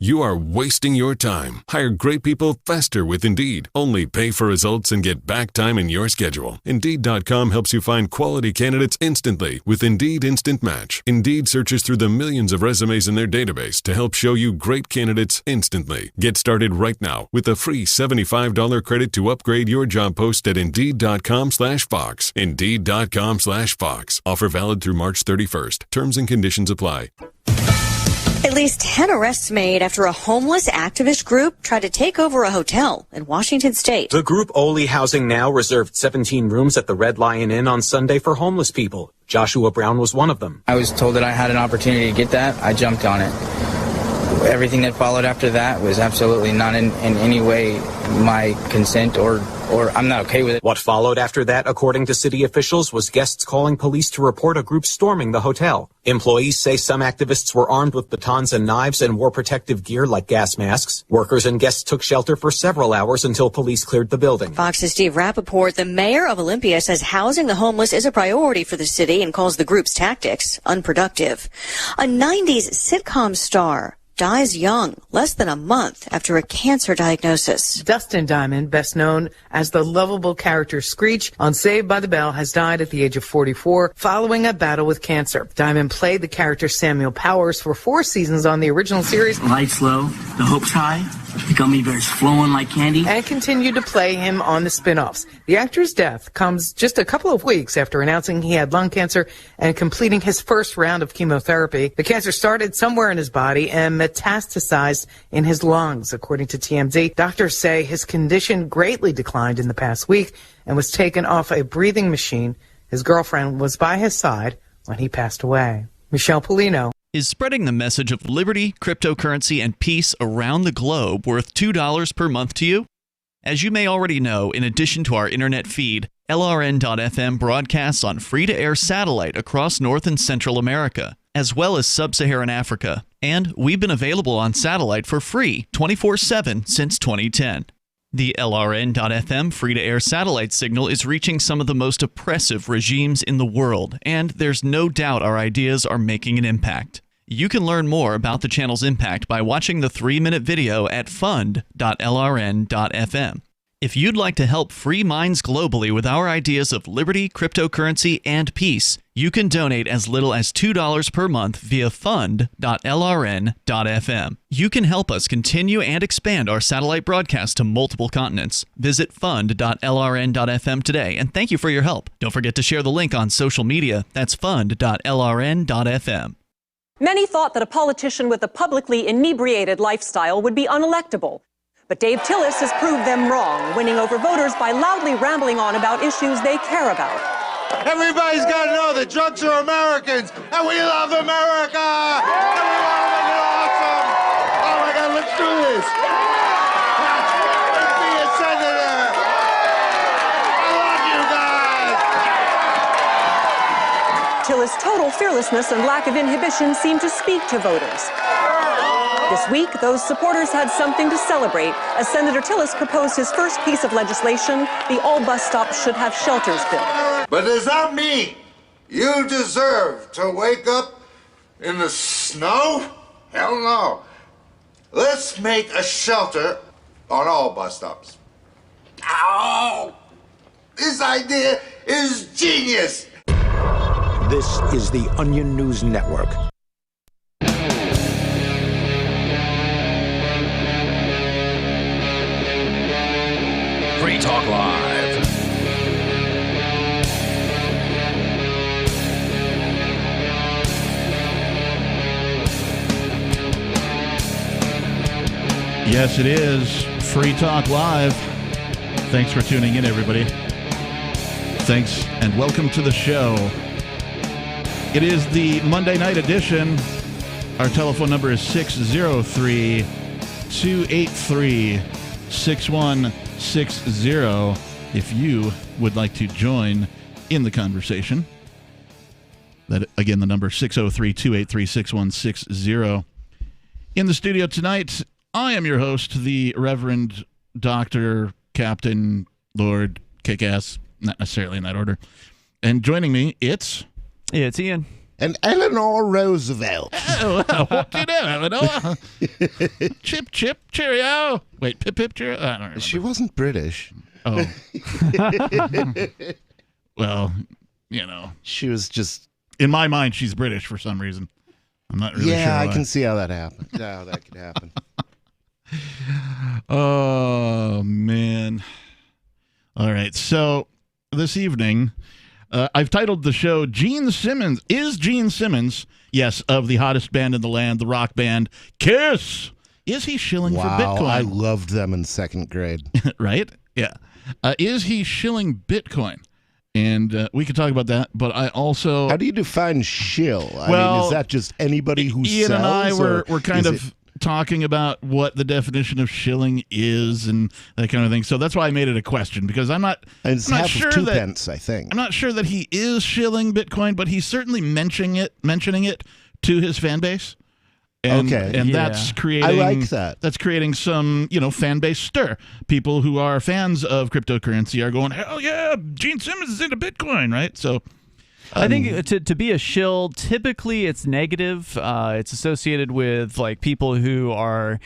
You are wasting your time. Hire great people faster with Indeed. Only pay for results and get back time in your schedule. Indeed.com helps you find quality candidates instantly with Indeed Instant Match. Indeed searches through the millions of resumes in their database to help show you great candidates instantly. Get started right now with a free $75 credit to upgrade your job post at Indeed.com/Fox. Indeed.com/Fox. Offer valid through March 31st. Terms and conditions apply. At least 10 arrests made after a homeless activist group tried to take over a hotel in Washington State. The group Oli Housing Now reserved 17 rooms at the Red Lion Inn on Sunday for homeless people. Joshua Brown was one of them. I was told that I had an opportunity to get that. I jumped on it. Everything that followed after that was absolutely not in any way my consent or I'm not okay with it. What followed after that, according to city officials, was guests calling police to report a group storming the hotel. Employees say some activists were armed with batons and knives and wore protective gear like gas masks. Workers and guests took shelter for several hours until police cleared the building. Fox's Steve Rappaport, the mayor of Olympia, says housing the homeless is a priority for the city and calls the group's tactics unproductive. A 90s sitcom star dies young, less than a month after a cancer diagnosis. Dustin Diamond, best known as the lovable character Screech on Saved by the Bell, has died at the age of 44 following a battle with cancer. Diamond played the character Samuel Powers for 4 seasons on the original series. Lights low, the hopes high, the gummy bears flowing like candy. And continued to play him on the spin-offs. The actor's death comes just a couple of weeks after announcing he had lung cancer and completing his first round of chemotherapy. The cancer started somewhere in his body and metastasized in his lungs, according to TMZ. Doctors say his condition greatly declined in the past week and was taken off a breathing machine. His girlfriend was by his side when he passed away. Michelle Polino. Is spreading the message of liberty, cryptocurrency, and peace around the globe worth $2 per month to you? As you may already know, in addition to our internet feed, LRN.FM broadcasts on free-to-air satellite across North and Central America, as well as Sub-Saharan Africa. And we've been available on satellite for free 24/7 since 2010. The LRN.FM free-to-air satellite signal is reaching some of the most oppressive regimes in the world, and there's no doubt our ideas are making an impact. You can learn more about the channel's impact by watching the 3-minute video at fund.lrn.fm. If you'd like to help free minds globally with our ideas of liberty, cryptocurrency, and peace, you can donate as little as $2 per month via fund.lrn.fm. You can help us continue and expand our satellite broadcast to multiple continents. Visit fund.lrn.fm today, and thank you for your help. Don't forget to share the link on social media. That's fund.lrn.fm. Many thought that a politician with a publicly inebriated lifestyle would be unelectable. But Dave Tillis has proved them wrong, winning over voters by loudly rambling on about issues they care about. Everybody's got to know that drugs are Americans, and we love America! And we want to make it awesome! Oh my God, let's do this! Let's be a senator! I love you guys! Tillis' total fearlessness and lack of inhibition seem to speak to voters. This week, those supporters had something to celebrate as Senator Tillis proposed his first piece of legislation, the All Bus Stops Should Have Shelters bill. But does that mean you deserve to wake up in the snow? Hell no. Let's make a shelter on all bus stops. Ow! This idea is genius! This is the Onion News Network. Free Talk Live. Yes, it is Free Talk Live. Thanks for tuning in, everybody. Thanks, and welcome to the show. It is the Monday night edition. Our telephone number is 603-283-6160 if you would like to join in the conversation. That again, the number 603-283-6160. In the studio tonight, I am your host, the Reverend Dr. Captain Lord Kickass, not necessarily in that order. And joining me, it's Ian. And Eleanor Roosevelt. What do you know, Eleanor? Chip, cheerio. Wait, pip, cheerio? I don't remember. She wasn't British. Oh. Well, She was just... In my mind, she's British for some reason. I'm not really sure. Yeah, I why. can see how that happened. How that could happen. Oh, man. All right. So this evening, I've titled the show Gene Simmons. Is Gene Simmons, yes, of the hottest band in the land, the rock band Kiss, is he shilling for Bitcoin? I loved them in second grade. Right? Yeah. Is he shilling Bitcoin? And we could talk about that, but I also... How do you define shill? I Well, mean, is that just anybody who Ian sells? and I were kind is of talking about what the definition of shilling is and that kind of thing. So that's why I made it a question, because I'm not It's I'm not half sure of 2 that, pence, I think. I'm not sure that he is shilling Bitcoin, but he's certainly mentioning it to his fan base. And, Okay. and Yeah. that's creating... I like that. That's creating some, fan base stir. People who are fans of cryptocurrency are going, hell yeah, Gene Simmons is into Bitcoin, right? So... I think to be a shill, typically it's negative. It's associated with like people who are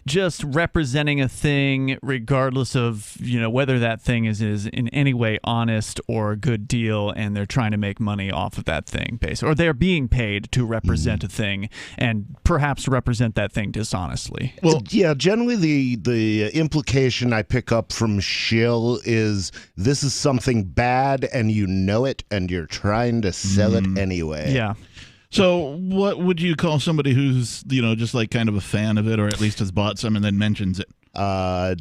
just representing a thing, regardless of whether that thing is in any way honest or a good deal, and they're trying to make money off of that thing, or they're being paid to represent a thing and perhaps represent that thing dishonestly. Well, yeah, generally the implication I pick up from shill is this is something bad and you know it and you're trying to sell it anyway. Yeah. So what would you call somebody who's, just like kind of a fan of it, or at least has bought some and then mentions it? I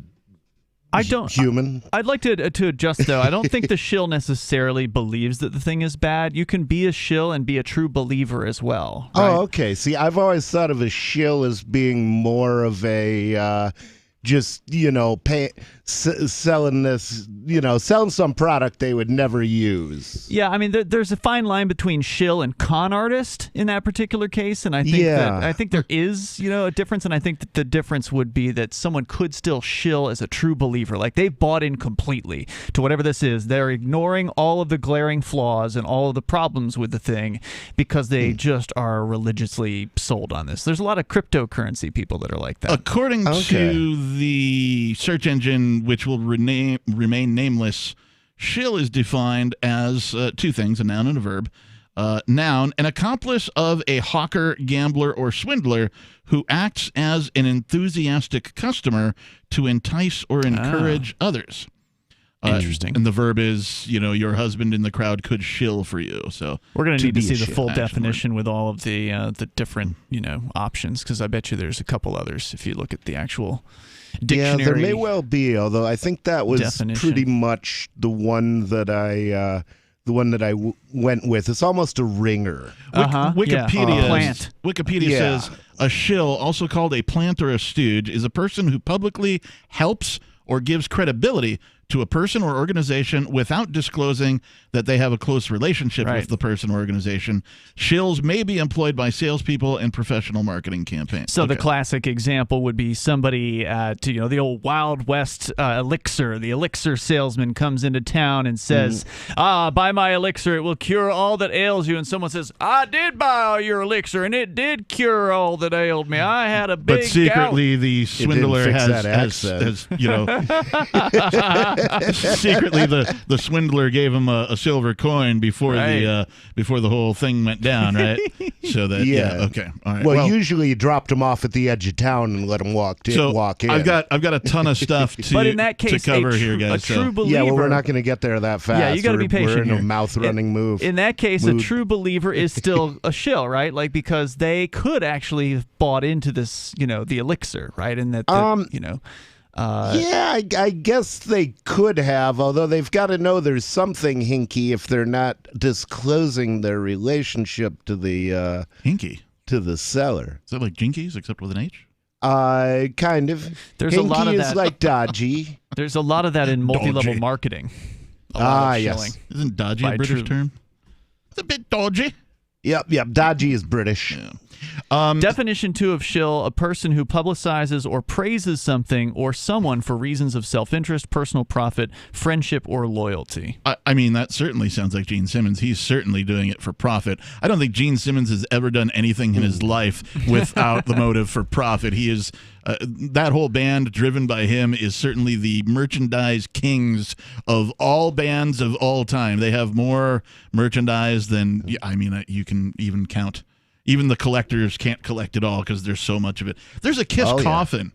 don't. Human. I'd like to adjust, though. I don't think the shill necessarily believes that the thing is bad. You can be a shill and be a true believer as well. Right? Oh, okay. See, I've always thought of a shill as being more of a selling this, selling some product they would never use. Yeah, I mean, there's a fine line between shill and con artist in that particular case, and I think there is, a difference, and I think that the difference would be that someone could still shill as a true believer, like they've bought in completely to whatever this is. They're ignoring all of the glaring flaws and all of the problems with the thing because they just are religiously sold on this. There's a lot of cryptocurrency people that are like that. According to the search engine, which will remain nameless, shill is defined as 2 things, a noun and a verb. Noun, an accomplice of a hawker, gambler, or swindler who acts as an enthusiastic customer to entice or encourage others. Interesting. And the verb is, your husband in the crowd could shill for you. So we're going to need to see the full definition with all of the different, options, because I bet you there's a couple others if you look at the actual dictionary. Yeah, there may well be, although I think that was definition. pretty much the one that I went with. It's almost a ringer. Wikipedia says a shill, also called a plant or a stooge, is a person who publicly helps or gives credibility to a person or organization without disclosing that they have a close relationship with the person or organization. Shills may be employed by salespeople and professional marketing campaigns. So the classic example would be somebody at, the old Wild West elixir. The elixir salesman comes into town and says, buy my elixir, it will cure all that ails you. And someone says, I did buy your elixir, and it did cure all that ailed me. I had a big But secretly, gout. The swindler has secretly, the swindler gave him a silver coin before the whole thing went down, right? So that okay, all right. Well, usually you dropped him off at the edge of town and let him walk in. I've got a ton of stuff to, but in that case, to cover here, guys. A true believer. Yeah, well, we're not going to get there that fast. Yeah, you got to be patient. We're in here. a mouth-running move. In that case, a true believer is still a shill, right? Like, because they could actually have bought into this, the elixir, right? And that, I guess they could have, although they've got to know there's something hinky if they're not disclosing their relationship to the hinky to the seller. Is that like jinkies except with an H? Kind of. There's hinky a lot of is that. like dodgy. There's a lot of that in multi-level marketing. Yes. Isn't dodgy a British term? It's a bit dodgy. Yep. Dodgy is British. Yeah. Definition 2 of shill, a person who publicizes or praises something or someone for reasons of self-interest, personal profit, friendship, or loyalty. I mean, that certainly sounds like Gene Simmons. He's certainly doing it for profit. I don't think Gene Simmons has ever done anything in his life without the motive for profit. He is... that whole band, driven by him, is certainly the merchandise kings of all bands of all time. They have more merchandise than, I mean, you can even count. Even the collectors can't collect it all because there's so much of it. There's a Kiss coffin.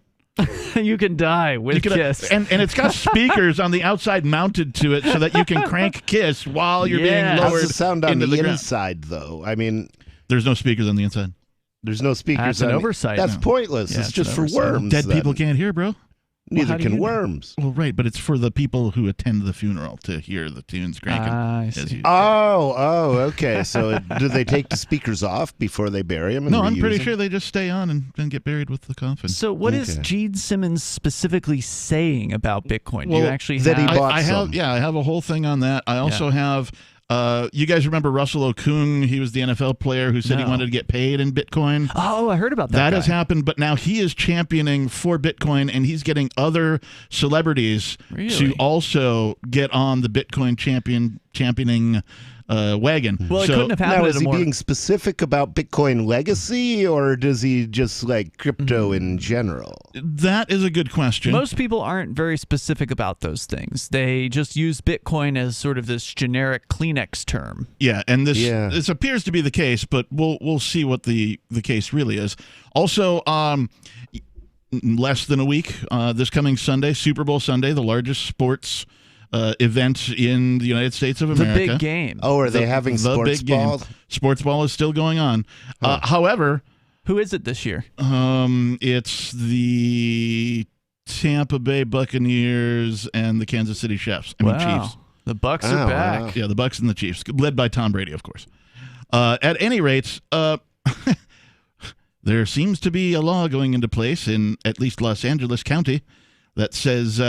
You can die with Kiss. And it's got speakers on the outside mounted to it so that you can crank Kiss while you're being lowered. How's the sound on into the ground. Inside, though? I mean... There's no speakers on the inside. There's no speakers. That's an oversight. That's pointless. Yeah, it's just for oversight. worms. Dead people can't hear, bro. Neither can worms. Well, right, but it's for the people who attend the funeral to hear the tunes cranking. I see. Okay. So do they take the speakers off before they bury them? No, I'm pretty sure they just stay on and get buried with the coffin. So what is Gene Simmons specifically saying about Bitcoin? Well, Do you actually that have... he bought some. I have a whole thing on that. I also have... you guys remember Russell Okung? He was the NFL player who said he wanted to get paid in Bitcoin. Oh, I heard about that. That has happened, but now he is championing for Bitcoin, and he's getting other celebrities to also get on the Bitcoin championing wagon. Well, it couldn't have happened. Now, is he being specific about Bitcoin legacy, or does he just like crypto in general? That is a good question. Most people aren't very specific about those things. They just use Bitcoin as sort of this generic Kleenex term. Yeah, and this appears to be the case, but we'll see what the case really is. Also, less than a week, this coming Sunday, Super Bowl Sunday, the largest sports event in the United States of America. The big game. Oh, are they having sports ball? Sports ball is still going on. However, who is it this year? It's the Tampa Bay Buccaneers and the Kansas City Chiefs. Chiefs. The Bucs are back. Wow. Yeah, the Bucs and the Chiefs, led by Tom Brady, of course. At any rate, there seems to be a law going into place in at least Los Angeles County that says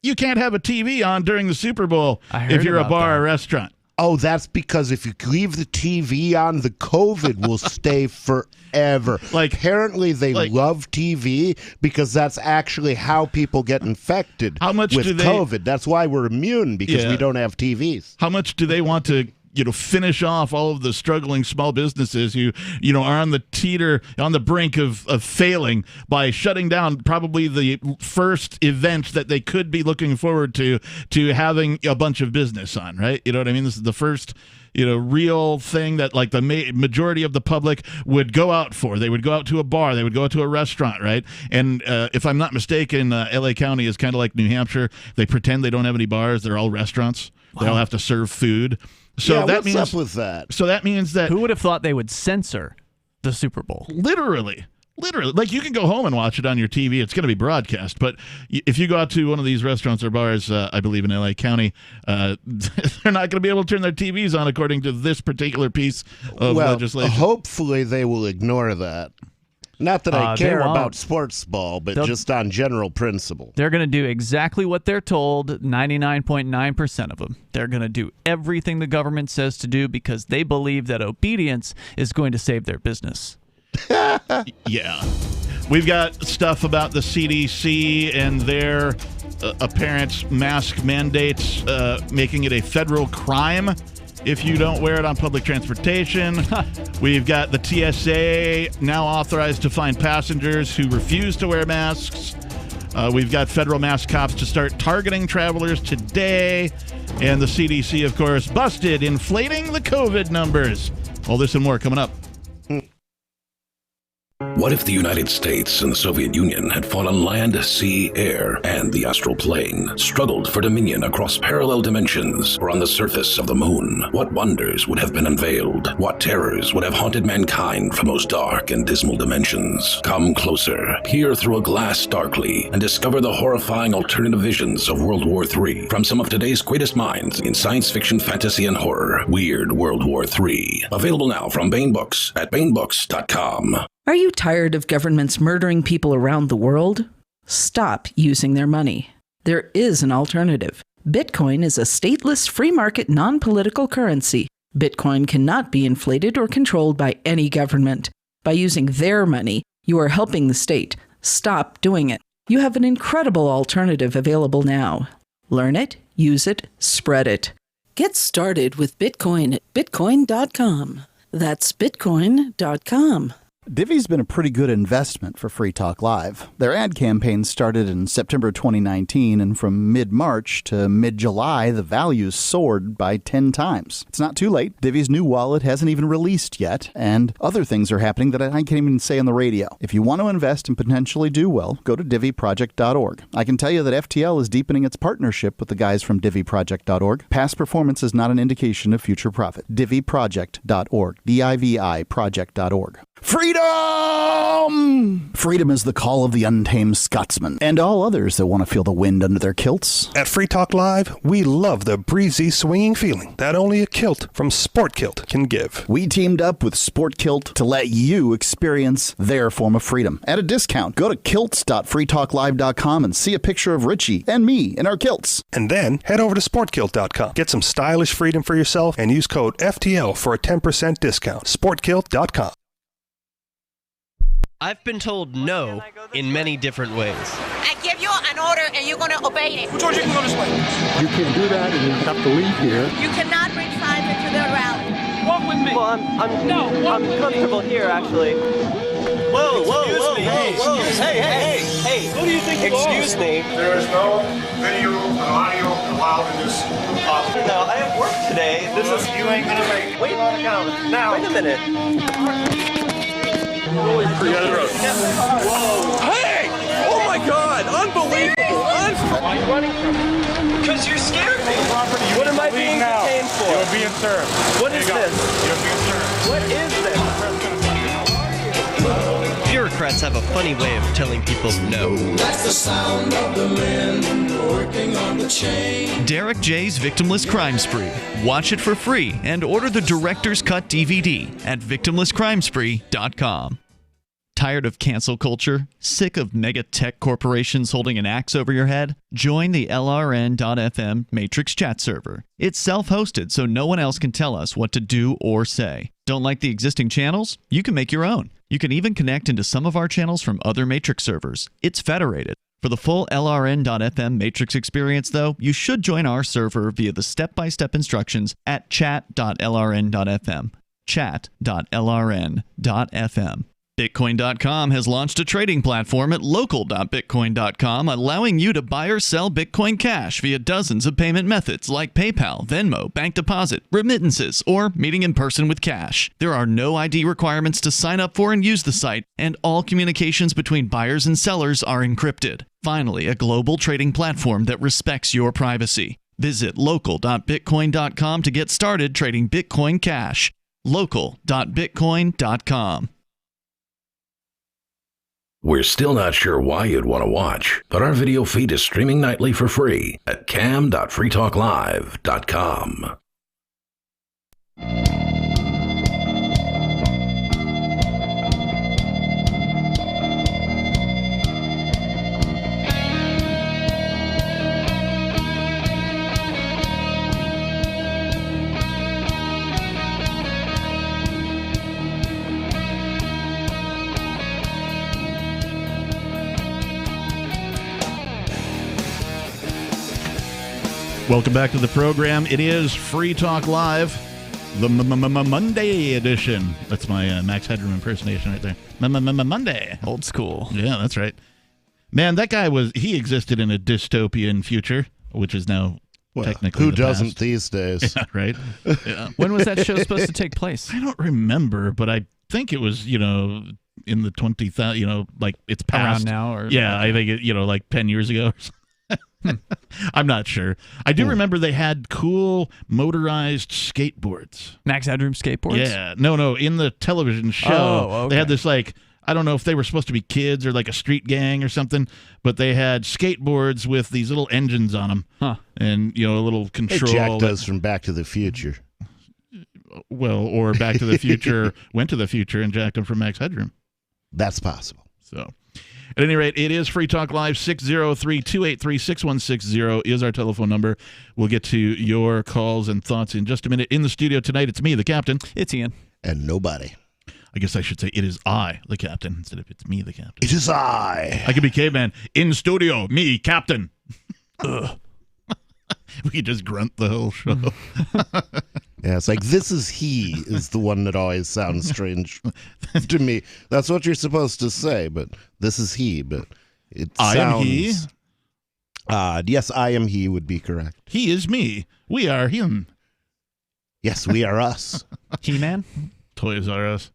you can't have a TV on during the Super Bowl if you're a bar or restaurant. Oh, that's because if you leave the TV on, the COVID will stay forever. Apparently they love TV because that's actually how people get infected with COVID. That's why we're immune, because we don't have TVs. How much do they want to finish off all of the struggling small businesses who, are on the brink of failing by shutting down probably the first event that they could be looking forward to having a bunch of business on, right? You know what I mean? This is the first, real thing that like the majority of the public would go out for. They would go out to a bar. They would go out to a restaurant, right? And if I'm not mistaken, L.A. County is kind of like New Hampshire. They pretend they don't have any bars. They're all restaurants. Wow. They all have to serve food. So that means, what's up with that? So that means that... Who would have thought they would censor the Super Bowl? Literally. Like, you can go home and watch it on your TV. It's going to be broadcast. But if you go out to one of these restaurants or bars, I believe in L.A. County, they're not going to be able to turn their TVs on according to this particular piece of legislation. Hopefully they will ignore that. Not that I care about sports ball, but just on general principle. They're going to do exactly what they're told, 99.9% of them. They're going to do everything the government says to do because they believe that obedience is going to save their business. Yeah. We've got stuff about the CDC and their apparent mask mandates making it a federal crime if you don't wear it on public transportation. We've got the TSA now authorized to fine passengers who refuse to wear masks. We've got federal mask cops to start targeting travelers today. And the CDC, of course, busted inflating the COVID numbers. All this and more coming up. What if the United States and the Soviet Union had fought on land, sea, air, and the astral plane, struggled for dominion across parallel dimensions or on the surface of the moon? What wonders would have been unveiled? What terrors would have haunted mankind from those dark and dismal dimensions? Come closer, peer through a glass darkly, and discover the horrifying alternative visions of World War III from some of today's greatest minds in science fiction, fantasy, and horror. Weird World War III. Available now from Baen Books at BaenBooks.com. Are you tired of governments murdering people around the world? Stop using their money. There is an alternative. Bitcoin is a stateless, free market, non-political currency. Bitcoin cannot be inflated or controlled by any government. By using their money, you are helping the state. Stop doing it. You have an incredible alternative available now. Learn it, use it, spread it. Get started with Bitcoin at Bitcoin.com. That's Bitcoin.com. Divvy's been a pretty good investment for Free Talk Live. Their ad campaign started in September 2019, and from mid-March to mid-July, the values soared by 10 times. It's not too late. Divvy's new wallet hasn't even released yet, and other things are happening that I can't even say on the radio. If you want to invest and potentially do well, go to DivvyProject.org. I can tell you that FTL is deepening its partnership with the guys from DivvyProject.org. Past performance is not an indication of future profit. DivvyProject.org. DIVI Project.org. Freedom! Freedom is the call of the untamed Scotsman and all others that want to feel the wind under their kilts. At Free Talk Live, we love the breezy, swinging feeling that only a kilt from Sport Kilt can give. We teamed up with Sport Kilt to let you experience their form of freedom at a discount. Go to kilts.freetalklive.com and see a picture of Richie and me in our kilts. And then head over to sportkilt.com. Get some stylish freedom for yourself and use code FTL for a 10% discount. Sportkilt.com. I've been told no in many different ways. I give you an order and you're going to obey it. Who told you can go this way? You can't do that and you have to leave here. You cannot bring signs into the rally. Walk with me. Well, I'm comfortable here, actually. Whoa. Hey. Who do you think you are? Excuse me. There is no video and audio allowed in this office. No, I have work today. You ain't gonna make it. Wait a minute. Hey! Oh my God! Unbelievable! Why are you running from me? Because you're scared me. What am I being detained for? You're being served. What is this? You're being served. What is this? Bureaucrats have a funny way of telling people no. That's the sound of the men working on the chain. Derek J's Victimless Crime Spree. Watch it for free and order the Director's Cut DVD at victimlesscrimespree.com. Tired of cancel culture? Sick of mega tech corporations holding an axe over your head? Join the LRN.FM Matrix chat server. It's self-hosted, so no one else can tell us what to do or say. Don't like the existing channels? You can make your own. You can even connect into some of our channels from other Matrix servers. It's federated. For the full LRN.FM Matrix experience, though, you should join our server via the step-by-step instructions at chat.lrn.fm. Chat.lrn.fm. Bitcoin.com has launched a trading platform at local.bitcoin.com, allowing you to buy or sell Bitcoin Cash via dozens of payment methods like PayPal, Venmo, bank deposit, remittances, or meeting in person with cash. There are no ID requirements to sign up for and use the site, and all communications between buyers and sellers are encrypted. Finally, a global trading platform that respects your privacy. Visit local.bitcoin.com to get started trading Bitcoin Cash. Local.bitcoin.com. We're still not sure why you'd want to watch, but our video feed is streaming nightly for free at cam.freetalklive.com. Welcome back to the program. It is Free Talk Live, the Monday edition. That's my Max Headroom impersonation right there. Monday. Old school. Yeah, that's right. Man, that guy he existed in a dystopian future, which is now technically who the doesn't past. these days? Yeah, right? Yeah. When was that show supposed to take place? I don't remember, but I think it was, in the 20,000, like it's past. Around now? Or yeah, I think it, like 10 years ago or something. I'm not sure. I do remember they had cool motorized skateboards. Max Headroom skateboards? Yeah. No. In the television show, they had this, I don't know if they were supposed to be kids or like a street gang or something, but they had skateboards with these little engines on them. Huh. And, a little control. Hey, Jack does from Back to the Future. Well, or Back to the Future went to the future and jacked them from Max Headroom. That's possible. So, at any rate, it is Free Talk Live. 603-283-6160 is our telephone number. We'll get to your calls and thoughts in just a minute. In the studio tonight, it's me, the captain. It's Ian. And nobody. I guess I should say it is I, the captain, instead of it's me, the captain. It is I. I could be caveman. In studio, me, captain. We could just grunt the whole show. Yeah, it's like, this is he is the one that always sounds strange to me. That's what you're supposed to say, but this is he, but it sounds... I am he? Yes, I am he would be correct. He is me. We are him. Yes, we are us. He-Man? Toys R Us.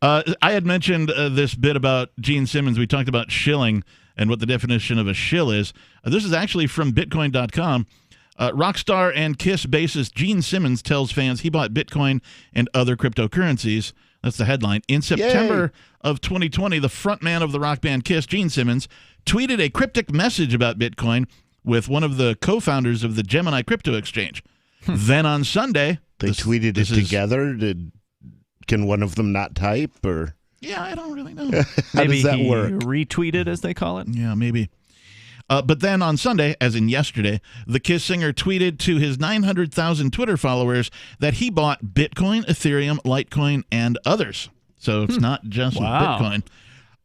I had mentioned this bit about Gene Simmons. We talked about shilling and what the definition of a shill is. This is actually from Bitcoin.com. Rockstar and KISS bassist Gene Simmons tells fans he bought Bitcoin and other cryptocurrencies. That's the headline. In September of 2020, the frontman of the rock band KISS, Gene Simmons, tweeted a cryptic message about Bitcoin with one of the co-founders of the Gemini crypto exchange. Then on Sunday... They tweeted it together? Can one of them not type? Or yeah, I don't really know. How does that he work? retweeted, as they call it? Yeah, maybe. But then on Sunday, as in yesterday, the KISS singer tweeted to his 900,000 Twitter followers that he bought Bitcoin, Ethereum, Litecoin, and others. So it's not just Bitcoin.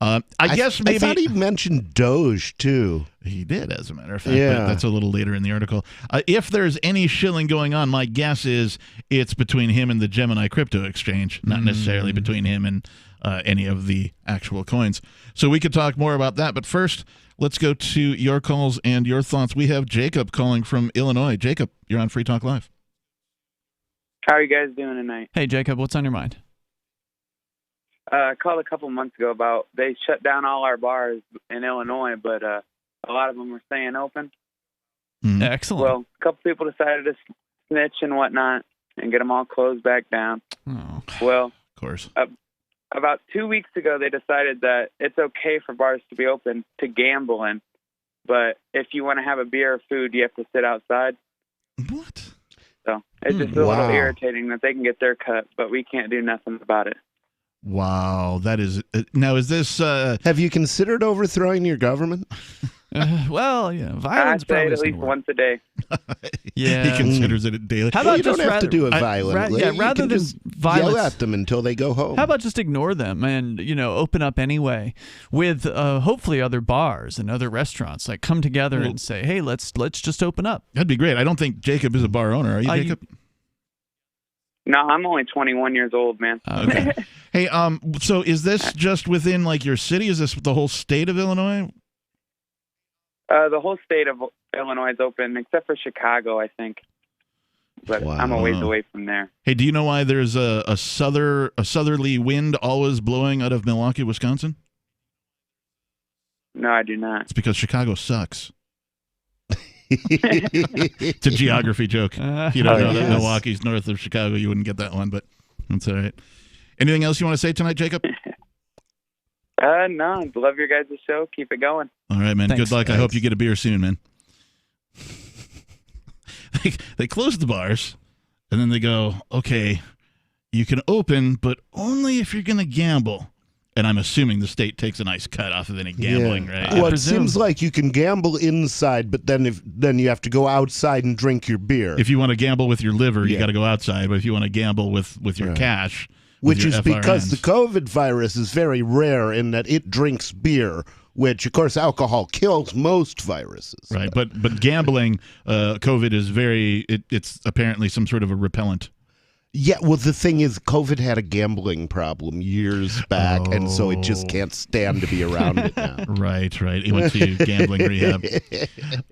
I guess maybe... I thought he mentioned Doge, too. He did, as a matter of fact. Yeah. But that's a little later in the article. If there's any shilling going on, my guess is it's between him and the Gemini crypto exchange, not necessarily between him and any of the actual coins. So we could talk more about that. But first, let's go to your calls and your thoughts. We have Jacob calling from Illinois. Jacob, you're on Free Talk Live. How are you guys doing tonight? Hey, Jacob, what's on your mind? I called a couple months ago about they shut down all our bars in Illinois, but a lot of them were staying open. Excellent. Well, a couple people decided to snitch and whatnot and get them all closed back down. Oh. Well, of course. About 2 weeks ago, they decided that it's okay for bars to be open to gamble in, but if you want to have a beer or food, you have to sit outside. What? So it's just a little irritating that they can get their cut, but we can't do nothing about it. Wow, that is... now, is this... Have you considered overthrowing your government? Well, yeah, violence I say it at least once a day. Yeah. He considers it daily. How about you don't have to do it violently. Rather than violence, yell at them until they go home. How about just ignore them and, open up anyway with hopefully other bars and other restaurants, like come together and say, hey, let's just open up. That'd be great. I don't think Jacob is a bar owner. Are you, Jacob? No, I'm only 21 years old, man. Okay. Hey, so is this just within like your city? Is this the whole state of Illinois? The whole state of Illinois is open, except for Chicago, I think. But I'm a ways away from there. Hey, do you know why there's a southerly wind always blowing out of Milwaukee, Wisconsin? No, I do not. It's because Chicago sucks. It's a geography joke. If you don't know that Milwaukee's north of Chicago, you wouldn't get that one, but that's all right. Anything else you want to say tonight, Jacob? No. Love your guys' show. Keep it going. All right, man. Thanks. Good luck. I hope you get a beer soon, man. They close the bars, and then they go, okay, you can open, but only if you're going to gamble. And I'm assuming the state takes a nice cut off of any gambling, right? Well, it seems like you can gamble inside, but then you have to go outside and drink your beer. If you want to gamble with your liver, you got to go outside. But if you want to gamble with your cash, which is FRNs, because the COVID virus is very rare in that it drinks beer, which, of course, alcohol kills most viruses. Right, but gambling, COVID is it's apparently some sort of a repellent. Yeah, well, the thing is, COVID had a gambling problem years back, and so it just can't stand to be around it now. Right. He went to gambling rehab.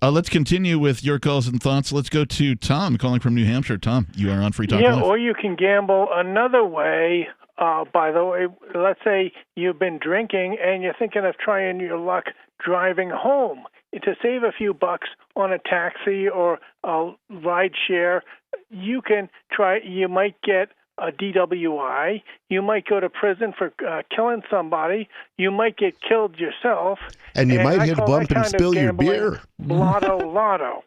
Let's continue with your calls and thoughts. Let's go to Tom calling from New Hampshire. Tom, you are on Free Talk Live. Yeah, or you can gamble another way. By the way, let's say you've been drinking and you're thinking of trying your luck driving home. To save a few bucks on a taxi or a ride share, you can try. You might get a DWI. You might go to prison for killing somebody. You might get killed yourself. And you might hit bump and spill your beer. Lotto.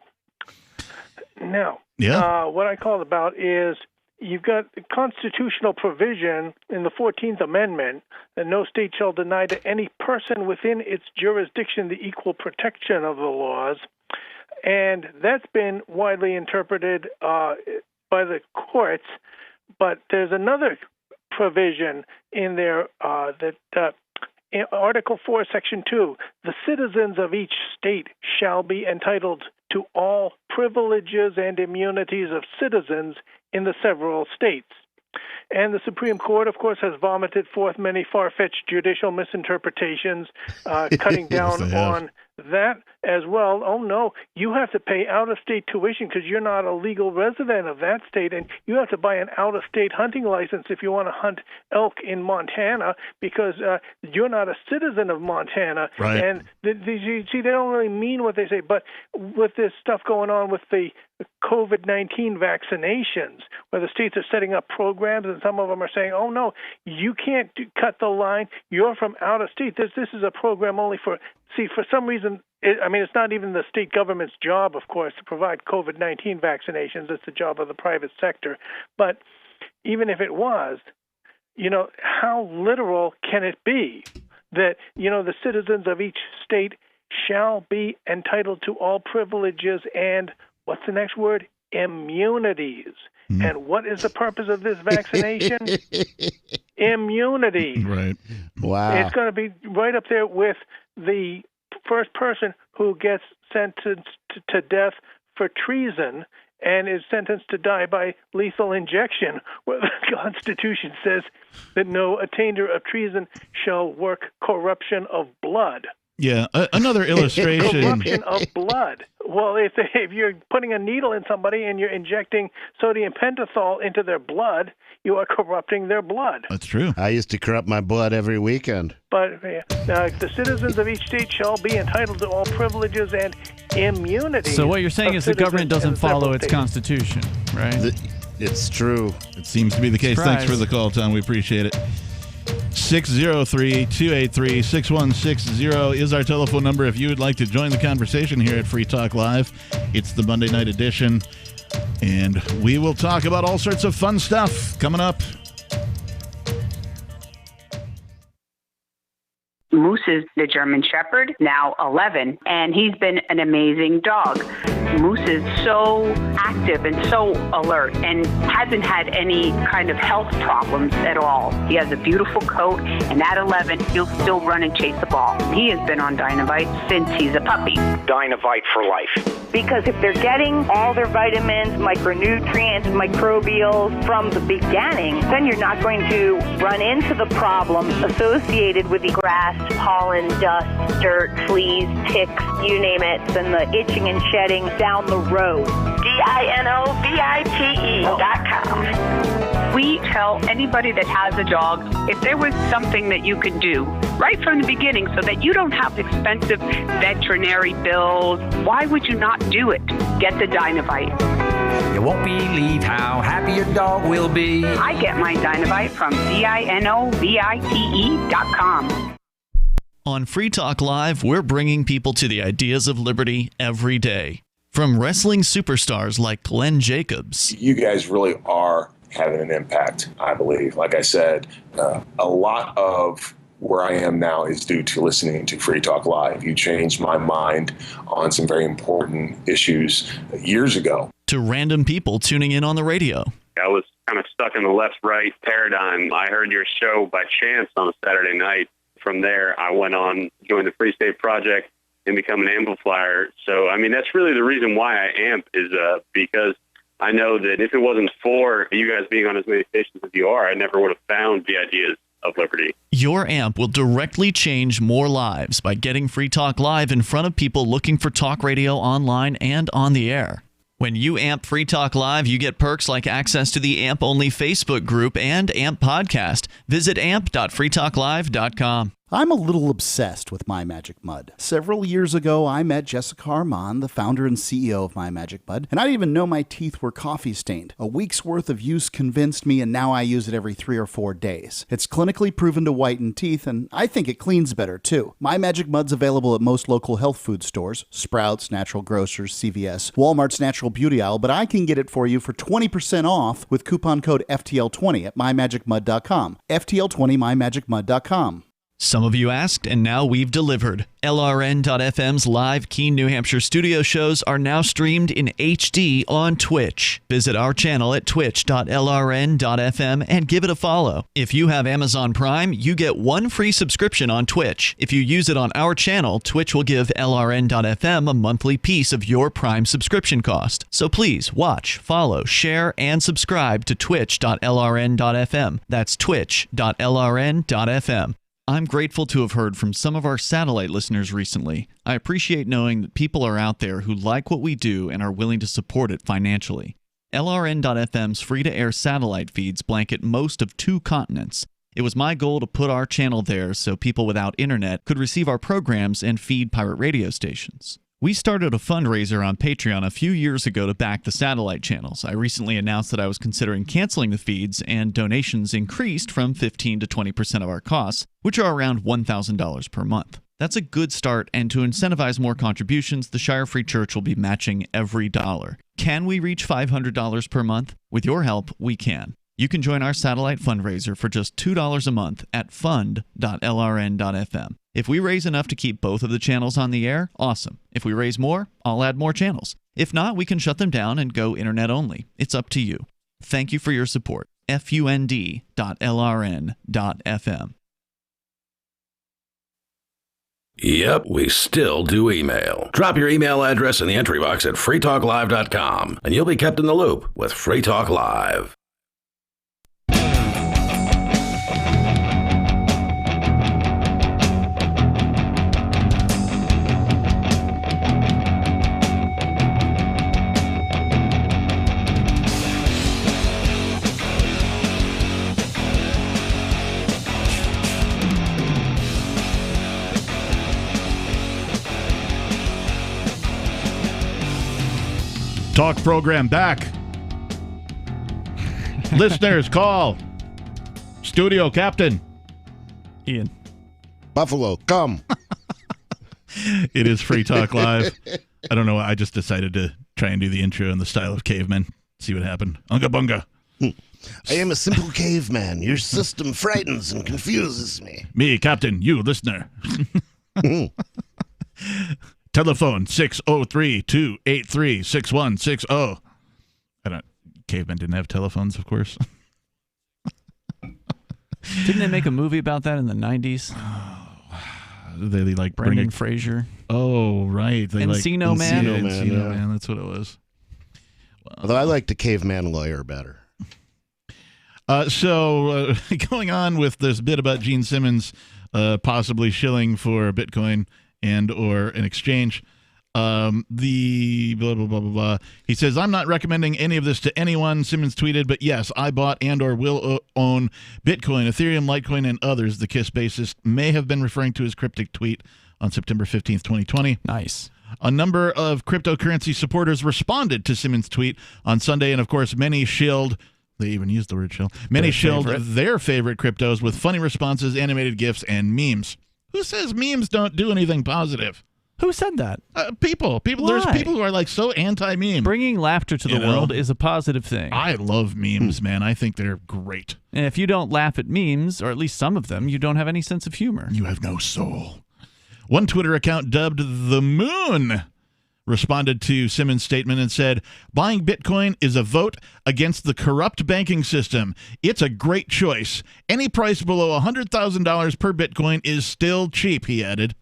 Now, what I call it about is you've got a constitutional provision in the 14th Amendment that no state shall deny to any person within its jurisdiction the equal protection of the laws. And that's been widely interpreted by the courts. But there's another provision in there in Article 4, Section 2, the citizens of each state shall be entitled to all privileges and immunities of citizens in the several states. And the Supreme Court, of course, has vomited forth many far-fetched judicial misinterpretations, cutting down on that as well. Oh, no, you have to pay out-of-state tuition because you're not a legal resident of that state, and you have to buy an out-of-state hunting license if you want to hunt elk in Montana because you're not a citizen of Montana. Right. And you see, they don't really mean what they say, but with this stuff going on with the COVID-19 vaccinations, where the states are setting up programs, and some of them are saying, oh, no, you can't cut the line. You're from out of state. This is a program only for some reason, it's not even the state government's job, of course, to provide COVID-19 vaccinations. It's the job of the private sector. But even if it was, how literal can it be that, the citizens of each state shall be entitled to all privileges and, what's the next word? Immunities. And what is the purpose of this vaccination? Immunity. Right. Wow. It's going to be right up there with the first person who gets sentenced to death for treason and is sentenced to die by lethal injection, where the Constitution says that no attainder of treason shall work corruption of blood. Yeah, another illustration. Corruption of blood. Well, if you're putting a needle in somebody and you're injecting sodium pentothal into their blood, you are corrupting their blood. That's true. I used to corrupt my blood every weekend. But the citizens of each state shall be entitled to all privileges and immunities. So what you're saying is the government doesn't follow its constitution, right? It's true. It seems to be the case. Surprise. Thanks for the call, Tom. We appreciate it. 603-283-6160 is our telephone number if you would like to join the conversation here at Free Talk Live. It's the Monday night edition, and we will talk about all sorts of fun stuff coming up. Moose is the German Shepherd, now 11, and he's been an amazing dog. Moose is so active and so alert and hasn't had any kind of health problems at all. He has a beautiful coat, and at 11, he'll still run and chase the ball. He has been on Dynavite since he's a puppy. Dynavite for life. Because if they're getting all their vitamins, micronutrients, microbials from the beginning, then you're not going to run into the problems associated with the grass, pollen, dust, dirt, fleas, ticks, you name it, and the itching and shedding down the road. DINOVITE.com. We tell anybody that has a dog, if there was something that you could do right from the beginning so that you don't have expensive veterinary bills, why would you not do it? Get the Dynavite. You won't believe how happy your dog will be. I get my Dynavite from DINOVITE.com. On Free Talk Live, we're bringing people to the ideas of liberty every day. From wrestling superstars like Glenn Jacobs. You guys really are having an impact, I believe. Like I said, a lot of where I am now is due to listening to Free Talk Live. You changed my mind on some very important issues years ago. To random people tuning in on the radio. I was kind of stuck in the left-right paradigm. I heard your show by chance on a Saturday night. From there, I went on, joined the Free State Project, and become an amplifier. So, that's really the reason why I amp is because I know that if it wasn't for you guys being on as many stations as you are, I never would have found the ideas of liberty. Your amp will directly change more lives by getting Free Talk Live in front of people looking for talk radio online and on the air. When you amp Free Talk Live, you get perks like access to the AMP-only Facebook group and AMP podcast. Visit amp.freetalklive.com. I'm a little obsessed with My Magic Mud. Several years ago, I met Jessica Armand, the founder and CEO of My Magic Mud, and I didn't even know my teeth were coffee stained. A week's worth of use convinced me, and now I use it every 3 or 4 days. It's clinically proven to whiten teeth, and I think it cleans better, too. My Magic Mud's available at most local health food stores, Sprouts, Natural Grocers, CVS, Walmart's Natural Beauty Aisle, but I can get it for you for 20% off with coupon code FTL20 at mymagicmud.com. FTL20, mymagicmud.com. Some of you asked, and now we've delivered. LRN.FM's live Keene, New Hampshire studio shows are now streamed in HD on Twitch. Visit our channel at twitch.lrn.fm and give it a follow. If you have Amazon Prime, you get one free subscription on Twitch. If you use it on our channel, Twitch will give LRN.FM a monthly piece of your Prime subscription cost. So please watch, follow, share, and subscribe to twitch.lrn.fm. That's twitch.lrn.fm. I'm grateful to have heard from some of our satellite listeners recently. I appreciate knowing that people are out there who like what we do and are willing to support it financially. LRN.FM's free-to-air satellite feeds blanket most of 2 continents. It was my goal to put our channel there so people without internet could receive our programs and feed pirate radio stations. We started a fundraiser on Patreon a few years ago to back the satellite channels. I recently announced that I was considering canceling the feeds, and donations increased from 15 to 20% of our costs, which are around $1,000 per month. That's a good start, and to incentivize more contributions, the Shire Free Church will be matching every dollar. Can we reach $500 per month? With your help, we can. You can join our satellite fundraiser for just $2 a month at fund.lrn.fm. If we raise enough to keep both of the channels on the air, awesome. If we raise more, I'll add more channels. If not, we can shut them down and go internet only. It's up to you. Thank you for your support. fund.lrn.fm. Yep, we still do email. Drop your email address in the entry box at freetalklive.com, and you'll be kept in the loop with Free Talk Live. Talk program back. Listeners, call. Studio captain. Ian. Buffalo, come. It is Free Talk Live. I don't know. I just decided to try and do the intro in the style of cavemen. See what happened. Unga bunga. I am a simple caveman. Your system frightens and confuses me. Me, captain. You, listener. Telephone 603-283-6160. Cavemen didn't have telephones, of course. Didn't they make a movie about that in the 90s? They like Brendan Fraser. Oh, right. They Encino Man. Encino Man. That's what it was. Well, although I like the caveman lawyer better. So going on with this bit about Gene Simmons possibly shilling for Bitcoin and or an exchange. The blah, blah, blah, blah, blah. He says, I'm not recommending any of this to anyone. Simmons tweeted, but yes, I bought and or will own Bitcoin, Ethereum, Litecoin, and others. The KISS bassist may have been referring to his cryptic tweet on September 15th, 2020. Nice. A number of cryptocurrency supporters responded to Simmons' tweet on Sunday, and of course, many shilled. They even used the word shill. Many shilled their favorite cryptos with funny responses, animated GIFs, and memes. Who says memes don't do anything positive? Who said that? People. Why? There's people who are like so anti-meme. Bringing laughter to the world is a positive thing. I love memes, man. I think they're great. And if you don't laugh at memes, or at least some of them, you don't have any sense of humor. You have no soul. One Twitter account dubbed The Moon responded to Simmons' statement and said, buying Bitcoin is a vote against the corrupt banking system. It's a great choice. Any price below $100,000 per Bitcoin is still cheap, he added.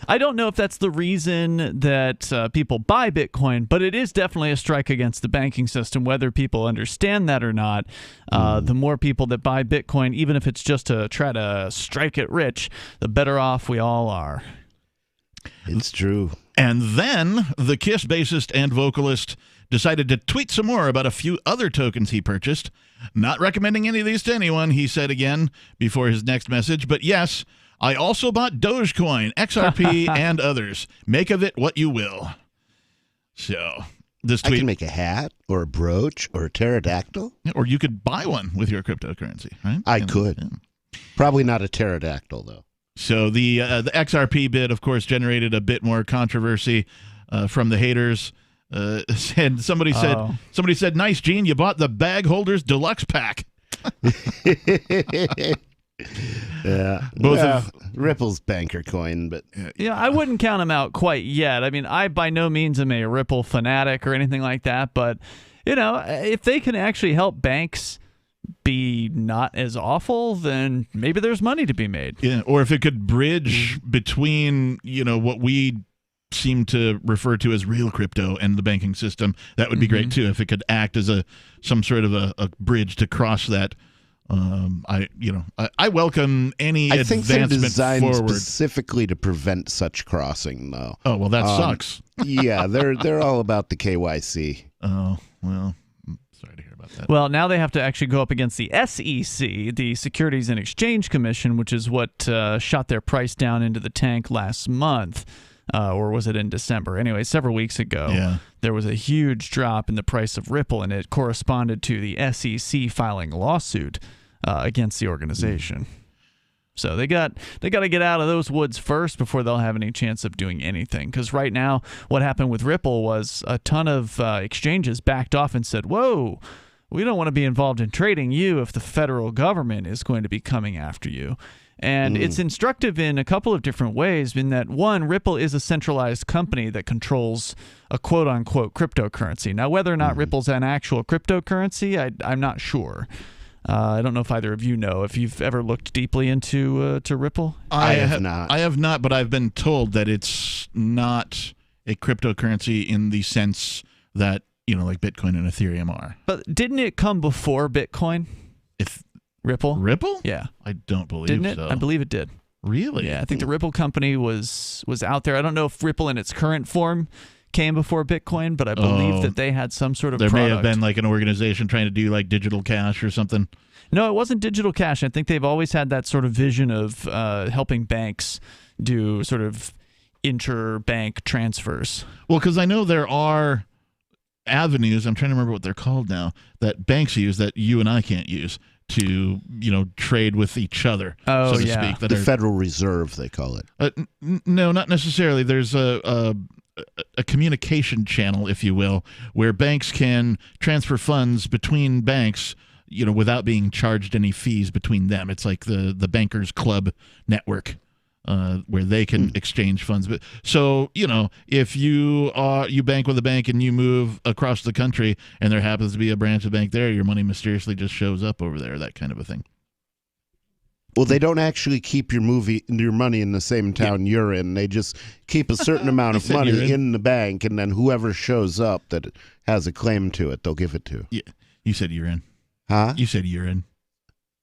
I don't know if that's the reason that people buy Bitcoin, but it is definitely a strike against the banking system, whether people understand that or not. The more people that buy Bitcoin, even if it's just to try to strike it rich, the better off we all are. It's true. And then the KISS bassist and vocalist decided to tweet some more about a few other tokens he purchased. Not recommending any of these to anyone, he said again before his next message. But yes, I also bought Dogecoin, XRP, and others. Make of it what you will. So this tweet, I can make a hat or a brooch or a pterodactyl. Or you could buy one with your cryptocurrency, right? I could. Yeah. Probably not a pterodactyl, though. So the XRP bit, of course, generated a bit more controversy from the haters. And somebody said, "Nice, Gene, you bought the Bag Holders Deluxe Pack." Yeah. Ripple's banker coin, but yeah, I wouldn't count him out quite yet. I mean, I by no means am a Ripple fanatic or anything like that, but if they can actually help banks be not as awful, then maybe there's money to be made. Yeah, or if it could bridge between, what we seem to refer to as real crypto and the banking system, that would be great too. If it could act as some sort of a bridge to cross that. I welcome any advancement they're designed forward. Specifically to prevent such crossing, though. Oh well, that sucks. Yeah, they're all about the KYC. Oh well, sorry to hear about that. Well, now they have to actually go up against the SEC, the Securities and Exchange Commission, which is what shot their price down into the tank last month. Or was it in December? Anyway, several weeks ago, there was a huge drop in the price of Ripple, and it corresponded to the SEC filing a lawsuit against the organization. So they got to get out of those woods first before they'll have any chance of doing anything. Because right now, what happened with Ripple was a ton of exchanges backed off and said, "Whoa, we don't want to be involved in trading you if the federal government is going to be coming after you." And it's instructive in a couple of different ways, in that, one, Ripple is a centralized company that controls a quote-unquote cryptocurrency. Now, whether or not Ripple's an actual cryptocurrency, I'm not sure. I don't know if either of you know. If you've ever looked deeply into to Ripple? I have not. I have not, but I've been told that it's not a cryptocurrency in the sense that, like Bitcoin and Ethereum are. But didn't it come before Bitcoin? Ripple? Yeah. I don't believe Didn't it? so. I believe it did. Really? Yeah, I think the Ripple company was out there. I don't know if Ripple in its current form came before Bitcoin, but I believe that they had some sort of product. There may have been like an organization trying to do like digital cash or something. No, it wasn't digital cash. I think they've always had that sort of vision of helping banks do sort of interbank transfers. Well, because I know there are avenues, I'm trying to remember what they're called now, that banks use that you and I can't use to trade with each other, so to speak. The Federal Reserve, they call it. No, not necessarily. There's a communication channel, if you will, where banks can transfer funds between banks, without being charged any fees between them. It's like the Bankers Club network. Where they can exchange funds. But so, if you bank with a bank and you move across the country and there happens to be a branch of bank there, your money mysteriously just shows up over there, that kind of a thing. Well, they don't actually keep your money in the same town you're in. They just keep a certain amount of money in the bank, and then whoever shows up that has a claim to it, they'll give it to. Yeah, you said you're in. Huh? You said you're in.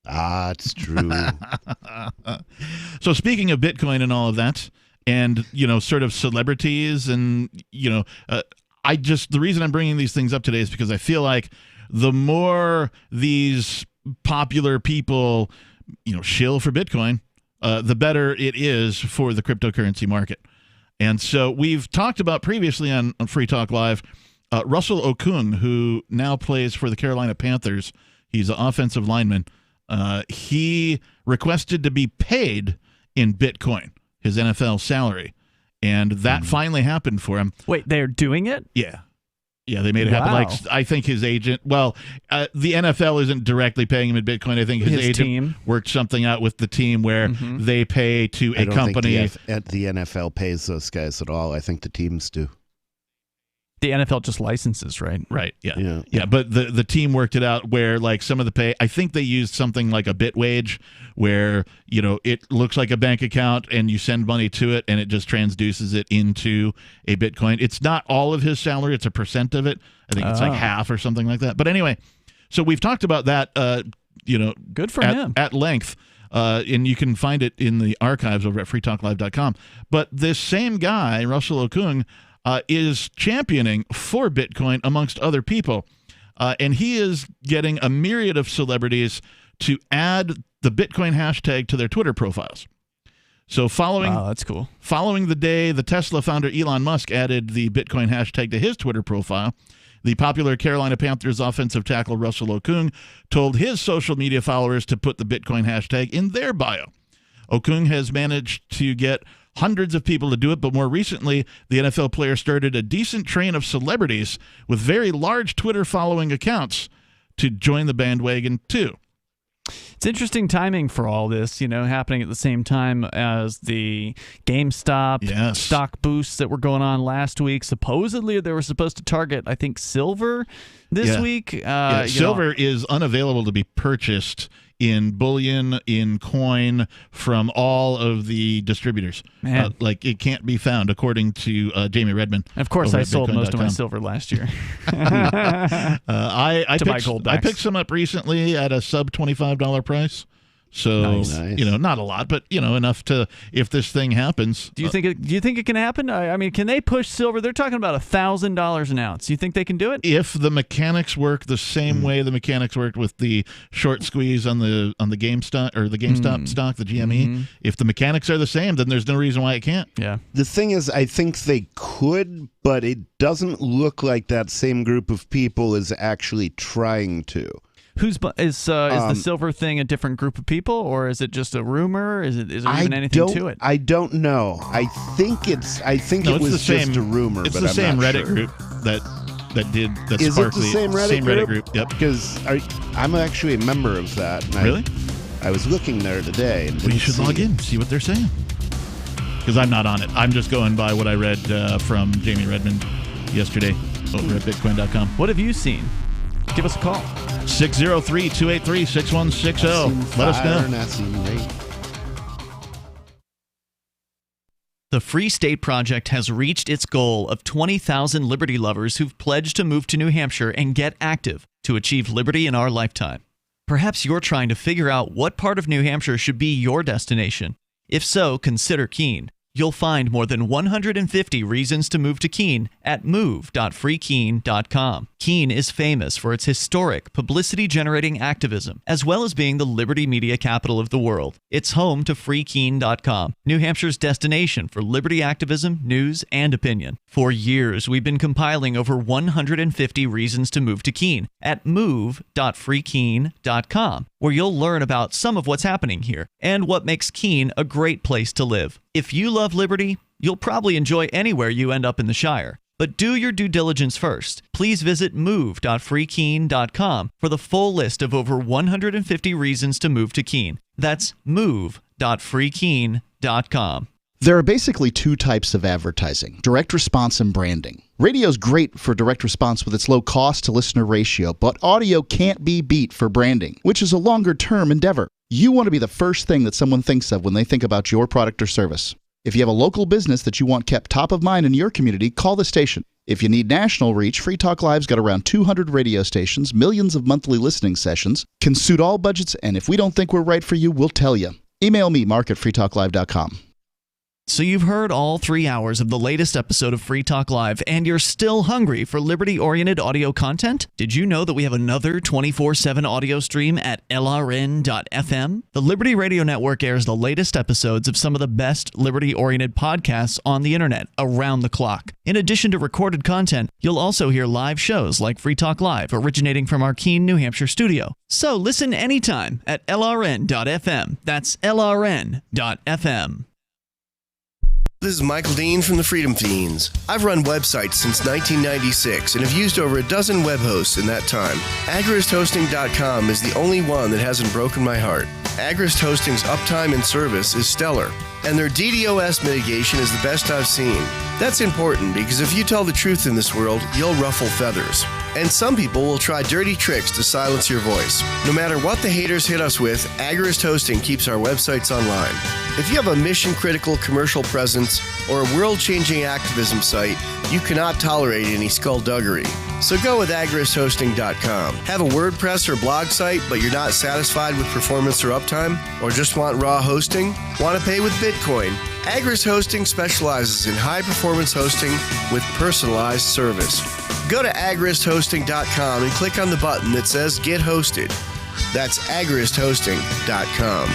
Ah, it's true. So speaking of Bitcoin and all of that, and sort of celebrities, and the reason I'm bringing these things up today is because I feel like the more these popular people shill for Bitcoin, the better it is for the cryptocurrency market. And so we've talked about previously on Free Talk Live, Russell Okung, who now plays for the Carolina Panthers. He's an offensive lineman. He requested to be paid in Bitcoin, his NFL salary, and that finally happened for him. Wait, they're doing it? Yeah. Yeah, they made it happen. Like, I think his agent, the NFL isn't directly paying him in Bitcoin. I think his agent team worked something out with the team where they pay to a company. I don't think the NFL pays those guys at all. I think the teams do. The NFL just licenses, right? Right, yeah. But the team worked it out where, like, some of the pay, I think they used something like a bit wage where, it looks like a bank account and you send money to it and it just transduces it into a Bitcoin. It's not all of his salary. It's a percent of it. I think it's like half or something like that. But anyway, so we've talked about that, good for him at length. And you can find it in the archives over at freetalklive.com. But this same guy, Russell Okung, is championing for Bitcoin amongst other people. And he is getting a myriad of celebrities to add the Bitcoin hashtag to their Twitter profiles. So that's cool. Following the day the Tesla founder Elon Musk added the Bitcoin hashtag to his Twitter profile, the popular Carolina Panthers offensive tackle Russell Okung told his social media followers to put the Bitcoin hashtag in their bio. Okung has managed to get hundreds of people to do it, but more recently, the NFL player started a decent train of celebrities with very large Twitter following accounts to join the bandwagon too. It's interesting timing for all this, happening at the same time as the GameStop stock boosts that were going on last week. Supposedly, they were supposed to target, I think, silver this week. Silver is unavailable to be purchased in bullion, in coin, from all of the distributors. It can't be found, according to Jamie Redmond. Of course, I sold most of my silver last year. I picked some up recently at a sub $25 price. So, not a lot, but, enough to, if this thing happens. Do you think it can happen? I mean, can they push silver? They're talking about $1,000 an ounce. You think they can do it? If the mechanics work the same way the mechanics worked with the short squeeze on the GameStop or the GameStop stock, the GME, if the mechanics are the same, then there's no reason why it can't. Yeah. The thing is, I think they could, but it doesn't look like that same group of people is actually trying to. Is the silver thing a different group of people, or is it just a rumor? Is there even anything to it? I don't know. I think it was just a rumor. It's but the I'm same not Reddit sure. group that Is sparked it the same Reddit group? Yep. Because I'm actually a member of that. And really? I was looking there today. And you should log in, see what they're saying. Because I'm not on it. I'm just going by what I read from Jamie Redmond yesterday over at Bitcoin.com. What have you seen? Give us a call. 603-283-6160. Let us know. The Free State Project has reached its goal of 20,000 liberty lovers who've pledged to move to New Hampshire and get active to achieve liberty in our lifetime. Perhaps you're trying to figure out what part of New Hampshire should be your destination. If so, consider Keene. You'll find more than 150 reasons to move to Keene at move.freekeene.com. Keene is famous for its historic, publicity-generating activism, as well as being the liberty media capital of the world. It's home to freekeene.com, New Hampshire's destination for liberty activism, news, and opinion. For years, we've been compiling over 150 reasons to move to Keene at move.freekeene.com, where you'll learn about some of what's happening here and what makes Keene a great place to live. If you love liberty, you'll probably enjoy anywhere you end up in the Shire. But do your due diligence first. Please visit move.freekeene.com for the full list of over 150 reasons to move to Keene. That's move.freekeene.com. There are basically two types of advertising: direct response and branding. Radio's great for direct response with its low cost to listener ratio, but audio can't be beat for branding, which is a longer term endeavor. You want to be the first thing that someone thinks of when they think about your product or service. If you have a local business that you want kept top of mind in your community, call the station. If you need national reach, Free Talk Live's got around 200 radio stations, millions of monthly listening sessions, can suit all budgets, and if we don't think we're right for you, we'll tell you. Email me, mark@freetalklive.com. So you've heard all 3 hours of the latest episode of Free Talk Live, and you're still hungry for liberty-oriented audio content? Did you know that we have another 24/7 audio stream at LRN.FM? The Liberty Radio Network airs the latest episodes of some of the best liberty-oriented podcasts on the internet around the clock. In addition to recorded content, you'll also hear live shows like Free Talk Live, originating from our Keene, New Hampshire studio. So listen anytime at LRN.FM. That's LRN.FM. This is Michael Dean from the Freedom Fiends. I've run websites since 1996 and have used over a dozen web hosts in that time. AgristHosting.com is the only one that hasn't broken my heart. Agrist Hosting's uptime and service is stellar, and their DDoS mitigation is the best I've seen. That's important because if you tell the truth in this world, you'll ruffle feathers. And some people will try dirty tricks to silence your voice. No matter what the haters hit us with, Agrist Hosting keeps our websites online. If you have a mission-critical commercial presence or a world-changing activism site, you cannot tolerate any skullduggery. So go with agristhosting.com. Have a WordPress or blog site, but you're not satisfied with performance or uptime? Or just want raw hosting? Want to pay with Bitcoin? Agrist Hosting specializes in high-performance hosting with personalized service. Go to agristhosting.com and click on the button that says Get Hosted. That's agristhosting.com.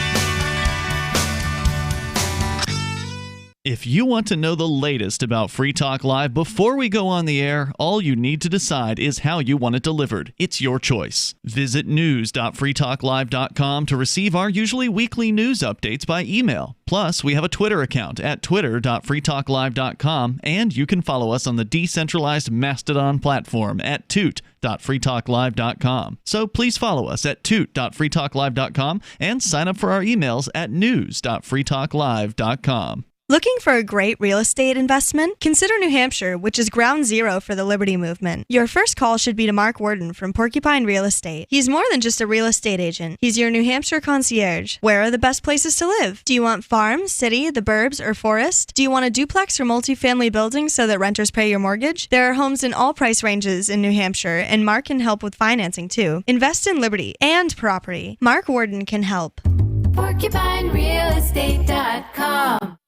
If you want to know the latest about Free Talk Live before we go on the air, all you need to decide is how you want it delivered. It's your choice. Visit news.freetalklive.com to receive our usually weekly news updates by email. Plus, we have a Twitter account at twitter.freetalklive.com, and you can follow us on the decentralized Mastodon platform at toot.freetalklive.com. So please follow us at toot.freetalklive.com and sign up for our emails at news.freetalklive.com. Looking for a great real estate investment? Consider New Hampshire, which is ground zero for the Liberty Movement. Your first call should be to Mark Worden from Porcupine Real Estate. He's more than just a real estate agent. He's your New Hampshire concierge. Where are the best places to live? Do you want farm, city, the burbs, or forest? Do you want a duplex or multifamily building so that renters pay your mortgage? There are homes in all price ranges in New Hampshire, and Mark can help with financing too. Invest in liberty and property. Mark Worden can help. PorcupineRealEstate.com.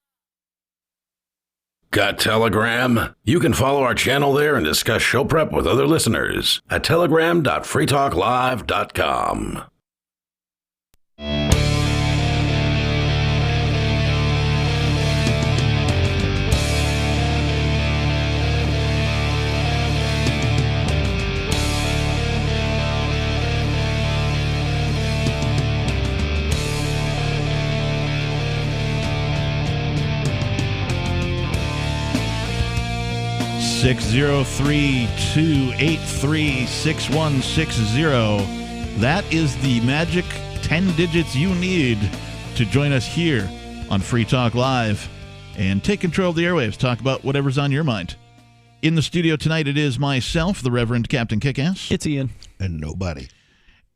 Got Telegram? You can follow our channel there and discuss show prep with other listeners at telegram.freetalklive.com. (603-283-6160). That is the magic 10 digits you need to join us here on Free Talk Live and take control of the airwaves. Talk about whatever's on your mind. In the studio tonight, it is myself, the Reverend Captain Kickass. It's Ian. And nobody.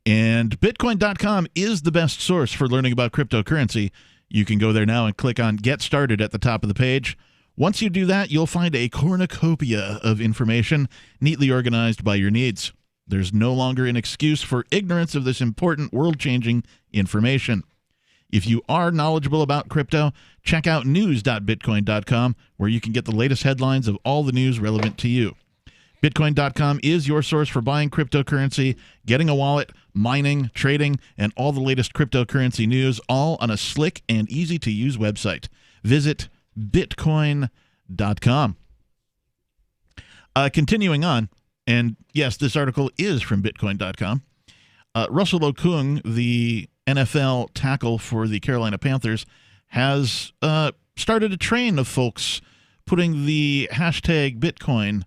And Bitcoin.com is the best source for learning about cryptocurrency. You can go there now and click on Get Started at the top of the page. Once you do that, you'll find a cornucopia of information neatly organized by your needs. There's no longer an excuse for ignorance of this important world-changing information. If you are knowledgeable about crypto, check out news.bitcoin.com, where you can get the latest headlines of all the news relevant to you. Bitcoin.com is your source for buying cryptocurrency, getting a wallet, mining, trading, and all the latest cryptocurrency news, all on a slick and easy-to-use website. Visit Bitcoin.com. Continuing on, and yes, this article is from Bitcoin.com. Russell Okung, the NFL tackle for the Carolina Panthers, has started a train of folks putting the hashtag Bitcoin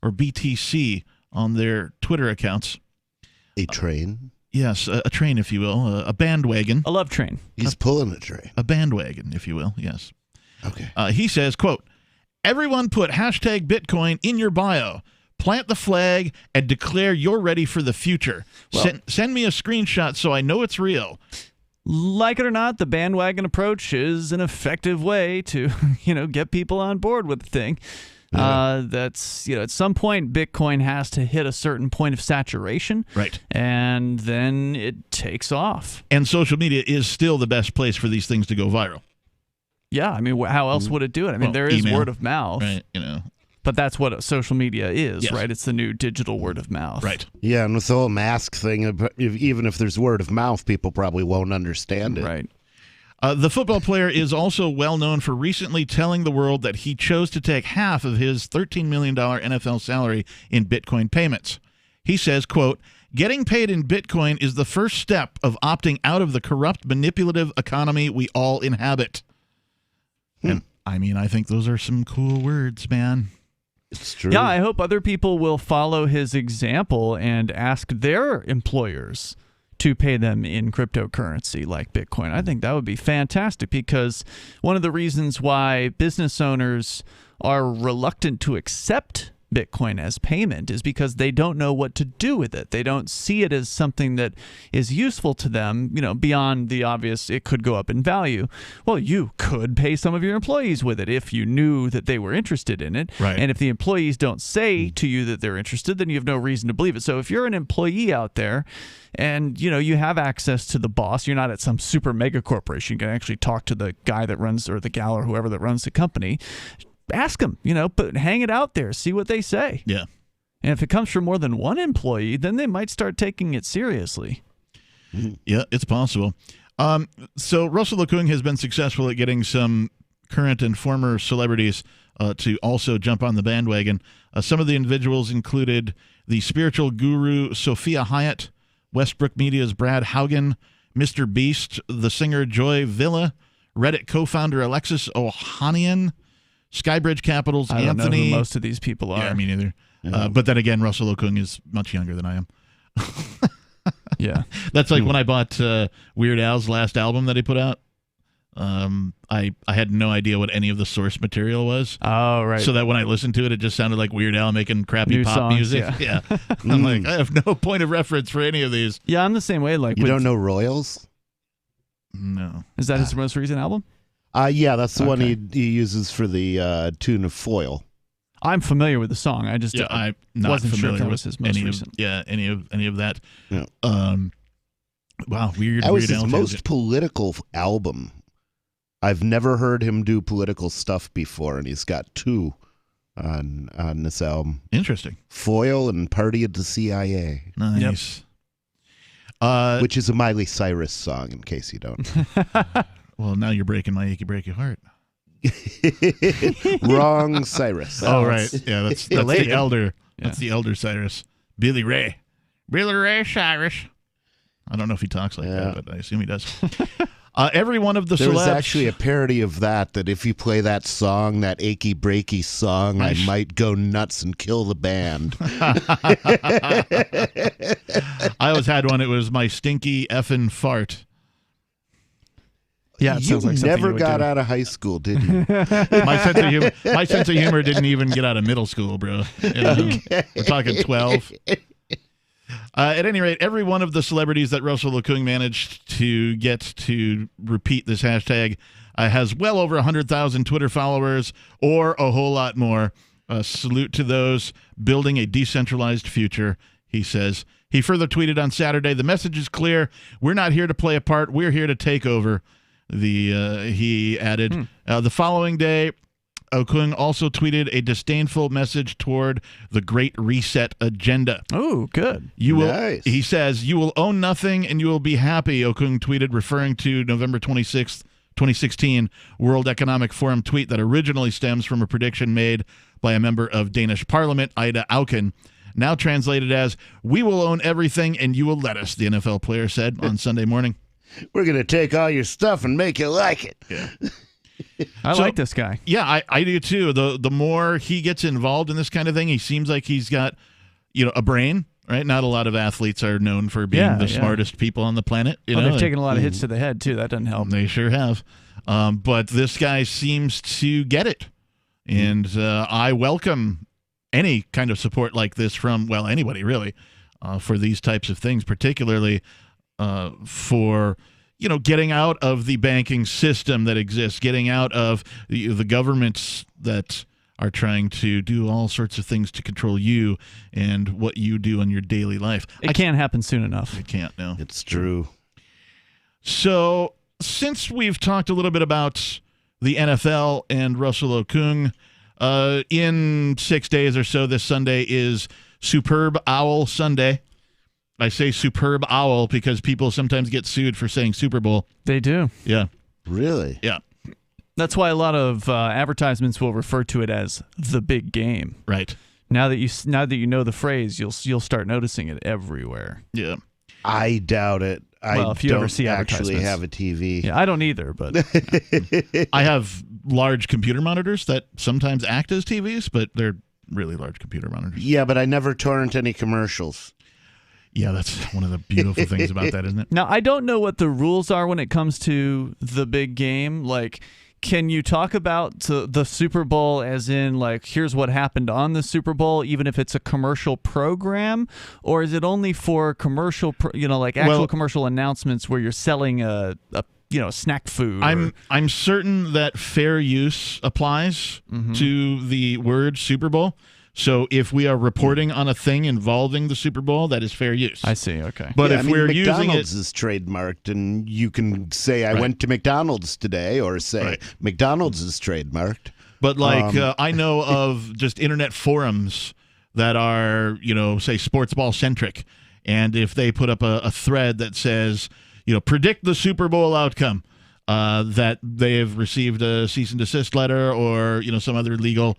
or BTC on their Twitter accounts. A train? Yes, a train, if you will, a bandwagon. A love train. He's pulling a train. A bandwagon, if you will, yes. Okay. He says, quote, "Everyone put hashtag Bitcoin in your bio. Plant the flag and declare you're ready for the future. Well, send me a screenshot so I know it's real." Like it or not, the bandwagon approach is an effective way to, get people on board with the thing. That's, at some point, Bitcoin has to hit a certain point of saturation. Right. And then it takes off. And social media is still the best place for these things to go viral. Yeah, I mean, how else would it do it? I mean, there is email, word of mouth. Right, But that's what social media is, yes. Right? It's the new digital word of mouth. Right. Yeah, and with the whole mask thing, even if there's word of mouth, people probably won't understand it. Right. The football player is also well known for recently telling the world that he chose to take half of his $13 million NFL salary in Bitcoin payments. He says, quote, "Getting paid in Bitcoin is the first step of opting out of the corrupt, manipulative economy we all inhabit." And I mean, I think those are some cool words, man. It's true. Yeah, I hope other people will follow his example and ask their employers to pay them in cryptocurrency like Bitcoin. I think that would be fantastic, because one of the reasons why business owners are reluctant to accept Bitcoin as payment is because they don't know what to do with it. They don't see it as something that is useful to them, beyond the obvious, it could go up in value. Well, you could pay some of your employees with it if you knew that they were interested in it. Right. And if the employees don't say to you that they're interested, then you have no reason to believe it. So if you're an employee out there and, you have access to the boss, you're not at some super mega corporation, you can actually talk to the guy that runs, or the gal or whoever that runs the company. Ask them, but hang it out there, see what they say. Yeah. And if it comes from more than one employee, then they might start taking it seriously. Yeah, it's possible. So Russell Okung has been successful at getting some current and former celebrities to also jump on the bandwagon. Some of the individuals included the spiritual guru Sophia Hyatt, Westbrook Media's Brad Haugen, Mr. Beast, the singer Joy Villa, Reddit co-founder Alexis Ohanian, Skybridge Capital's I don't Anthony. know who most of these people are. Yeah, me neither. But then again, Russell Okung is much younger than I am. Yeah. That's like when I bought Weird Al's last album that he put out. I had no idea what any of the source material was. Oh, right. So that when I listened to it, it just sounded like Weird Al making crappy New pop songs, music. yeah. I'm like, I have no point of reference for any of these. Yeah, I'm the same way. Like, You don't know Royals? No. Is that his most recent album? Yeah, that's the one he uses for the tune of Foil. I'm familiar with the song. I just I'm not wasn't sure familiar if that was with his most any recent. any of that. Yeah. Wow, weird. That was Weird his Al most political album. I've never heard him do political stuff before, and he's got two on this album. Interesting. Foil and Party at the CIA. Nice. Which is a Miley Cyrus song, in case you don't know. Well, now you're breaking my achy breaky heart. Wrong Cyrus. Oh, right. Yeah, that's the elder. Yeah. That's the elder Cyrus. Billy Ray. Billy Ray Cyrus. I don't know if he talks like that, but I assume he does. Every one of the There celebs. was actually a parody of that if you play that song, that achy breaky song, I might go nuts and kill the band. I always had one. It was my stinky effing fart. Yeah, it you sounds like something never you would got do. out of high school, did you? My sense of humor didn't even get out of middle school, bro. You know, we're talking 12. At any rate, every one of the celebrities that Russell Okung managed to get to repeat this hashtag has well over 100,000 Twitter followers or a whole lot more. Salute to those building a decentralized future, he says. He further tweeted on Saturday, "The message is clear. We're not here to play a part. We're here to take over." He added, the following day, Okung also tweeted a disdainful message toward the Great Reset agenda. Oh, good. Nice. He says, "You will own nothing and you will be happy," Okung tweeted, referring to November 26th, 2016 World Economic Forum tweet that originally stems from a prediction made by a member of Danish Parliament, Ida Auken. Now translated as, "We will own everything and you will let us," the NFL player said on Sunday morning. We're going to take all your stuff and make you like it. Yeah. I like this guy. Yeah, I do too. The more he gets involved in this kind of thing, he seems like he's got, a brain, right? Not a lot of athletes are known for being the smartest people on the planet. They've taken a lot of hits to the head, too. That doesn't help. They sure have. But this guy seems to get it. And I welcome any kind of support like this from, anybody really, for these types of things, particularly for getting out of the banking system that exists, getting out of the governments that are trying to do all sorts of things to control you and what you do in your daily life. It can't happen soon enough. It can't, no. It's true. So, since we've talked a little bit about the NFL and Russell Okung, in 6 days or so, this Sunday is Superb Owl Sunday. I say Superb Owl because people sometimes get sued for saying Super Bowl. They do. Yeah. Really? Yeah. That's why a lot of advertisements will refer to it as the big game. Right. Now that you know the phrase, you'll start noticing it everywhere. Yeah. I doubt it. If you don't ever see actually advertisements. have a TV. Yeah, I don't either, but I have large computer monitors that sometimes act as TVs, but they're really large computer monitors. Yeah, but I never torrent any commercials. Yeah, that's one of the beautiful things about that, isn't it? Now, I don't know what the rules are when it comes to the big game. Like, can you talk about the Super Bowl as in, like, here's what happened on the Super Bowl, even if it's a commercial program? Or is it only for commercial, actual commercial announcements where you're selling a snack food? I'm certain that fair use applies to the word Super Bowl. So if we are reporting on a thing involving the Super Bowl, that is fair use. I see. Okay. But if we're using it, McDonald's is trademarked, and you can say I went to McDonald's today, or say McDonald's is trademarked. But I know of just internet forums that are, say sports ball centric, and if they put up a thread that says, predict the Super Bowl outcome, that they have received a cease and desist letter or, some other legal,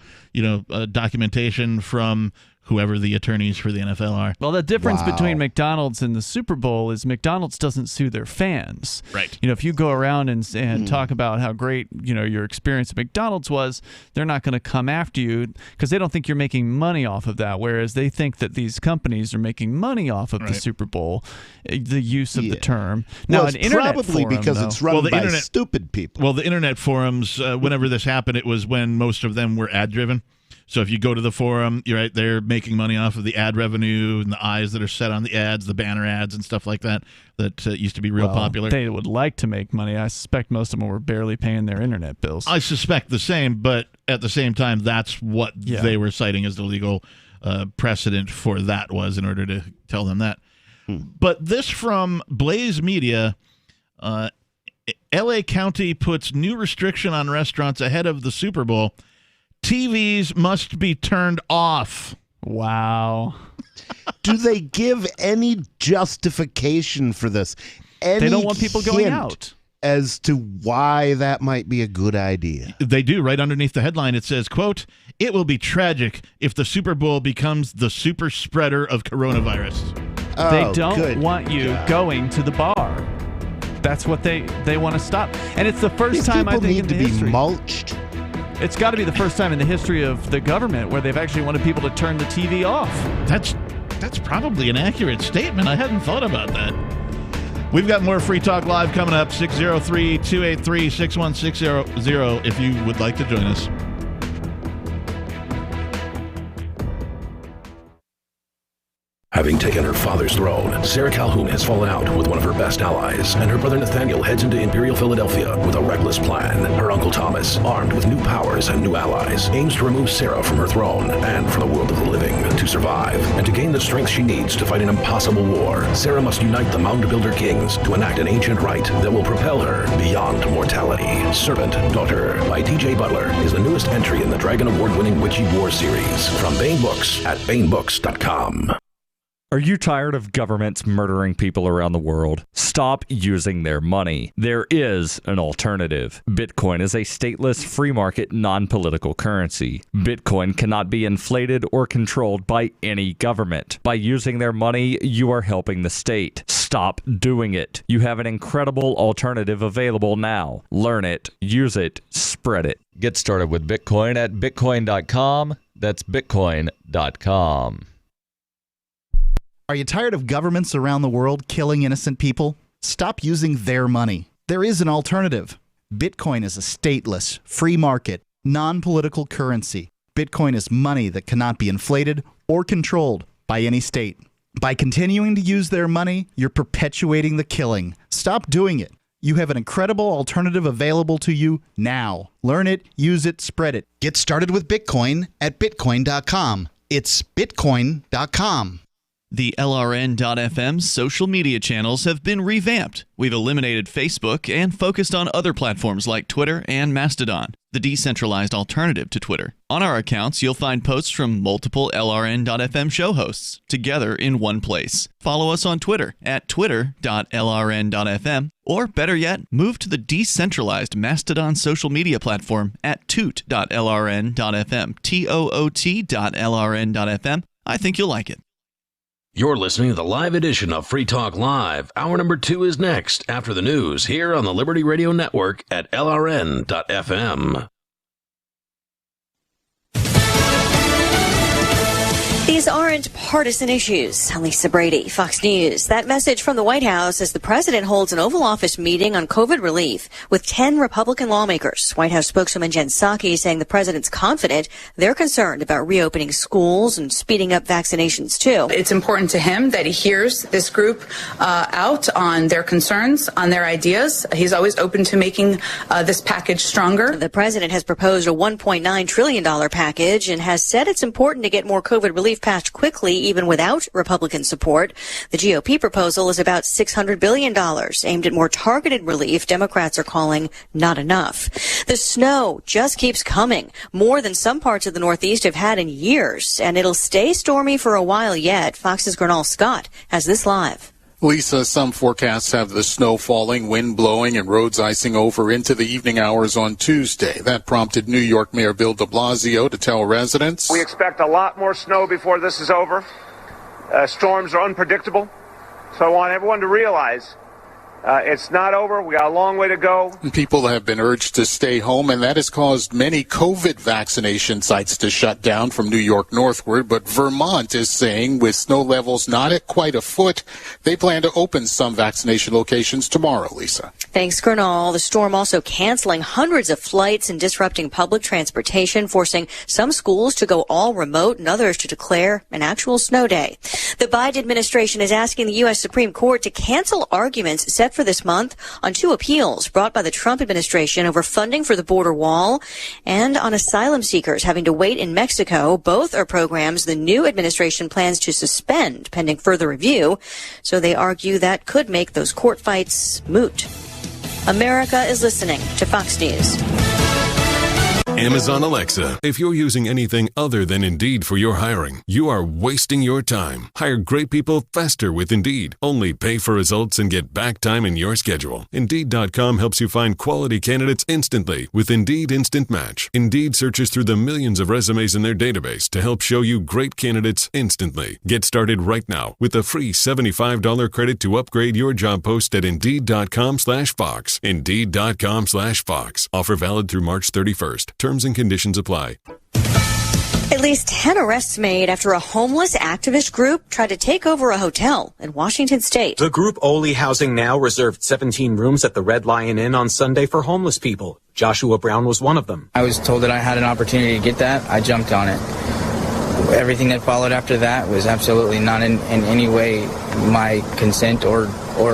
documentation from whoever the attorneys for the NFL are. Well, the difference between McDonald's and the Super Bowl is McDonald's doesn't sue their fans. Right. If you go around and talk about how great, your experience at McDonald's was, they're not going to come after you because they don't think you're making money off of that, whereas they think that these companies are making money off of the Super Bowl, the use of the term. Now, it's an internet probably forum, because it's run by stupid people. Well, the internet forums, whenever this happened, it was when most of them were ad-driven. So if you go to the forum, you're right, they're making money off of the ad revenue and the eyes that are set on the ads, the banner ads and stuff like that used to be real popular. They would like to make money. I suspect most of them were barely paying their internet bills. I suspect the same, but at the same time, that's what they were citing as the legal precedent for that was in order to tell them that. But this from Blaze Media, L.A. County puts new restriction on restaurants ahead of the Super Bowl. TVs must be turned off. Wow. Do they give any justification for this? They don't want people going out. As to why that might be a good idea. They do. Right underneath the headline, it says, quote, "It will be tragic if the Super Bowl becomes the super spreader of coronavirus." They don't want you going to the bar. That's what they want to stop. And it's the first time, I think, in the history. People need to be mulched. It's got to be the first time in the history of the government where they've actually wanted people to turn the TV off. That's probably an accurate statement. I hadn't thought about that. We've got more Free Talk Live coming up, 603-283-6160 if you would like to join us. Having taken her father's throne, Sarah Calhoun has fallen out with one of her best allies, and her brother Nathaniel heads into Imperial Philadelphia with a reckless plan. Her uncle Thomas, armed with new powers and new allies, aims to remove Sarah from her throne and from the world of the living. To survive and to gain the strength she needs to fight an impossible war, Sarah must unite the Mound Builder Kings to enact an ancient rite that will propel her beyond mortality. Servant Daughter by T.J. Butler is the newest entry in the Dragon Award-winning Witchy War series from Baen Books at BaenBooks.com. Are you tired of governments murdering people around the world? Stop using their money. There is an alternative. Bitcoin is a stateless, free market, non-political currency. Bitcoin cannot be inflated or controlled by any government. By using their money, you are helping the state. Stop doing it. You have an incredible alternative available now. Learn it, use it, spread it. Get started with Bitcoin at Bitcoin.com. That's Bitcoin.com. Are you tired of governments around the world killing innocent people? Stop using their money. There is an alternative. Bitcoin is a stateless, free market, non-political currency. Bitcoin is money that cannot be inflated or controlled by any state. By continuing to use their money, you're perpetuating the killing. Stop doing it. You have an incredible alternative available to you now. Learn it, use it, spread it. Get started with Bitcoin at Bitcoin.com. It's Bitcoin.com. The LRN.FM social media channels have been revamped. We've eliminated Facebook and focused on other platforms like Twitter and Mastodon, the decentralized alternative to Twitter. On our accounts, you'll find posts from multiple LRN.FM show hosts together in one place. Follow us on Twitter at twitter.lrn.fm, or better yet, move to the decentralized Mastodon social media platform at toot.lrn.fm, toot.lrn.fm. I think you'll like it. You're listening to the live edition of Free Talk Live. Hour number 2 is next after the news here on the Liberty Radio Network at LRN.FM. These aren't partisan issues. Lisa Brady, Fox News. That message from the White House as the president holds an Oval Office meeting on COVID relief with 10 Republican lawmakers. White House spokeswoman Jen Psaki saying the president's confident they're concerned about reopening schools and speeding up vaccinations, too. It's important to him that he hears this group out on their concerns, on their ideas. He's always open to making this package stronger. The president has proposed a $1.9 trillion package and has said it's important to get more COVID relief passed quickly, even without Republican support. The GOP proposal is about $600 billion, aimed at more targeted relief Democrats are calling not enough. The snow just keeps coming, more than some parts of the Northeast have had in years, and it'll stay stormy for a while yet. Fox's Gernal Scott has this live. Lisa, some forecasts have the snow falling, wind blowing, and roads icing over into the evening hours on Tuesday. That prompted New York Mayor Bill de Blasio to tell residents, "We expect a lot more snow before this is over. Storms are unpredictable, so I want everyone to realize it's not over. We got a long way to go." People have been urged to stay home, and that has caused many COVID vaccination sites to shut down from New York northward. But Vermont is saying with snow levels not at quite a foot, they plan to open some vaccination locations tomorrow, Lisa. Thanks, Gernal. The storm also canceling hundreds of flights and disrupting public transportation, forcing some schools to go all remote and others to declare an actual snow day. The Biden administration is asking the U.S. Supreme Court to cancel arguments set for this month on two appeals brought by the Trump administration over funding for the border wall and on asylum seekers having to wait in Mexico. Both are programs the new administration plans to suspend pending further review, so they argue that could make those court fights moot. America is listening to Fox News. Amazon Alexa. If you're using anything other than Indeed for your hiring, you are wasting your time. Hire great people faster with Indeed. Only pay for results and get back time in your schedule. Indeed.com helps you find quality candidates instantly with Indeed Instant Match. Indeed searches through the millions of resumes in their database to help show you great candidates instantly. Get started right now with a free $75 credit to upgrade your job post at Indeed.com/Fox. Indeed.com/Fox. Offer valid through March 31st. Terms and conditions apply. At least 10 arrests made after a homeless activist group tried to take over a hotel in Washington State. The group Oli Housing Now reserved 17 rooms at the Red Lion Inn on Sunday for homeless people. Joshua Brown was one of them. I was told that I had an opportunity to get that. I jumped on it. Everything that followed after that was absolutely not in any way my consent or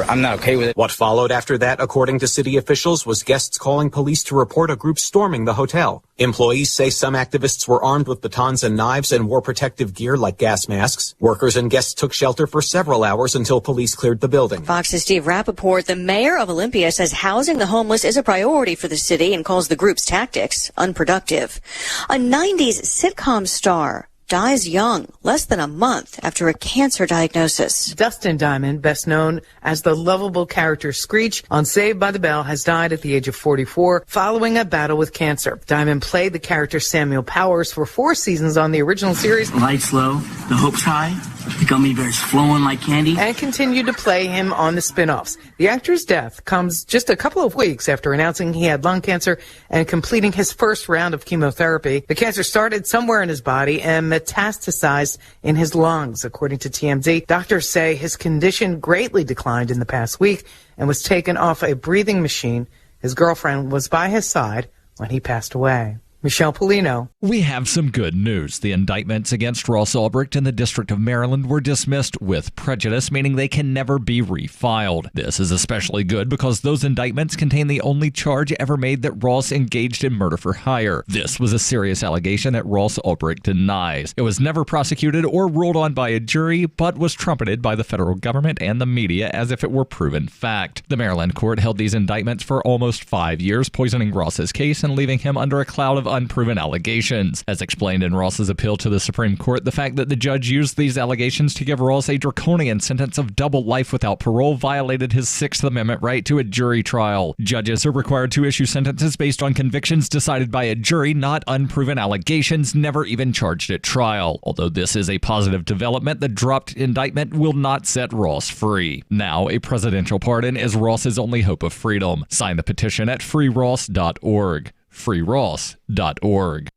I'm not okay with it. What followed after that, according to city officials, was guests calling police to report a group storming the hotel. Employees say some activists were armed with batons and knives and wore protective gear like gas masks. Workers and guests took shelter for several hours until police cleared the building. Fox's Steve Rappaport, the mayor of Olympia, says housing the homeless is a priority for the city and calls the group's tactics unproductive. A 90s sitcom star dies young, less than a month after a cancer diagnosis. Dustin Diamond, best known as the lovable character Screech on Saved by the Bell, has died at the age of 44 following a battle with cancer. Diamond played the character Samuel Powers for 4 seasons on the original series. Lights low, the hopes high, the gummy bears flowing like candy. And continued to play him on the spin-offs. The actor's death comes just a couple of weeks after announcing he had lung cancer and completing his first round of chemotherapy. The cancer started somewhere in his body and metastasized in his lungs, according to TMZ. Doctors say his condition greatly declined in the past week and was taken off a breathing machine. His girlfriend was by his side when he passed away. Michelle Polino. We have some good news. The indictments against Ross Ulbricht in the District of Maryland were dismissed with prejudice, meaning they can never be refiled. This is especially good because those indictments contain the only charge ever made that Ross engaged in murder for hire. This was a serious allegation that Ross Ulbricht denies. It was never prosecuted or ruled on by a jury, but was trumpeted by the federal government and the media as if it were proven fact. The Maryland court held these indictments for almost 5 years, poisoning Ross's case and leaving him under a cloud of unproven allegations. As explained in Ross's appeal to the Supreme Court, the fact that the judge used these allegations to give Ross a draconian sentence of double life without parole violated his Sixth Amendment right to a jury trial. Judges are required to issue sentences based on convictions decided by a jury, not unproven allegations never even charged at trial. Although this is a positive development, the dropped indictment will not set Ross free. Now, a presidential pardon is Ross's only hope of freedom. Sign the petition at freeross.org. freeross.org.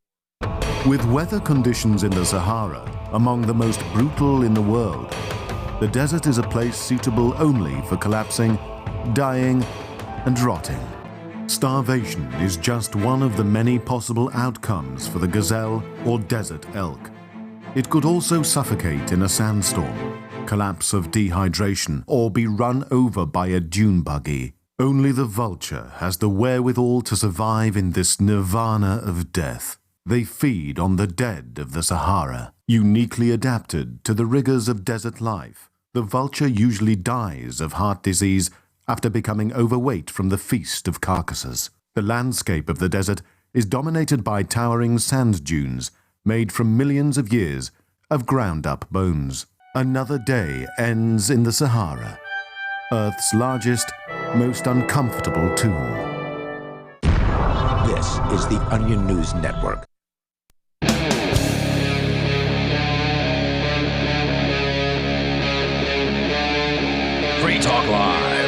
With weather conditions in the Sahara among the most brutal in the world, the desert is a place suitable only for collapsing, dying, and rotting. Starvation is just one of the many possible outcomes for the gazelle or desert elk. It could also suffocate in a sandstorm, collapse of dehydration, or be run over by a dune buggy. Only the vulture has the wherewithal to survive in this nirvana of death. They feed on the dead of the Sahara. Uniquely adapted to the rigors of desert life, the vulture usually dies of heart disease after becoming overweight from the feast of carcasses. The landscape of the desert is dominated by towering sand dunes made from millions of years of ground-up bones. Another day ends in the Sahara, Earth's largest, most uncomfortable tomb. This is the Onion News Network. Free Talk Live.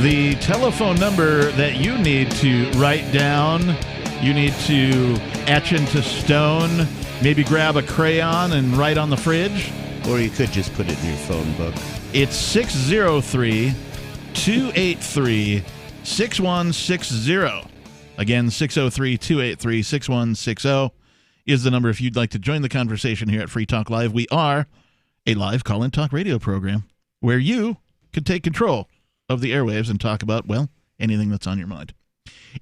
The telephone number that you need to write down, you need to etch into stone, maybe grab a crayon and write on the fridge. Or you could just put it in your phone book. It's 603-283-6160. Again, 603-283-6160 is the number if you'd like to join the conversation here at Free Talk Live. We are a live call-in talk radio program where you can take control of the airwaves and talk about, well, anything that's on your mind.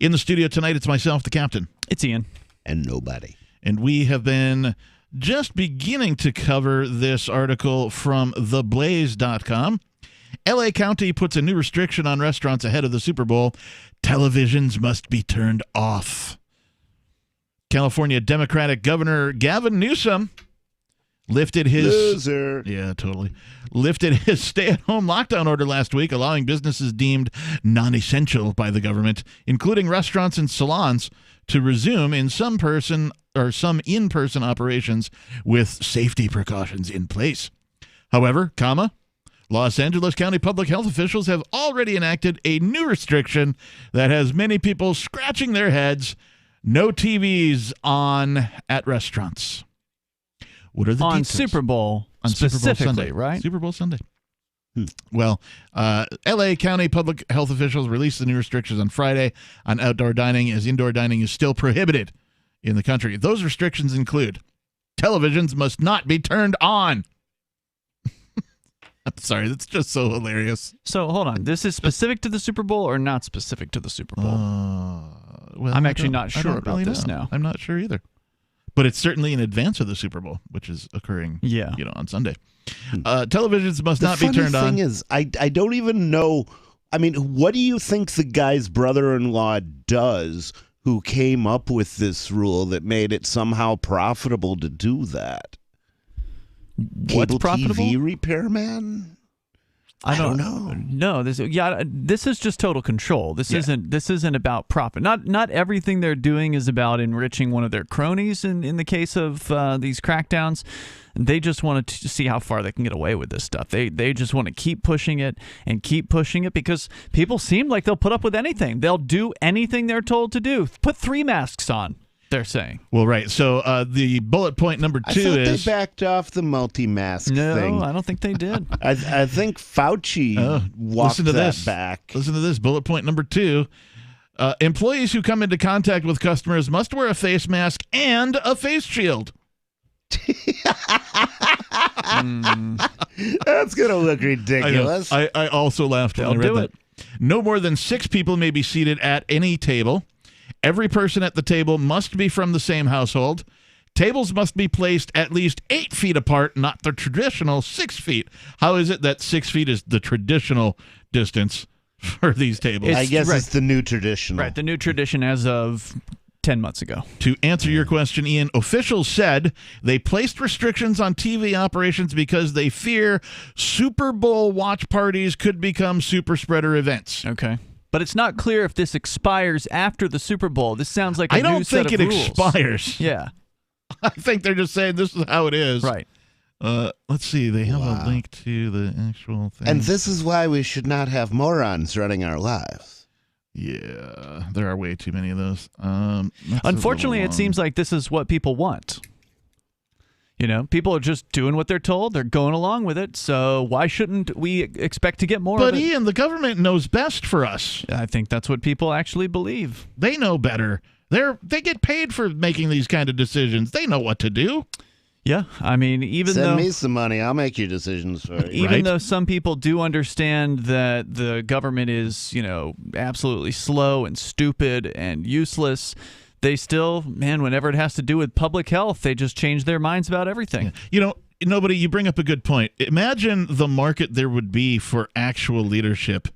In the studio tonight, it's myself, the captain. It's Ian. And nobody. And we have been just beginning to cover this article from theblaze.com. LA County puts a new restriction on restaurants ahead of the Super Bowl. Televisions must be turned off. California Democratic Governor Gavin Newsom lifted his stay-at-home lockdown order last week, allowing businesses deemed non-essential by the government, including restaurants and salons, to resume in some in-person operations with safety precautions in place. However, Los Angeles County public health officials have already enacted a new restriction that has many people scratching their heads. No TVs on at restaurants. What are the on details? Super Bowl On Super Bowl specifically, Sunday, right? Super Bowl Sunday. Well, LA County public health officials released the new restrictions on Friday on outdoor dining, as indoor dining is still prohibited in the country. Those restrictions include televisions must not be turned on. I'm sorry, that's just so hilarious. So hold on, this is specific to the Super Bowl or not specific to the Super Bowl? Well, I'm actually not sure about really this know. now. I'm not sure either. But it's certainly in advance of the Super Bowl, which is occurring, on Sunday. Televisions must not be turned on. The thing is, I don't even know. I mean, what do you think the guy's brother-in-law does who came up with this rule that made it somehow profitable to do that? What's Cable profitable? TV repairman? I don't know. No, this is just total control. This isn't about profit. Not everything they're doing is about enriching one of their cronies. In the case of these crackdowns, they just want to see how far they can get away with this stuff. They just want to keep pushing it because people seem like they'll put up with anything. They'll do anything they're told to do. Put 3 masks on, they're saying. Well, right. So the bullet point number 2 is... they backed off the multi-mask thing. No, I don't think they did. I think Fauci walked that back. Listen to this. Bullet point number 2. Employees who come into contact with customers must wear a face mask and a face shield. That's going to look ridiculous. I also laughed when I read that. No more than 6 people may be seated at any table. Every person at the table must be from the same household. Tables must be placed at least 8 feet apart, not the traditional 6 feet. How is it that 6 feet is the traditional distance for these tables? I guess it's the new traditional. Right, the new tradition as of 10 months ago. To answer your question, Ian, officials said they placed restrictions on TV operations because they fear Super Bowl watch parties could become super spreader events. Okay. But it's not clear if this expires after the Super Bowl. This sounds like a new set of rules. I don't think it expires. Yeah. I think they're just saying this is how it is. Right. Let's see. They have a link to the actual thing. And this is why we should not have morons running our lives. Yeah, there are way too many of those. Unfortunately, it seems like this is what people want. People are just doing what they're told. They're going along with it. So why shouldn't we expect to get more of it? But Ian, the government knows best for us. I think that's what people actually believe. They know better. They get paid for making these kind of decisions. They know what to do. Yeah, I mean, Send me some money. I'll make your decisions for you. Even though some people do understand that the government is, absolutely slow and stupid and useless, they still, whenever it has to do with public health, they just change their minds about everything. Yeah. You bring up a good point. Imagine the market there would be for actual leadership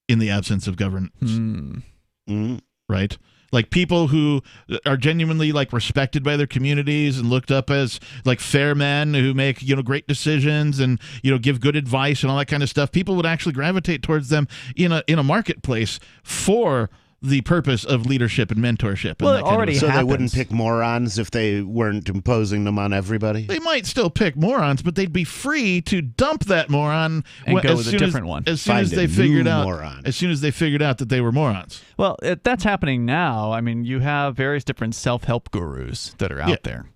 in the absence of governance. Right? Like people who are genuinely like respected by their communities and looked up as like fair men who make, great decisions and, give good advice and all that kind of stuff. People would actually gravitate towards them in a marketplace for the purpose of leadership and mentorship. And well, it already So happens. they wouldn't pick morons if they weren't imposing them on everybody? They might still pick morons, but they'd be free to dump that moron and go with a different one. As soon as they figured out that they were morons. Well, that's happening now. I mean, you have various different self-help gurus that are out there.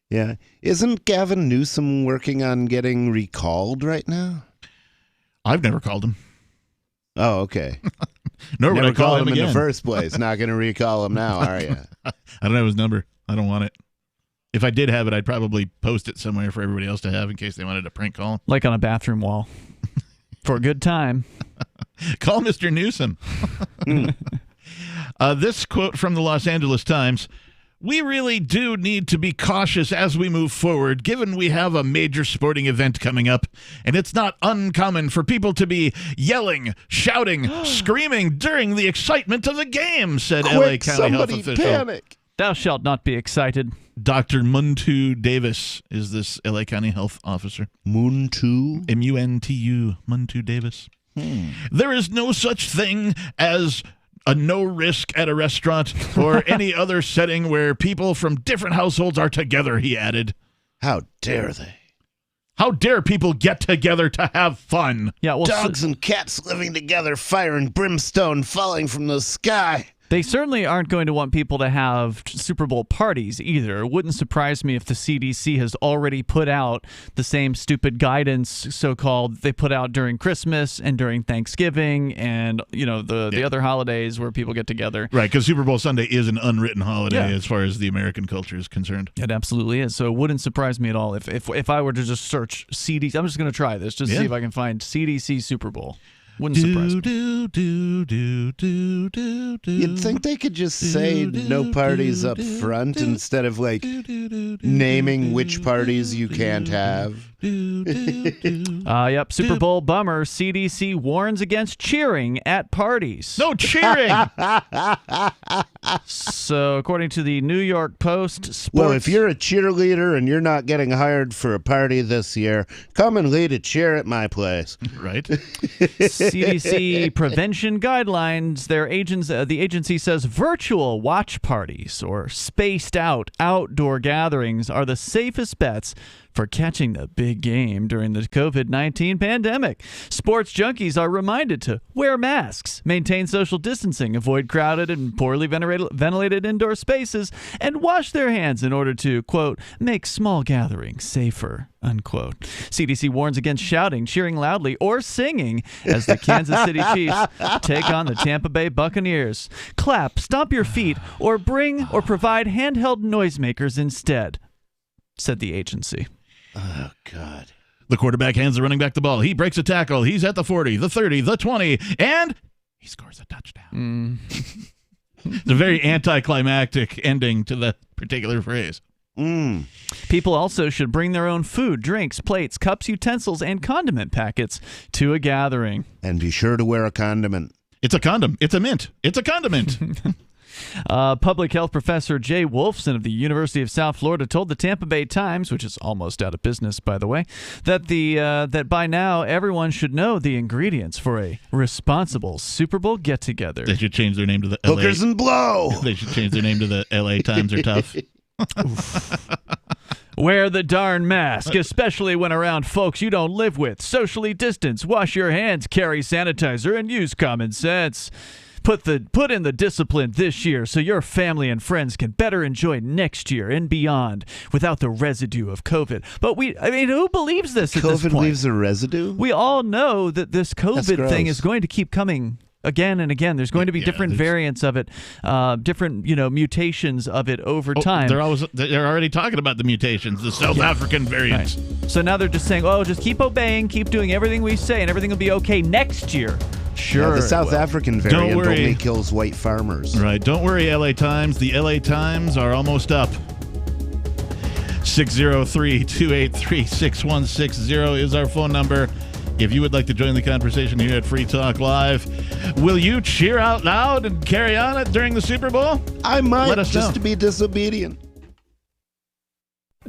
Yeah. Isn't Gavin Newsom working on getting recalled right now? I've never called him. Oh, okay. Nor would I call him in again. the first place. Not going to recall him now, are you? I don't have his number. I don't want it. If I did have it, I'd probably post it somewhere for everybody else to have in case they wanted to prank call him. Like on a bathroom wall. For a good time. Call Mr. Newsom. This quote from the Los Angeles Times: "We really do need to be cautious as we move forward, given we have a major sporting event coming up, and it's not uncommon for people to be yelling, shouting, screaming during the excitement of the game," said LA County Health official. Panic. Thou shalt not be excited. Dr. Muntu Davis is this LA County Health officer. Muntu? M-U-N-T-U, Muntu Davis. "There is no such thing as a no risk at a restaurant or any other setting where people from different households are together," he added. How dare they? How dare people get together to have fun? Yeah, well, Dogs and cats living together, fire and brimstone falling from the sky. They certainly aren't going to want people to have Super Bowl parties either. It wouldn't surprise me if the CDC has already put out the same stupid guidance, so-called, they put out during Christmas and during Thanksgiving and, the other holidays where people get together. Right, because Super Bowl Sunday is an unwritten holiday as far as the American culture is concerned. It absolutely is. So it wouldn't surprise me at all if I were to just search CDC. I'm just going to try this, just to see if I can find CDC Super Bowl. Wouldn't surprise me. You'd think they could just say no parties up front instead of naming which parties you can't have. Yep, Super Bowl bummer. CDC warns against cheering at parties. No cheering! So, according to the New York Post, sports... Well, if you're a cheerleader and you're not getting hired for a party this year, come and lead a cheer at my place. Right. CDC prevention guidelines, the agency says virtual watch parties or spaced out outdoor gatherings are the safest bets for catching the big game during the COVID-19 pandemic. Sports junkies are reminded to wear masks, maintain social distancing, avoid crowded and poorly ventilated indoor spaces, and wash their hands in order to, quote, make small gatherings safer, unquote. CDC warns against shouting, cheering loudly, or singing as the Kansas City Chiefs take on the Tampa Bay Buccaneers. Clap, stomp your feet, or bring or provide handheld noisemakers instead, said the agency. Oh, God. The quarterback hands the running back the ball. He breaks a tackle. He's at the 40, the 30, the 20, and he scores a touchdown. It's a very anticlimactic ending to that particular phrase. People also should bring their own food, drinks, plates, cups, utensils, and condiment packets to a gathering. And be sure to wear a condiment. It's a condom. It's a mint. It's a condiment. Public health professor Jay Wolfson of the University of South Florida told the Tampa Bay Times, which is almost out of business, by the way, that that by now everyone should know the ingredients for a responsible Super Bowl get-together. They should change their name to the LA. Hookers and blow. They should change their name to the LA Times are tough. Wear the darn mask, especially when around folks you don't live with. Socially distance, wash your hands, carry sanitizer, and use common sense. Put in the discipline this year so your family and friends can better enjoy next year and beyond without the residue of COVID. But who believes this at this point? COVID leaves a residue? We all know that this COVID thing is going to keep coming again and again. There's going to be different variants of it, different mutations of it over time. They're already talking about the mutations, the South African variants. Right. So now they're just saying, just keep obeying, keep doing everything we say, and everything will be okay next year. Sure. Yeah, the South African variant only kills white farmers. Right. Don't worry, LA Times. The LA Times are almost up. 603-283-6160 is our phone number. If you would like to join the conversation here at Free Talk Live, will you cheer out loud and carry on it during the Super Bowl? I might, Let us just know. to be disobedient.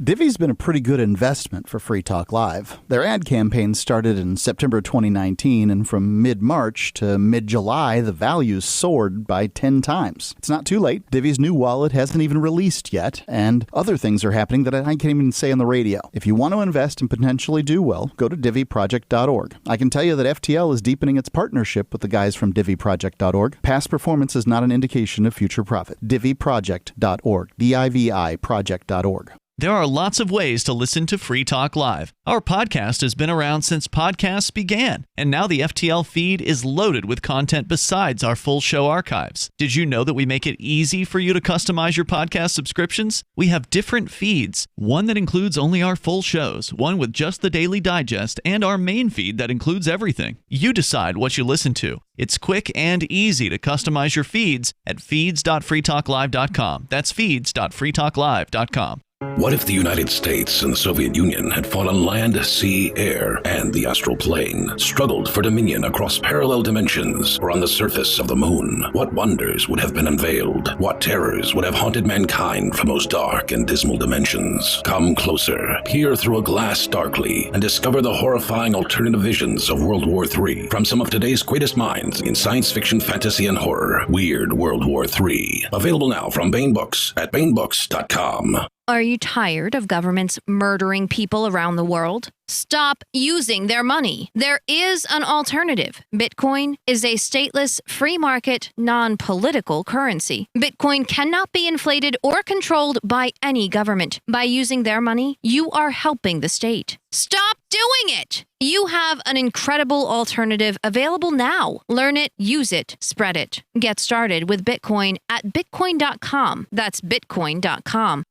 Divvy's been a pretty good investment for Free Talk Live. Their ad campaign started in September 2019, and from mid-March to mid-July, the values soared by 10 times. It's not too late. Divvy's new wallet hasn't even released yet, and other things are happening that I can't even say on the radio. If you want to invest and potentially do well, go to divvyproject.org. I can tell you that FTL is deepening its partnership with the guys from divvyproject.org. Past performance is not an indication of future profit. divvyproject.org. DIVI project.org. There are lots of ways to listen to Free Talk Live. Our podcast has been around since podcasts began, and now the FTL feed is loaded with content besides our full show archives. Did you know that we make it easy for you to customize your podcast subscriptions? We have different feeds, one that includes only our full shows, one with just the Daily Digest, and our main feed that includes everything. You decide what you listen to. It's quick and easy to customize your feeds at feeds.freetalklive.com. That's feeds.freetalklive.com. What if the United States and the Soviet Union had fought on land, sea, air, and the astral plane, struggled for dominion across parallel dimensions or on the surface of the moon? What wonders would have been unveiled? What terrors would have haunted mankind from those dark and dismal dimensions? Come closer, peer through a glass darkly, and discover the horrifying alternative visions of World War III from some of today's greatest minds in science fiction, fantasy, and horror. Weird World War III. Available now from Baen Books at baenbooks.com. Are you tired of governments murdering people around the world? Stop using their money. There is an alternative. Bitcoin is a stateless, free market, non-political currency. Bitcoin cannot be inflated or controlled by any government. By using their money, you are helping the state. Stop doing it! You have an incredible alternative available now. Learn it, use it, spread it. Get started with Bitcoin at bitcoin.com. That's bitcoin.com.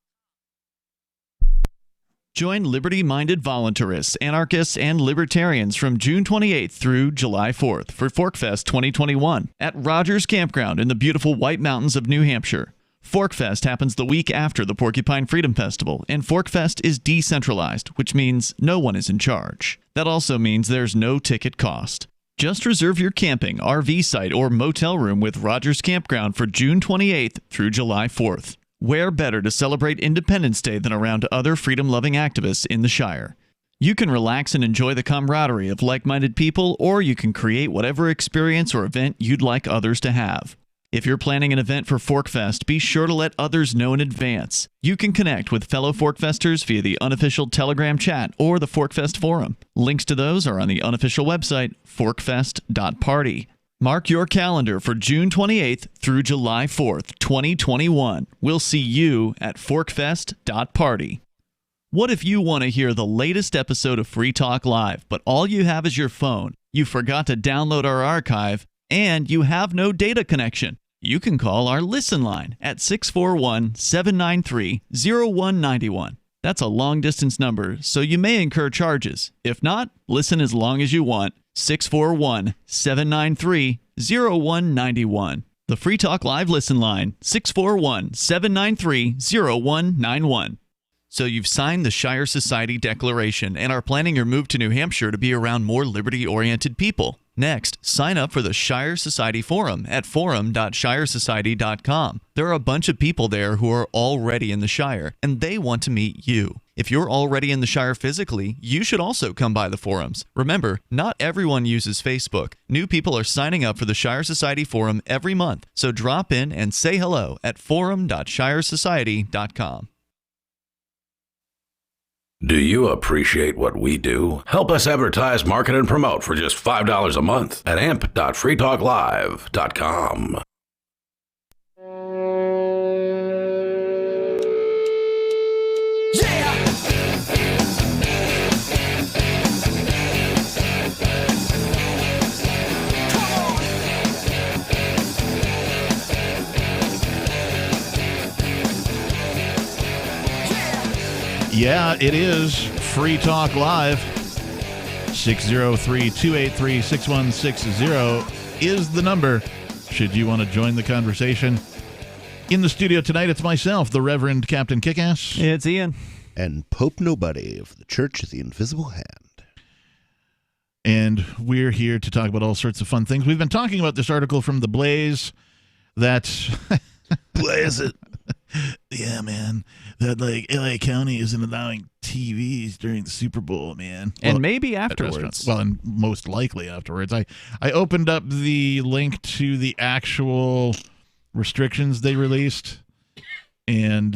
Join liberty-minded voluntarists, anarchists, and libertarians from June 28th through July 4th for ForkFest 2021 at Rogers Campground in the beautiful White Mountains of New Hampshire. ForkFest happens the week after the Porcupine Freedom Festival, and ForkFest is decentralized, which means no one is in charge. That also means there's no ticket cost. Just reserve your camping, RV site, or motel room with Rogers Campground for June 28th through July 4th. Where better to celebrate Independence Day than around other freedom-loving activists in the Shire? You can relax and enjoy the camaraderie of like-minded people, or you can create whatever experience or event you'd like others to have. If you're planning an event for ForkFest, be sure to let others know in advance. You can connect with fellow ForkFesters via the unofficial Telegram chat or the ForkFest forum. Links to those are on the unofficial website, forkfest.party. Mark your calendar for June 28th through July 4th, 2021. We'll see you at forkfest.party. What if you want to hear the latest episode of Free Talk Live, but all you have is your phone, you forgot to download our archive, and you have no data connection? You can call our Listen line at 641-793-0191. That's a long-distance number, so you may incur charges. If not, listen as long as you want. 641-793-0191. The Free Talk Live Listen line, 641-793-0191. So you've signed the Shire Society Declaration and are planning your move to New Hampshire to be around more liberty-oriented people. Next, sign up for the Shire Society Forum at forum.shiresociety.com. There are a bunch of people there who are already in the Shire, and they want to meet you. If you're already in the Shire physically, you should also come by the forums. Remember, not everyone uses Facebook. New people are signing up for the Shire Society Forum every month, so drop in and say hello at forum.shiresociety.com. Do you appreciate what we do? Help us advertise, market, and promote for just $5 a month at amp.freetalklive.com. Yeah, it is Free Talk Live. 603-283-6160 is the number, should you want to join the conversation. In the studio tonight, it's myself, the Reverend Captain Kickass. It's Ian. And Pope Nobody of the Church of the Invisible Hand. And we're here to talk about all sorts of fun things. We've been talking about this article from The Blaze that... Blaze it. Yeah, man. That, L.A. County isn't allowing TVs during the Super Bowl, man. And maybe afterwards. Well, and most likely afterwards. I opened up the link to the actual restrictions they released, and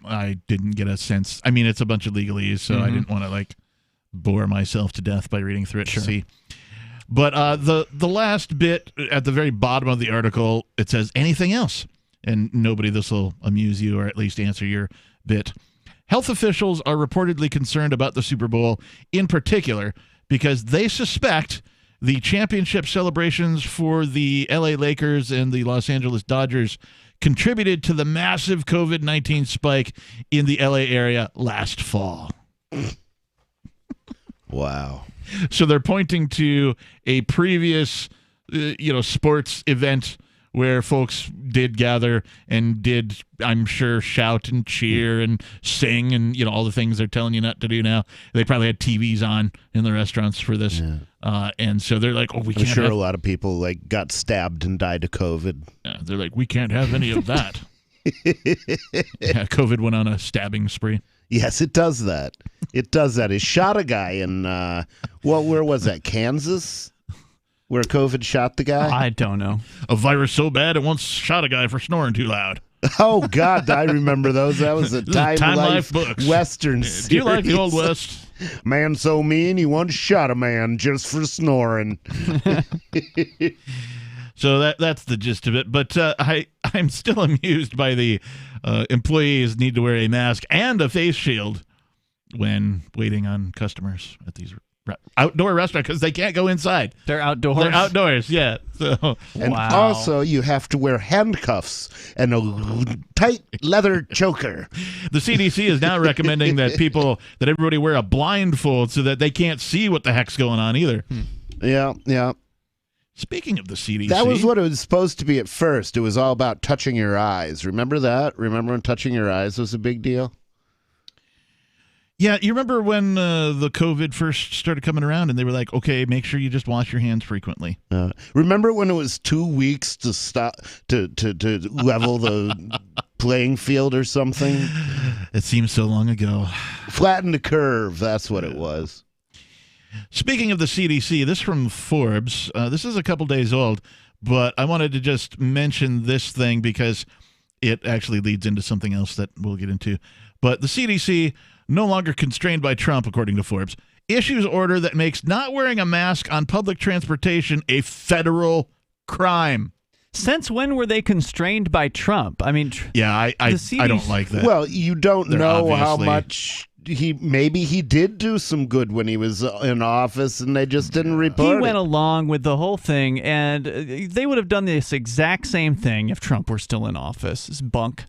I didn't get a sense. I mean, it's a bunch of legalese, so I didn't want to, bore myself to death by reading through it to see. But the last bit at the very bottom of the article, it says, anything else? And nobody, this will amuse you or at least answer your bit. Health officials are reportedly concerned about the Super Bowl in particular because they suspect the championship celebrations for the LA Lakers and the Los Angeles Dodgers contributed to the massive COVID-19 spike in the LA area last fall. Wow. So they're pointing to a previous, sports event where folks did gather and did, I'm sure, shout and cheer and sing and, all the things they're telling you not to do now. They probably had TVs on in the restaurants for this. Yeah. And so they're like, we can't I'm sure a lot of people, got stabbed and died of COVID. Yeah, they're like, we can't have any of that. Yeah, COVID went on a stabbing spree. Yes, it does that. It does that. It shot a guy in, where was that, Kansas? Where COVID shot the guy? I don't know. A virus so bad it once shot a guy for snoring too loud. Oh, God, I remember those. That was a Time Life books. Western series. Do you like the Old West? Man so mean, he once shot a man just for snoring. So that's the gist of it. But I'm still amused by the employees need to wear a mask and a face shield when waiting on customers at these outdoor restaurants because they can't go inside. They're outdoors? They're outdoors, yeah. So, and also you have to wear handcuffs and a tight leather choker. The CDC is now recommending that everybody wear a blindfold so that they can't see what the heck's going on either. Yeah, yeah. Speaking of the CDC... That was what it was supposed to be at first. It was all about touching your eyes. Remember that? Remember when touching your eyes was a big deal? Yeah, you remember when the COVID first started coming around and they were like, okay, make sure you just wash your hands frequently. Remember when it was 2 weeks to stop to level the playing field or something? It seems so long ago. Flatten the curve, that's what it was. Speaking of the CDC, this from Forbes. This is a couple days old, but I wanted to just mention this thing because it actually leads into something else that we'll get into. But the CDC, no longer constrained by Trump, according to Forbes, issues order that makes not wearing a mask on public transportation a federal crime. Since when were they constrained by Trump? I mean, yeah, I don't like that. Well, you don't know how much maybe he did do some good when he was in office and they just didn't report it. He went along with the whole thing, and they would have done this exact same thing if Trump were still in office. It's bunk.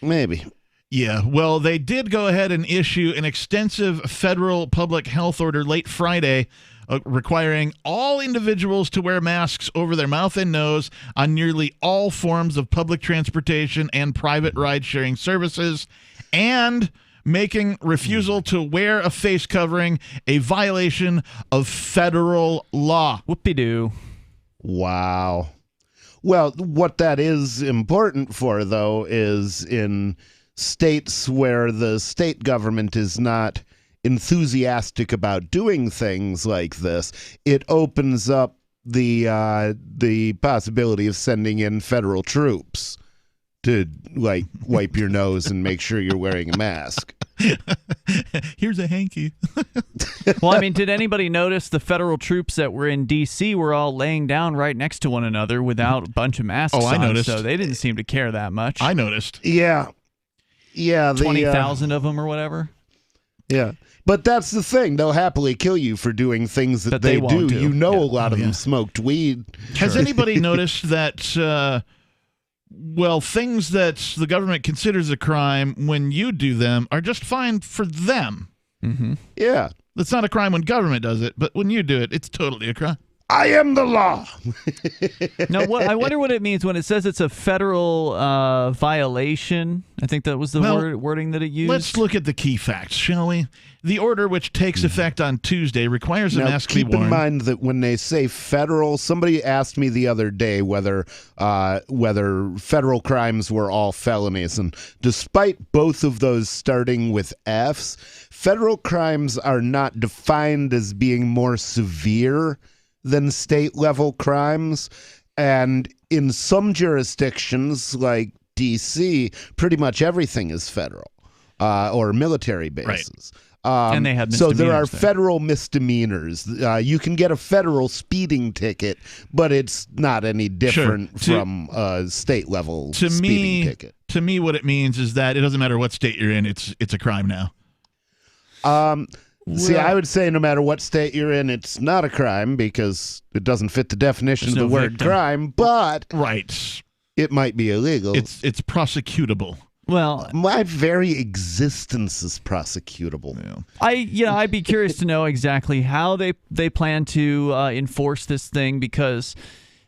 Maybe. Yeah, well, they did go ahead and issue an extensive federal public health order late Friday requiring all individuals to wear masks over their mouth and nose on nearly all forms of public transportation and private ride-sharing services, and making refusal to wear a face covering a violation of federal law. Whoopie-doo. Wow. Well, what that is important for, though, is in states where the state government is not enthusiastic about doing things like this, it opens up the possibility of sending in federal troops to wipe your nose and make sure you're wearing a mask. Here's a hanky. Well, I mean, did anybody notice the federal troops that were in D.C. were all laying down right next to one another without a bunch of masks on? I noticed. So they didn't seem to care that much. I noticed. Yeah. 20,000 of them or whatever. Yeah. But that's the thing. They'll happily kill you for doing things that they do. You know, a lot of them smoked weed. Has anybody noticed that, things that the government considers a crime, when you do them, are just fine for them? Mm-hmm. Yeah. It's not a crime when government does it, but when you do it, it's totally a crime. I am the law. No, I wonder what it means when it says it's a federal violation. I think that was the wording that it used. Let's look at the key facts, shall we? The order, which takes effect on Tuesday, requires a mask to be worn. Keep in mind that when they say federal, somebody asked me the other day whether federal crimes were all felonies. And despite both of those starting with Fs, federal crimes are not defined as being more severe than state-level crimes. And in some jurisdictions, like D.C., pretty much everything is federal or military bases. Right. And they have so there are there. federal misdemeanors. You can get a federal speeding ticket, but it's not any different from a state-level speeding ticket. To me, what it means is that it doesn't matter what state you're in, it's a crime now. See, I would say no matter what state you're in, it's not a crime because it doesn't fit the definition of the word crime, but it might be illegal. It's prosecutable. Well, my very existence is prosecutable. Yeah. I'd be curious to know exactly how they plan to enforce this thing, because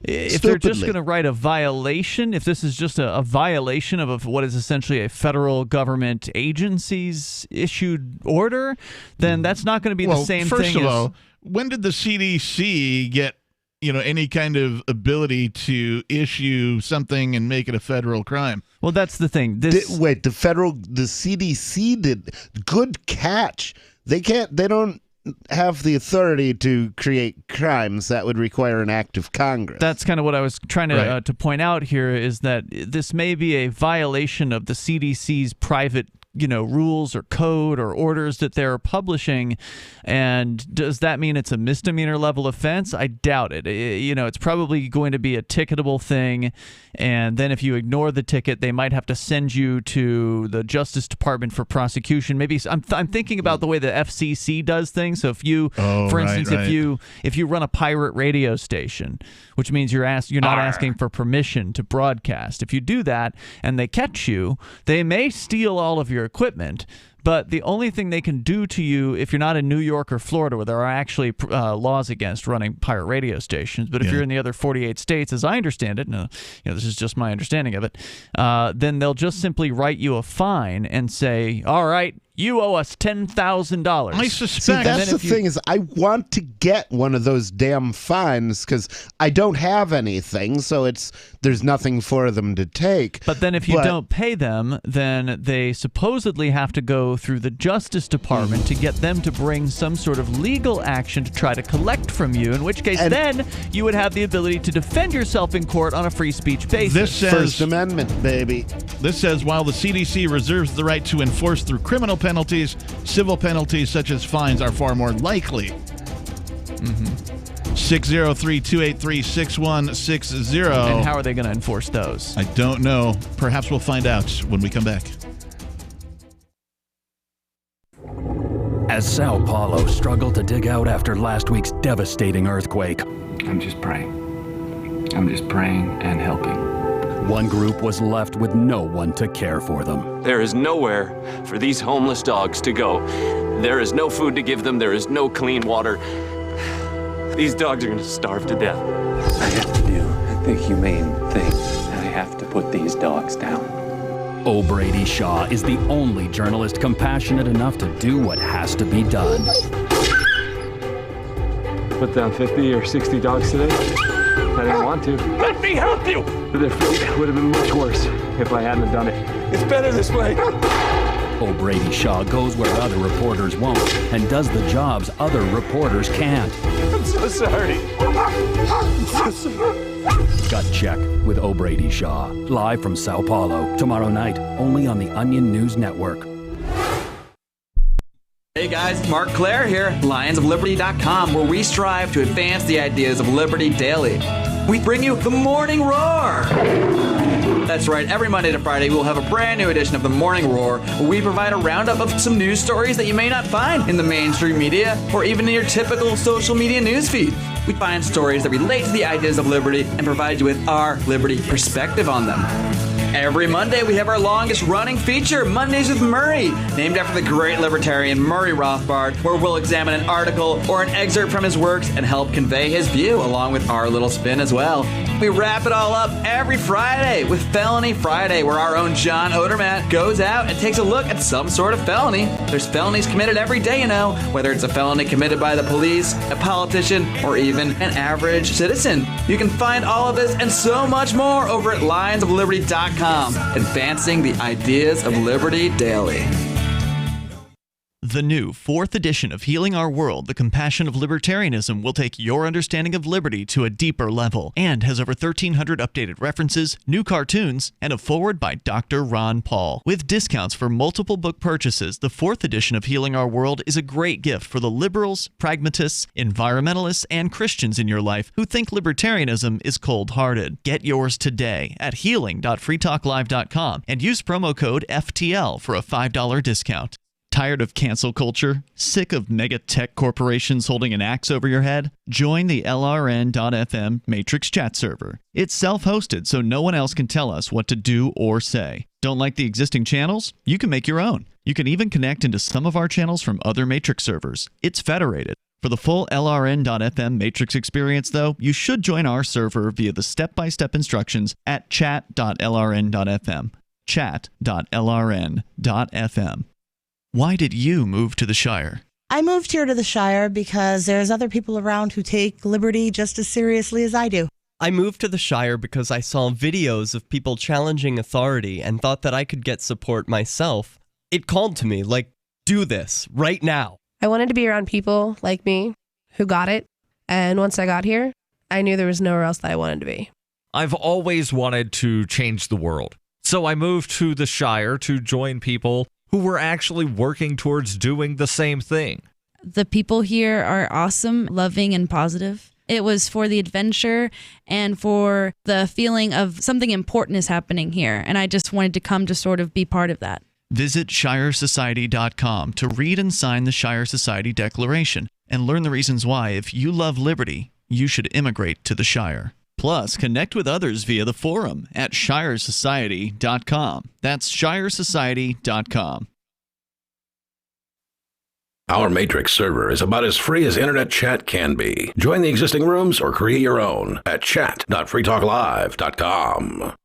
if they're just going to write a violation, if this is just a violation of what is essentially a federal government agency's issued order, then that's not going to be the same thing. First of all, when did the CDC get any kind of ability to issue something and make it a federal crime? Well, that's the thing. The CDC did. Good catch. They don't have the authority to create crimes that would require an act of Congress. That's kind of what I was trying to point out here, is that this may be a violation of the CDC's private rules or code or orders that they're publishing. And does that mean it's a misdemeanor level offense? I doubt it. It's probably going to be a ticketable thing. And then if you ignore the ticket, they might have to send you to the Justice Department for prosecution. Maybe I'm thinking about the way the FCC does things. So if you, for instance, if you run a pirate radio station, which means you're not asking for permission to broadcast. If you do that and they catch you, they may steal all of your equipment, but the only thing they can do to you, if you're not in New York or Florida, where there are actually laws against running pirate radio stations, but if you're in the other 48 states, as I understand it, this is just my understanding of it, then they'll just simply write you a fine and say, all right, you owe us $10,000. I suspect. See, that's the thing is, I want to get one of those damn fines because I don't have anything, so there's nothing for them to take. But then if you don't pay them, then they supposedly have to go through the Justice Department to get them to bring some sort of legal action to try to collect from you, in which case then you would have the ability to defend yourself in court on a free speech basis. This says, First Amendment, baby. This says, while the CDC reserves the right to enforce through criminal penalties, civil penalties such as fines are far more likely. 603-283-6160. And how are they going to enforce those? I don't know. Perhaps we'll find out when we come back. As Sao Paulo struggled to dig out after last week's devastating earthquake, I'm just praying. I'm just praying and helping. one group was left with no one to care for them. There is nowhere for these homeless dogs to go. There is no food to give them. There is no clean water. These dogs are going to starve to death. I have to do the humane thing. I have to put these dogs down. O'Brady Shaw is the only journalist compassionate enough to do what has to be done. Put down 50 or 60 dogs today. I didn't want to. Let me help you! But their fate would have been much worse if I hadn't done it. It's better this way. O'Brady Shaw goes where other reporters won't and does the jobs other reporters can't. I'm so sorry. I'm so sorry. Gut Check with O'Brady Shaw. Live from Sao Paulo. Tomorrow night, only on the Onion News Network. Hey guys, Mark Claire here, lionsofliberty.com, where we strive to advance the ideas of liberty daily. We bring you the Morning Roar. That's right, every Monday to Friday we'll have a brand new edition of the Morning Roar, where we provide a roundup of some news stories that you may not find in the mainstream media or even in your typical social media newsfeed. We find stories that relate to the ideas of liberty and provide you with our liberty perspective on them. Every Monday, we have our longest-running feature, Mondays with Murray, named after the great libertarian Murray Rothbard, where we'll examine an article or an excerpt from his works and help convey his view, along with our little spin as well. We wrap it all up every Friday with Felony Friday, where our own John Odermatt goes out and takes a look at some sort of felony. There's felonies committed every day, you know, whether it's a felony committed by the police, a politician, or even an average citizen. You can find all of this and so much more over at lionsofliberty.com, advancing the ideas of liberty daily. The new 4th edition of Healing Our World, The Compassion of Libertarianism, will take your understanding of liberty to a deeper level and has over 1,300 updated references, new cartoons, and a foreword by Dr. Ron Paul. With discounts for multiple book purchases, the 4th edition of Healing Our World is a great gift for the liberals, pragmatists, environmentalists, and Christians in your life who think libertarianism is cold-hearted. Get yours today at healing.freetalklive.com and use promo code FTL for a $5 discount. Tired of cancel culture? Sick of mega tech corporations holding an axe over your head? Join the LRN.FM Matrix chat server. It's self-hosted, so no one else can tell us what to do or say. Don't like the existing channels? You can make your own. You can even connect into some of our channels from other Matrix servers. It's federated. For the full LRN.FM Matrix experience, though, you should join our server via the step-by-step instructions at chat.lrn.fm. Chat.lrn.fm. Why did you move to the Shire? I moved here to the Shire because there's other people around who take liberty just as seriously as I do. I moved to the Shire because I saw videos of people challenging authority and thought that I could get support myself. It called to me, like, do this, right now. I wanted to be around people like me who got it, and once I got here, I knew there was nowhere else that I wanted to be. I've always wanted to change the world, so I moved to the Shire to join people who were actually working towards doing the same thing. The people here are awesome, loving, and positive. It was for the adventure and for the feeling of something important is happening here, and I just wanted to come to sort of be part of that. Visit ShireSociety.com to read and sign the Shire Society Declaration and learn the reasons why, if you love liberty, you should immigrate to the Shire. Plus, connect with others via the forum at ShireSociety.com. That's ShireSociety.com. Our Matrix server is about as free as internet chat can be. Join the existing rooms or create your own at chat.freetalklive.com.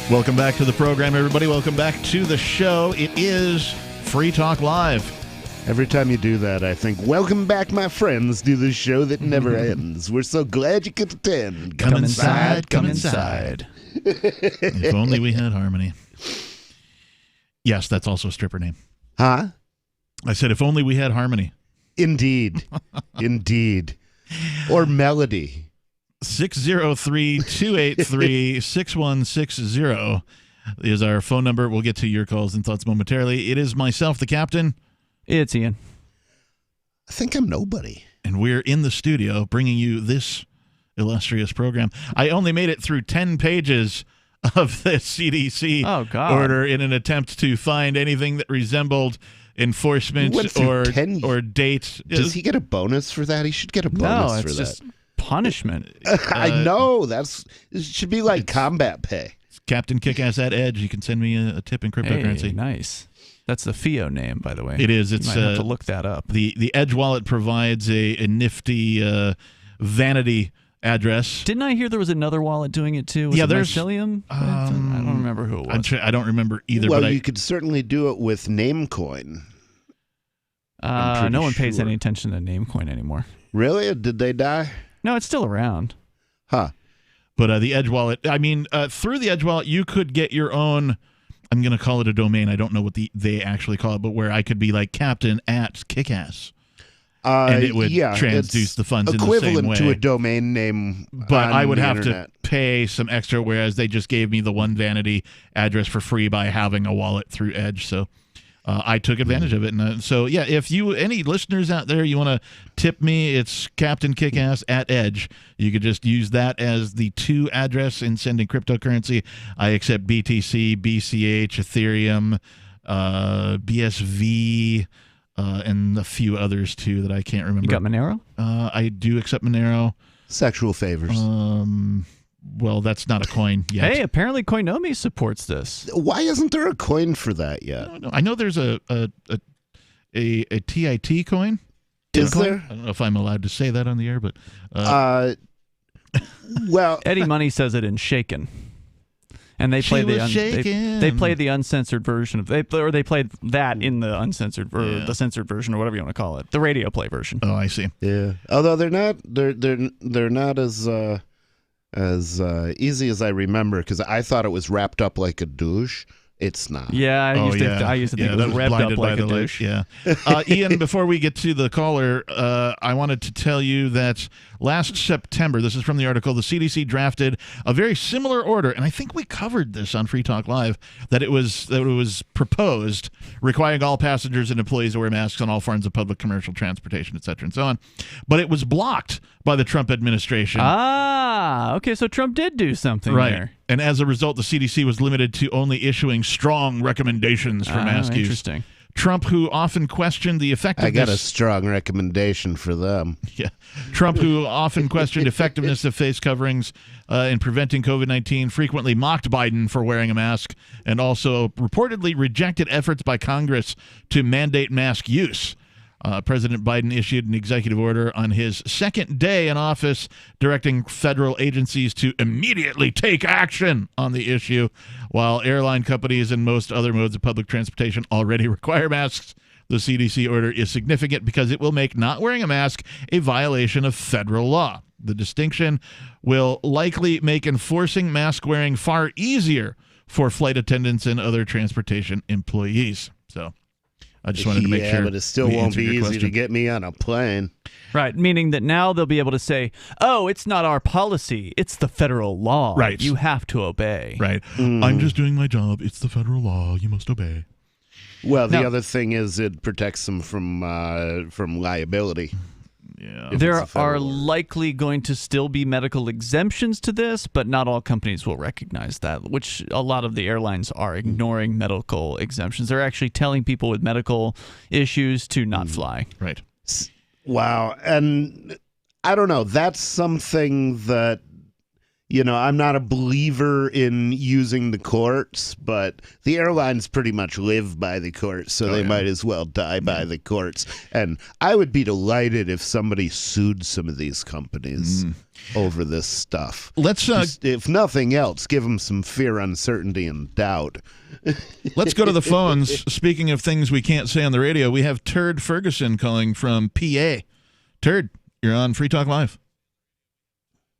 Welcome back to the program, everybody. Welcome back to the show. It is Free Talk Live. Every time you do that, I think, welcome back, my friends, to the show that never ends. We're so glad you could attend. Come inside, come inside. If only we had Harmony. Yes, that's also a stripper name. Huh? I said, if only we had Harmony. Indeed. Indeed. Or Melody. 603-283-6160 is our phone number. We'll get to your calls and thoughts momentarily. It is myself, the captain. It's Ian. I think I'm nobody. And we're in the studio bringing you this illustrious program. I only made it through 10 pages of the CDC order in an attempt to find anything that resembled enforcement or dates. Does he get a bonus for that? He should get a bonus for that. Just punishment. I know. It should be like combat pay. Captain Kickass at Edge. You can send me a tip in cryptocurrency. Hey, nice. That's the FIO name, by the way. It is. You It's might have to look that up. The Edge wallet provides a nifty vanity address. Didn't I hear there was another wallet doing it too? Was it there's Mycelium? I don't remember who it was. I don't remember either. Well, but you could certainly do it with Namecoin. No one pays any attention to Namecoin anymore. Really? Did they die? No, it's still around. Huh. But the Edge wallet, through the Edge wallet, you could get your own, I'm going to call it a domain. I don't know what they actually call it, but where I could be like Captain at Kickass. And it would transduce the funds in the same way. Equivalent to a domain name. But I would have internet. to pay some extra, whereas they just gave me the one vanity address for free by having a wallet through Edge. So I took advantage of it. And so, yeah, if any listeners out there, you want to tip me, it's Captain Kickass at Edge. You could just use that as the to address in sending cryptocurrency. I accept BTC, BCH, Ethereum, BSV, and a few others, too, that I can't remember. You got Monero? I do accept Monero. Sexual favors. Well, that's not a coin yet. Hey, apparently Coinomi supports this. Why isn't there a coin for that yet? I know there's a TIT coin. Is there? I don't know if I'm allowed to say that on the air, but well, Eddie Money says it in Shaken, and they play they play the uncensored version of they played that in the uncensored or the censored version or whatever you want to call it, the radio play version. Oh, I see. Yeah, although they're not as easy as I remember, because I thought it was wrapped up like a douche. It's not. Yeah, I used to think it was revved up like a douche. Yeah. Ian, before we get to the caller, I wanted to tell you that last September, this is from the article, the CDC drafted a very similar order, and I think we covered this on Free Talk Live, that it was proposed requiring all passengers and employees to wear masks on all forms of public commercial transportation, et cetera, and so on. But it was blocked by the Trump administration. Okay, so Trump did do something there. And as a result, the CDC was limited to only issuing strong recommendations for mask use. Interesting. Trump, who often questioned the effectiveness... I got a strong recommendation for them. Yeah. Trump, who often questioned effectiveness of face coverings in preventing COVID-19, frequently mocked Biden for wearing a mask, and also reportedly rejected efforts by Congress to mandate mask use. President Biden issued an executive order on his second day in office directing federal agencies to immediately take action on the issue. While airline companies and most other modes of public transportation already require masks, the CDC order is significant because it will make not wearing a mask a violation of federal law. The distinction will likely make enforcing mask wearing far easier for flight attendants and other transportation employees. So I just wanted to make sure. Yeah, but it still won't be easy to get me on a plane. Right, meaning that now they'll be able to say, oh, it's not our policy, it's the federal law. Right. You have to obey. Right. I'm just doing my job. It's the federal law. You must obey. Well, the other thing is it protects them from liability. Yeah. There are likely going to still be medical exemptions to this, but not all companies will recognize that, which a lot of the airlines are ignoring medical exemptions. They're actually telling people with medical issues to not fly. Right. Wow. And I don't know. That's something that, I'm not a believer in using the courts, but the airlines pretty much live by the courts, so they might as well die by the courts. And I would be delighted if somebody sued some of these companies over this stuff. Let's, if nothing else, give them some fear, uncertainty, and doubt. Let's go to the phones. Speaking of things we can't say on the radio, we have Turd Ferguson calling from PA. Turd, you're on Free Talk Live.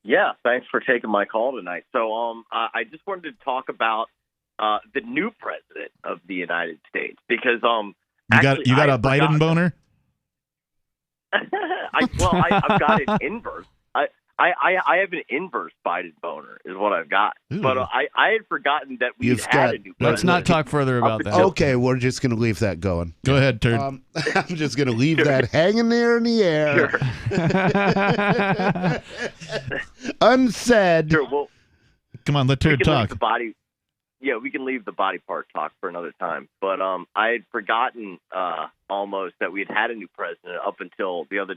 Yeah, thanks for taking my call tonight. So I just wanted to talk about the new president of the United States because you got a Biden boner? I've got an inverse. I have an inverse Biden boner is what I've got. Ooh. But I had forgotten that we had a new president. Let's not talk further about that. Okay, we're just going to leave that going. Go ahead, Turd. I'm just going to leave that hanging there in the air. Sure. Unsaid. Sure, well, come on, let Turd talk. We can leave the body part talk for another time. But I had forgotten almost that we had a new president up until the other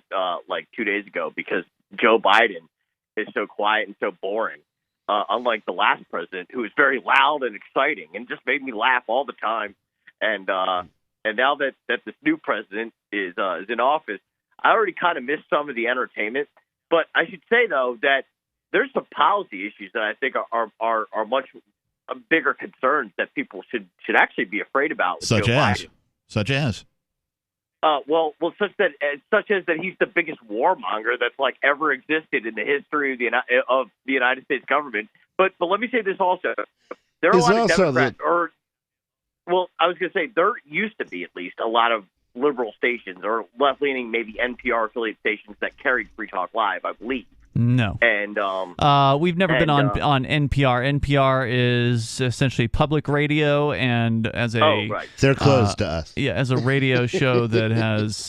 2 days ago because Joe Biden is so quiet and so boring. Unlike the last president, who was very loud and exciting and just made me laugh all the time. And now that this new president is in office, I already kind of missed some of the entertainment. But I should say though that there's some policy issues that I think are much bigger concerns that people should actually be afraid about. Such as? Such as that he's the biggest warmonger that's ever existed in the history of the United States government. But let me say this also: there are a lot of Democrats, I was going to say there used to be at least a lot of liberal stations or left-leaning, maybe NPR affiliate stations that carried Free Talk Live, I believe. No. And we've never been on NPR. NPR is essentially public radio, and as a they're closed to us. Yeah, as a radio show that has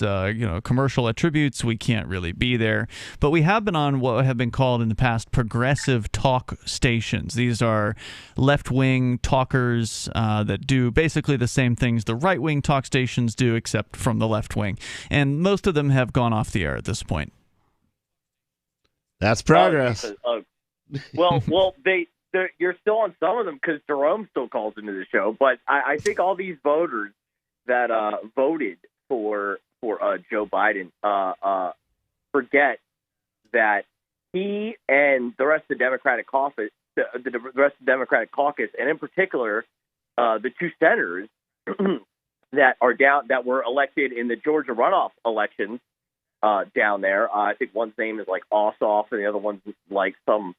commercial attributes, we can't really be there. But we have been on what have been called in the past progressive talk stations. These are left-wing talkers that do basically the same things the right-wing talk stations do, except from the left wing. And most of them have gone off the air at this point. That's progress. Well, you're still on some of them because Jerome still calls into the show. But I think all these voters that voted for Joe Biden forget that he and the rest of the Democratic caucus, and in particular the two senators that were elected in the Georgia runoff elections. Down there, I think one's name is like Ossoff, and the other one's like some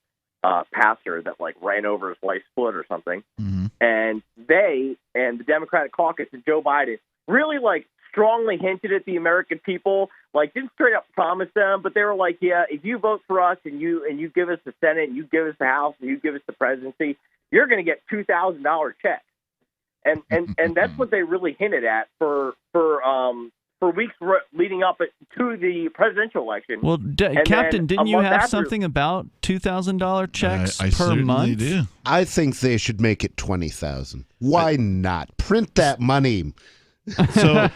pastor that like ran over his wife's foot or something. Mm-hmm. And they and the Democratic caucus and Joe Biden really like strongly hinted at the American people, like didn't straight up promise them, but they were like, yeah, if you vote for us and you give us the Senate, and you give us the House, and you give us the presidency, you're going to get $2,000 checks. And that's what they really hinted at for weeks leading up to the presidential election. Well, Captain, didn't you have something about $2,000 checks per month? Do. I think they should make it $20,000. Why not? Print that money. So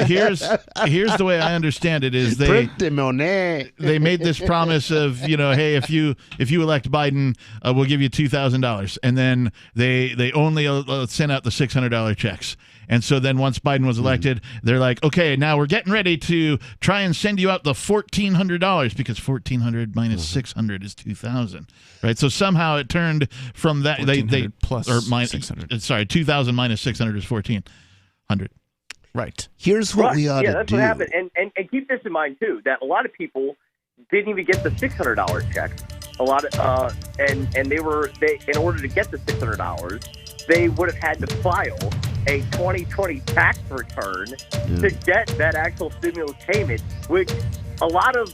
here's the way I understand it is they made this promise of, hey, if you elect Biden, we'll give you $2,000, and then they only sent out the $600 checks. And so then once Biden was elected, they're like, okay, now we're getting ready to try and send you out the $1,400 because $1,400 minus $600 is $2,000, right? So somehow it turned from that they plus or minus $600. Sorry, $2,000 minus $600 is $1,400. Right. Here's what we ought to do. Yeah, that's what happened. And keep this in mind too, that a lot of people didn't even get the $600 check. A lot of and they in order to get the $600. They would have had to file a 2020 tax return to get that actual stimulus payment, which a lot of,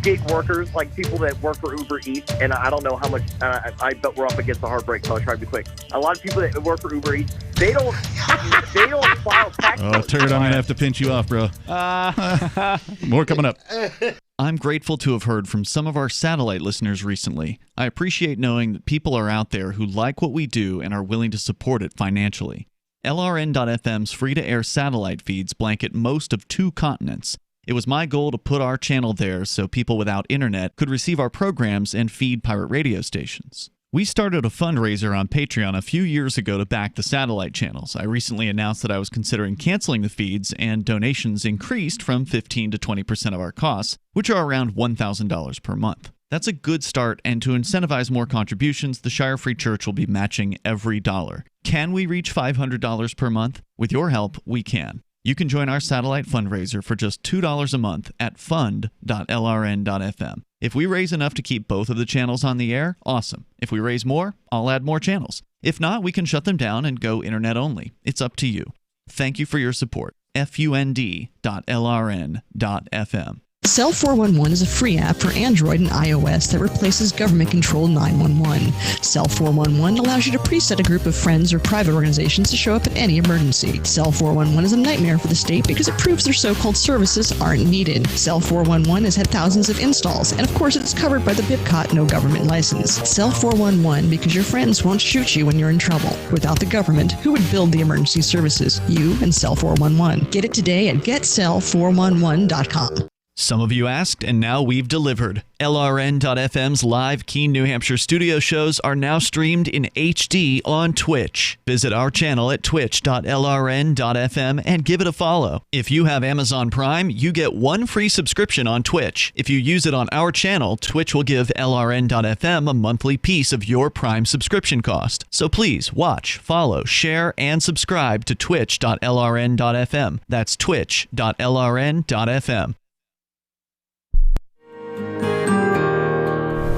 gig workers, like people that work for Uber Eats, and I don't know how much, I bet we're up against the hard break, so I'll try to be quick. A lot of people that work for Uber Eats, they don't file tax. Oh, Turd, I'm going to have to pinch you off, bro. More coming up. I'm grateful to have heard from some of our satellite listeners recently. I appreciate knowing that people are out there who like what we do and are willing to support it financially. LRN.FM's free-to-air satellite feeds blanket most of 2 continents. It was my goal to put our channel there so people without internet could receive our programs and feed pirate radio stations. We started a fundraiser on Patreon a few years ago to back the satellite channels. I recently announced that I was considering canceling the feeds, and donations increased from 15 to 20% of our costs, which are around $1,000 per month. That's a good start, and to incentivize more contributions, the Shire Free Church will be matching every dollar. Can we reach $500 per month? With your help, we can. You can join our satellite fundraiser for just $2 a month at fund.lrn.fm. If we raise enough to keep both of the channels on the air, awesome. If we raise more, I'll add more channels. If not, we can shut them down and go internet only. It's up to you. Thank you for your support. fund.lrn.fm. Cell 411 is a free app for Android and iOS that replaces government-controlled 911. Cell 411 allows you to preset a group of friends or private organizations to show up at any emergency. Cell 411 is a nightmare for the state because it proves their so-called services aren't needed. Cell 411 has had thousands of installs, and of course it's covered by the BIPCOT no government license. Cell 411 because your friends won't shoot you when you're in trouble. Without the government, who would build the emergency services? You and Cell 411. Get it today at getcell411.com. Some of you asked, and now we've delivered. LRN.FM's live Keene, New Hampshire studio shows are now streamed in HD on Twitch. Visit our channel at twitch.lrn.fm and give it a follow. If you have Amazon Prime, you get 1 free subscription on Twitch. If you use it on our channel, Twitch will give LRN.FM a monthly piece of your Prime subscription cost. So please watch, follow, share, and subscribe to twitch.lrn.fm. That's twitch.lrn.fm.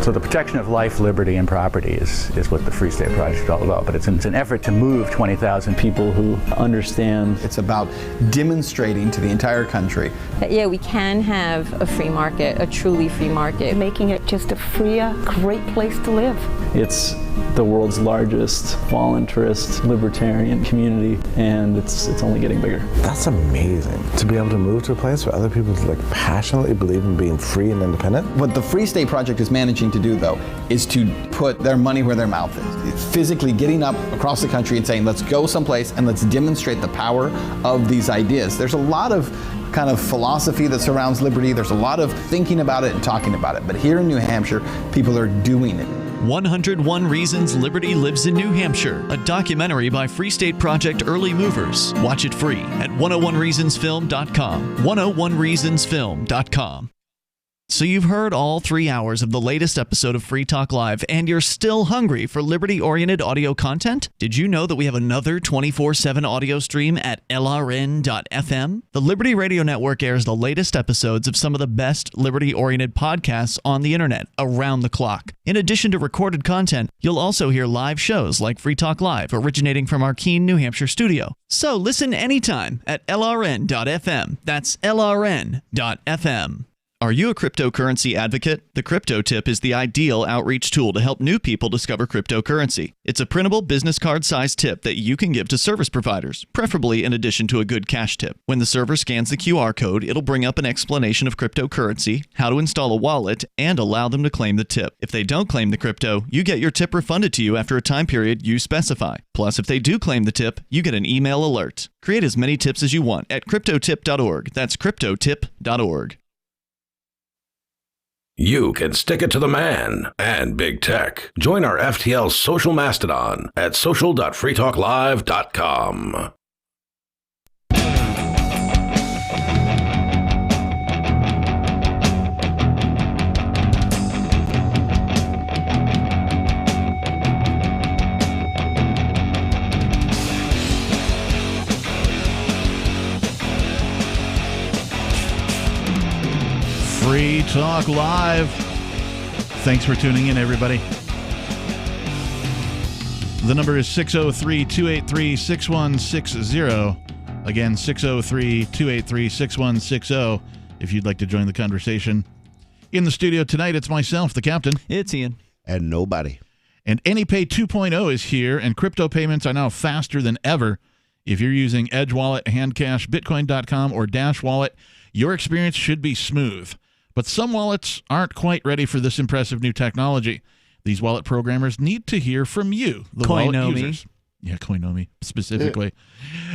So the protection of life, liberty, and property is what the Free State Project is all about. But it's an effort to move 20,000 people who understand. It's about demonstrating to the entire country that, yeah, we can have a free market, a truly free market. Making it just a freer, great place to live. It's the world's largest voluntarist libertarian community, and it's only getting bigger. That's amazing, to be able to move to a place where other people passionately believe in being free and independent. What the Free State Project is managing to do, though, is to put their money where their mouth is. It's physically getting up across the country and saying, let's go someplace and let's demonstrate the power of these ideas. There's a lot of kind of philosophy that surrounds liberty. There's a lot of thinking about it and talking about it. But here in New Hampshire, people are doing it. 101 Reasons Liberty Lives in New Hampshire, a documentary by Free State Project Early Movers. Watch it free at 101reasonsfilm.com. 101reasonsfilm.com. So you've heard all 3 hours of the latest episode of Free Talk Live, and you're still hungry for liberty-oriented audio content? Did you know that we have another 24/7 audio stream at LRN.FM? The Liberty Radio Network airs the latest episodes of some of the best liberty-oriented podcasts on the internet around the clock. In addition to recorded content, you'll also hear live shows like Free Talk Live, originating from our Keene, New Hampshire studio. So listen anytime at LRN.FM. That's LRN.FM. Are you a cryptocurrency advocate? The Crypto Tip is the ideal outreach tool to help new people discover cryptocurrency. It's a printable business card-sized tip that you can give to service providers, preferably in addition to a good cash tip. When the server scans the QR code, it'll bring up an explanation of cryptocurrency, how to install a wallet, and allow them to claim the tip. If they don't claim the crypto, you get your tip refunded to you after a time period you specify. Plus, if they do claim the tip, you get an email alert. Create as many tips as you want at cryptotip.org. That's cryptotip.org. You can stick it to the man and big tech. Join our FTL social mastodon at social.freetalklive.com. Free Talk Live. Thanks for tuning in, everybody. The number is 603-283-6160. Again, 603-283-6160 if you'd like to join the conversation. In the studio tonight, it's myself, the captain. It's Ian. And nobody. And AnyPay 2.0 is here, and crypto payments are now faster than ever. If you're using Edge Wallet, Handcash, Bitcoin.com, or Dash Wallet, your experience should be smooth. But some wallets aren't quite ready for this impressive new technology. These wallet programmers need to hear from you, the wallet users. Yeah, Koinomi specifically.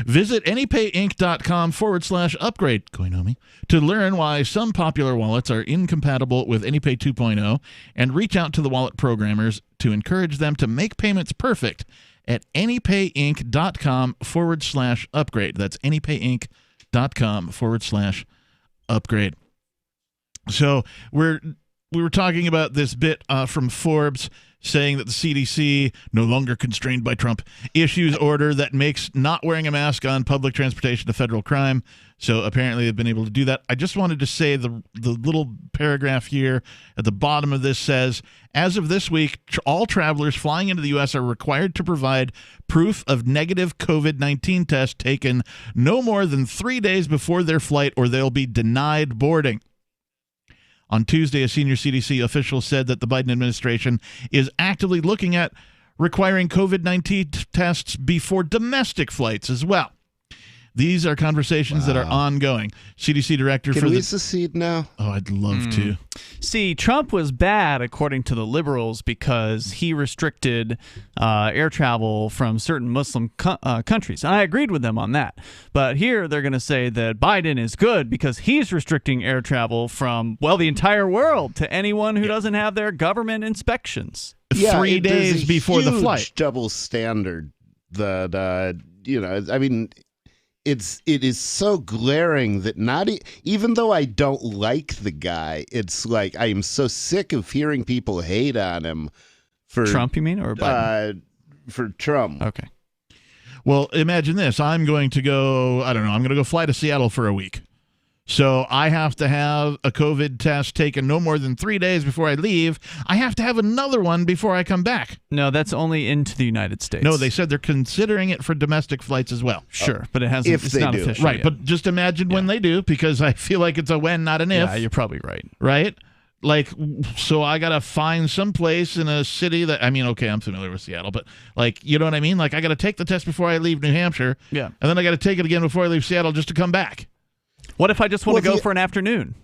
Visit anypayinc.com/upgrade, Koinomi, to learn why some popular wallets are incompatible with AnyPay 2.0 and reach out to the wallet programmers to encourage them to make payments perfect at anypayinc.com/upgrade. That's anypayinc.com/upgrade. So we were talking about this bit from Forbes saying that the CDC, no longer constrained by Trump, issues order that makes not wearing a mask on public transportation a federal crime. So apparently they've been able to do that. I just wanted to say the little paragraph here at the bottom of this says, as of this week, all travelers flying into the U.S. are required to provide proof of negative COVID-19 test taken no more than 3 days before their flight, or they'll be denied boarding. On Tuesday, a senior CDC official said that the Biden administration is actively looking at requiring COVID-19 tests before domestic flights as well. These are conversations that are ongoing. CDC director Can we secede now? Oh, I'd love to. See, Trump was bad, according to the liberals, because he restricted air travel from certain Muslim countries. And I agreed with them on that. But here they're going to say that Biden is good because he's restricting air travel from, well, the entire world to anyone who doesn't have their government inspections. Yeah, 3 days before the flight. Double standard that, I mean, it is so glaring that even though I don't like the guy, it's like I am so sick of hearing people hate on him for Trump, you mean, or Biden? For Trump. Okay. Well, imagine this. I'm going to go, I'm going to go fly to Seattle for a week. So I have to have a COVID test taken no more than 3 days before I leave. I have to have another one before I come back. No, that's only into the United States. No, they said they're considering it for domestic flights as well. Sure, but it hasn't. If it's they not do. official Right, yet. but just imagine when they do, because I feel like it's a when, not an if. Yeah, you're probably right. Right? Like, so I got to find some place in a city that, I mean, okay, I'm familiar with Seattle, but like, you know what I mean? Like, I got to take the test before I leave New Hampshire. Yeah. And then I got to take it again before I leave Seattle just to come back. What if I just want to go for an afternoon,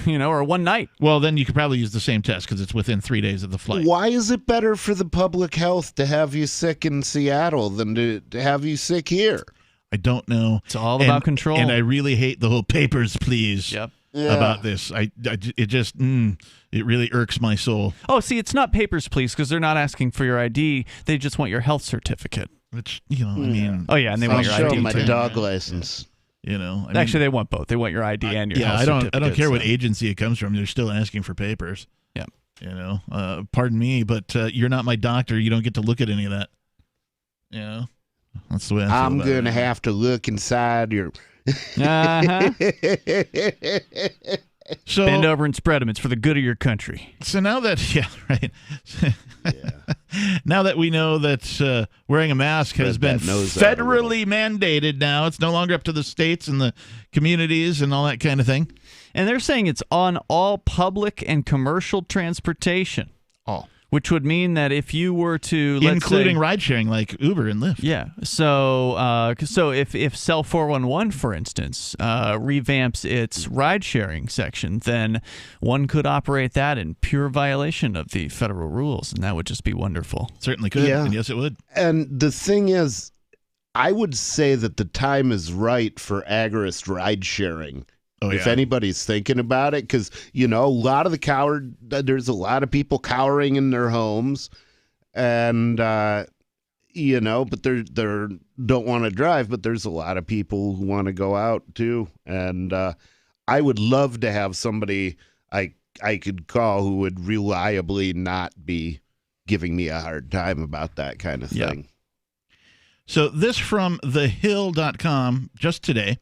or one night? Well, then you could probably use the same test because it's within 3 days of the flight. Why is it better for the public health to have you sick in Seattle than to have you sick here? I don't know. It's all about control. And I really hate the whole papers, please, Yep. about this. It just, it really irks my soul. Oh, see, it's not papers, please, because they're not asking for your ID. They just want your health certificate. Which, I mean. Oh, yeah, and they want your show ID. my too. dog license. You know, Actually, they want both. They want your ID and your health I certificate. don't care what so. agency it comes from. They're still asking for papers. Yeah. You know, pardon me, but you're not my doctor. You don't get to look at any of that. You know, that's the way I feel I'm about going to it. have to look inside your... Uh-huh. So, Bend over and spread them. It's for the good of your country. So now that, yeah, right. Now that we know that wearing a mask has been federally mandated now, it's no longer up to the states and the communities and all that kind of thing. And they're saying it's on all public and commercial transportation. All. Which would mean that if you were to, including ride sharing like Uber and Lyft. Yeah. So if Cell 411, for instance, revamps its ride sharing section, then one could operate that in pure violation of the federal rules, and that would just be wonderful. Certainly could. Yeah. And yes, it would. And the thing is, I would say that the time is right for agorist ride sharing. If anybody's thinking about it, because, you know, a lot of there's a lot of people cowering in their homes and, you know, but they don't want to drive, but there's a lot of people who want to go out too. And I would love to have somebody I could call who would reliably not be giving me a hard time about that kind of thing. So this from thehill.com just today.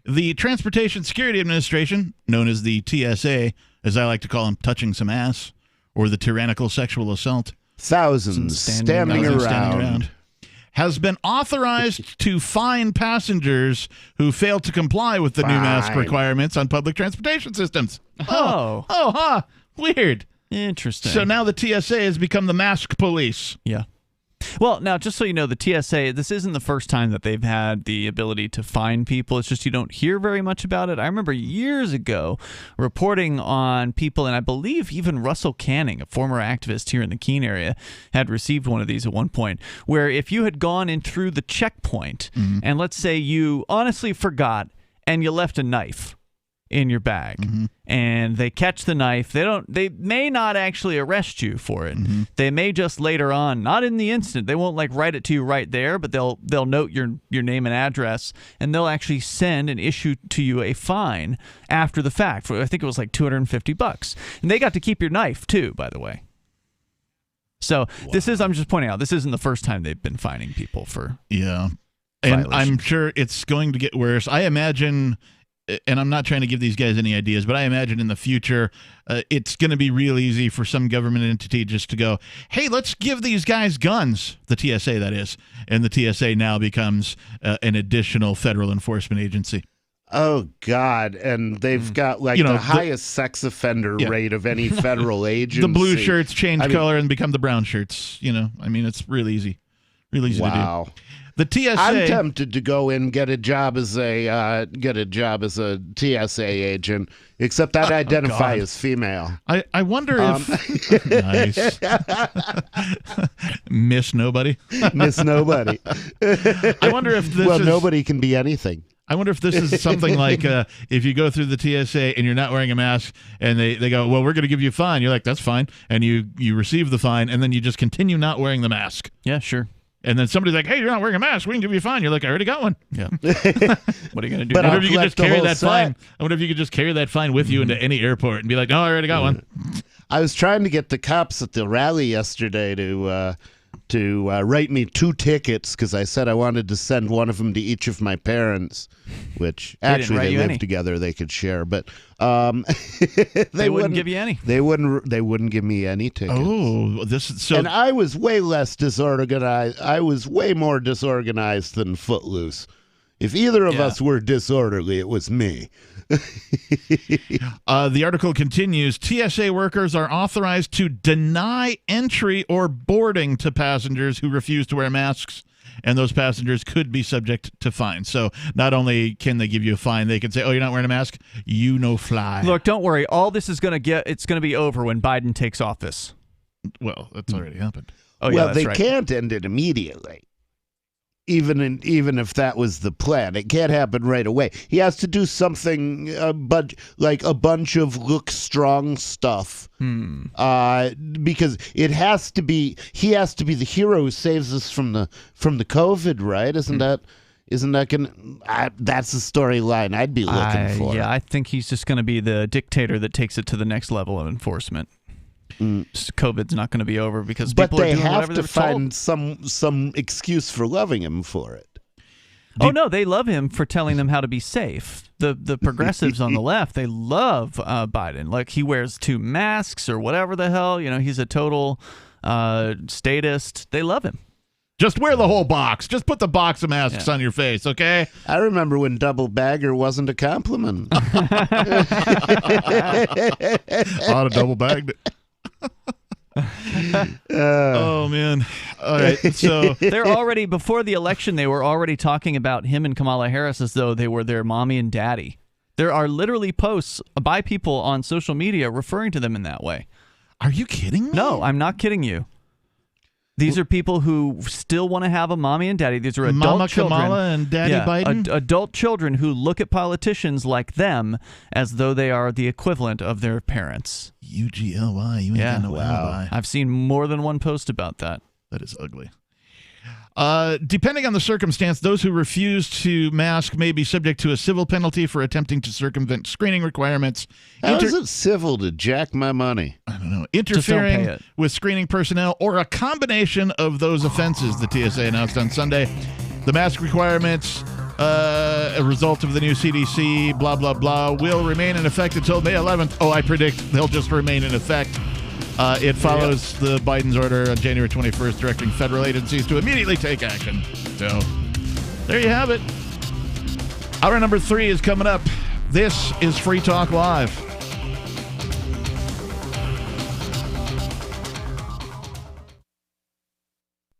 The Transportation Security Administration, known as the TSA, as I like to call them, touching some ass, or the tyrannical sexual assault. Thousands standing around. Has been authorized to fine passengers who fail to comply with the new mask requirements on public transportation systems. Weird. Interesting. So now the TSA has become the mask police. Yeah. Well, now, just so you know, the TSA, this isn't the first time that they've had the ability to fine people. It's just you don't hear very much about it. I remember years ago reporting on people, and I believe even Russell Canning, a former activist here in the Keene area, had received one of these at one point, where if you had gone in through the checkpoint, and let's say you honestly forgot and you left a knife in your bag, and they catch the knife, they may not actually arrest you for it. They may just later on, not in the instant, they won't like write it to you right there, but they'll note your name and address, and they'll actually send and issue to you a fine after the fact for, I think it was like $250, and they got to keep your knife too, by the way. So I'm just pointing out, this isn't the first time they've been fining people for and violations. I'm sure it's going to get worse. I imagine, and I'm not trying to give these guys any ideas, but I imagine in the future it's going to be real easy for some government entity just to go, hey, let's give these guys guns, the TSA that is, and the TSA now becomes an additional federal enforcement agency. Oh, God. And they've got like the highest sex offender rate of any federal agency. The blue shirts change color and become the brown shirts. You know, I mean, it's real easy. Real easy to do. The TSA. I'm tempted to go in and get a job as a TSA agent, except I'd identify as female. I wonder if nice. Miss Nobody. Miss Nobody. I wonder if this nobody can be anything. I wonder if this is something like if you go through the TSA and you're not wearing a mask and they go, well, we're going to give you a fine. You're like, that's fine. And you receive the fine and then you just continue not wearing the mask. Yeah, sure. And then somebody's like, hey, you're not wearing a mask. We can give you a fine. You're like, I already got one. Yeah. What are you going to do? But I wonder if you could just carry that fine. I wonder if you could just carry that fine with you into any airport and be like, no, I already got one. I was trying to get the cops at the rally yesterday to to write me 2 tickets because I said I wanted to send one of them to each of my parents, which actually they live together. They could share, but they wouldn't give you any. They wouldn't give me any tickets. Oh, this is so. And I was way less disorganized. I was way more disorganized than Footloose. If either of us were disorderly, it was me. The article continues. TSA workers are authorized to deny entry or boarding to passengers who refuse to wear masks, and those passengers could be subject to fines. So not only can they give you a fine, they can say, "Oh, you're not wearing a mask? You no fly." Look, don't worry. All this is going to be over when Biden takes office. Well, that's already happened. Oh, well, yeah, they right. can't end it immediately. Even if that was the plan, it can't happen right away. He has to do something, but like a bunch of look strong stuff, because it has to be. He has to be the hero who saves us from the COVID, right? Isn't that gonna? That's the storyline I'd be looking for. Yeah, I think he's just going to be the dictator that takes it to the next level of enforcement. COVID's not going to be over because people are doing whatever they're told. But they have to find some excuse for loving him for it. Oh, no, they love him for telling them how to be safe. The progressives on the left, they love Biden. Like, he wears 2 masks or whatever the hell. You know, he's a total statist. They love him. Just wear the whole box. Just put the box of masks on your face, okay? I remember when double bagger wasn't a compliment. Ought to double bagged it. Oh man! All right, so they're already before the election. They were already talking about him and Kamala Harris as though they were their mommy and daddy. There are literally posts by people on social media referring to them in that way. Are you kidding me? No, I'm not kidding you. These are people who still want to have a mommy and daddy. These are adult Mama children. Kamala and Daddy Biden? Adult children who look at politicians like them as though they are the equivalent of their parents. UGLY. You ain't got no alibi. I've seen more than one post about that. That is ugly. Depending on the circumstance, those who refuse to mask may be subject to a civil penalty for attempting to circumvent screening requirements. How is it civil to jack my money? I don't know. Interfering with screening personnel or a combination of those offenses, the TSA announced on Sunday. The mask requirements, a result of the new CDC, blah, blah, blah, will remain in effect until May 11th. Oh, I predict they'll just remain in effect. It follows the Biden's order on January 21st directing federal agencies to immediately take action. So, there you have it. Hour number 3 is coming up. This is Free Talk Live.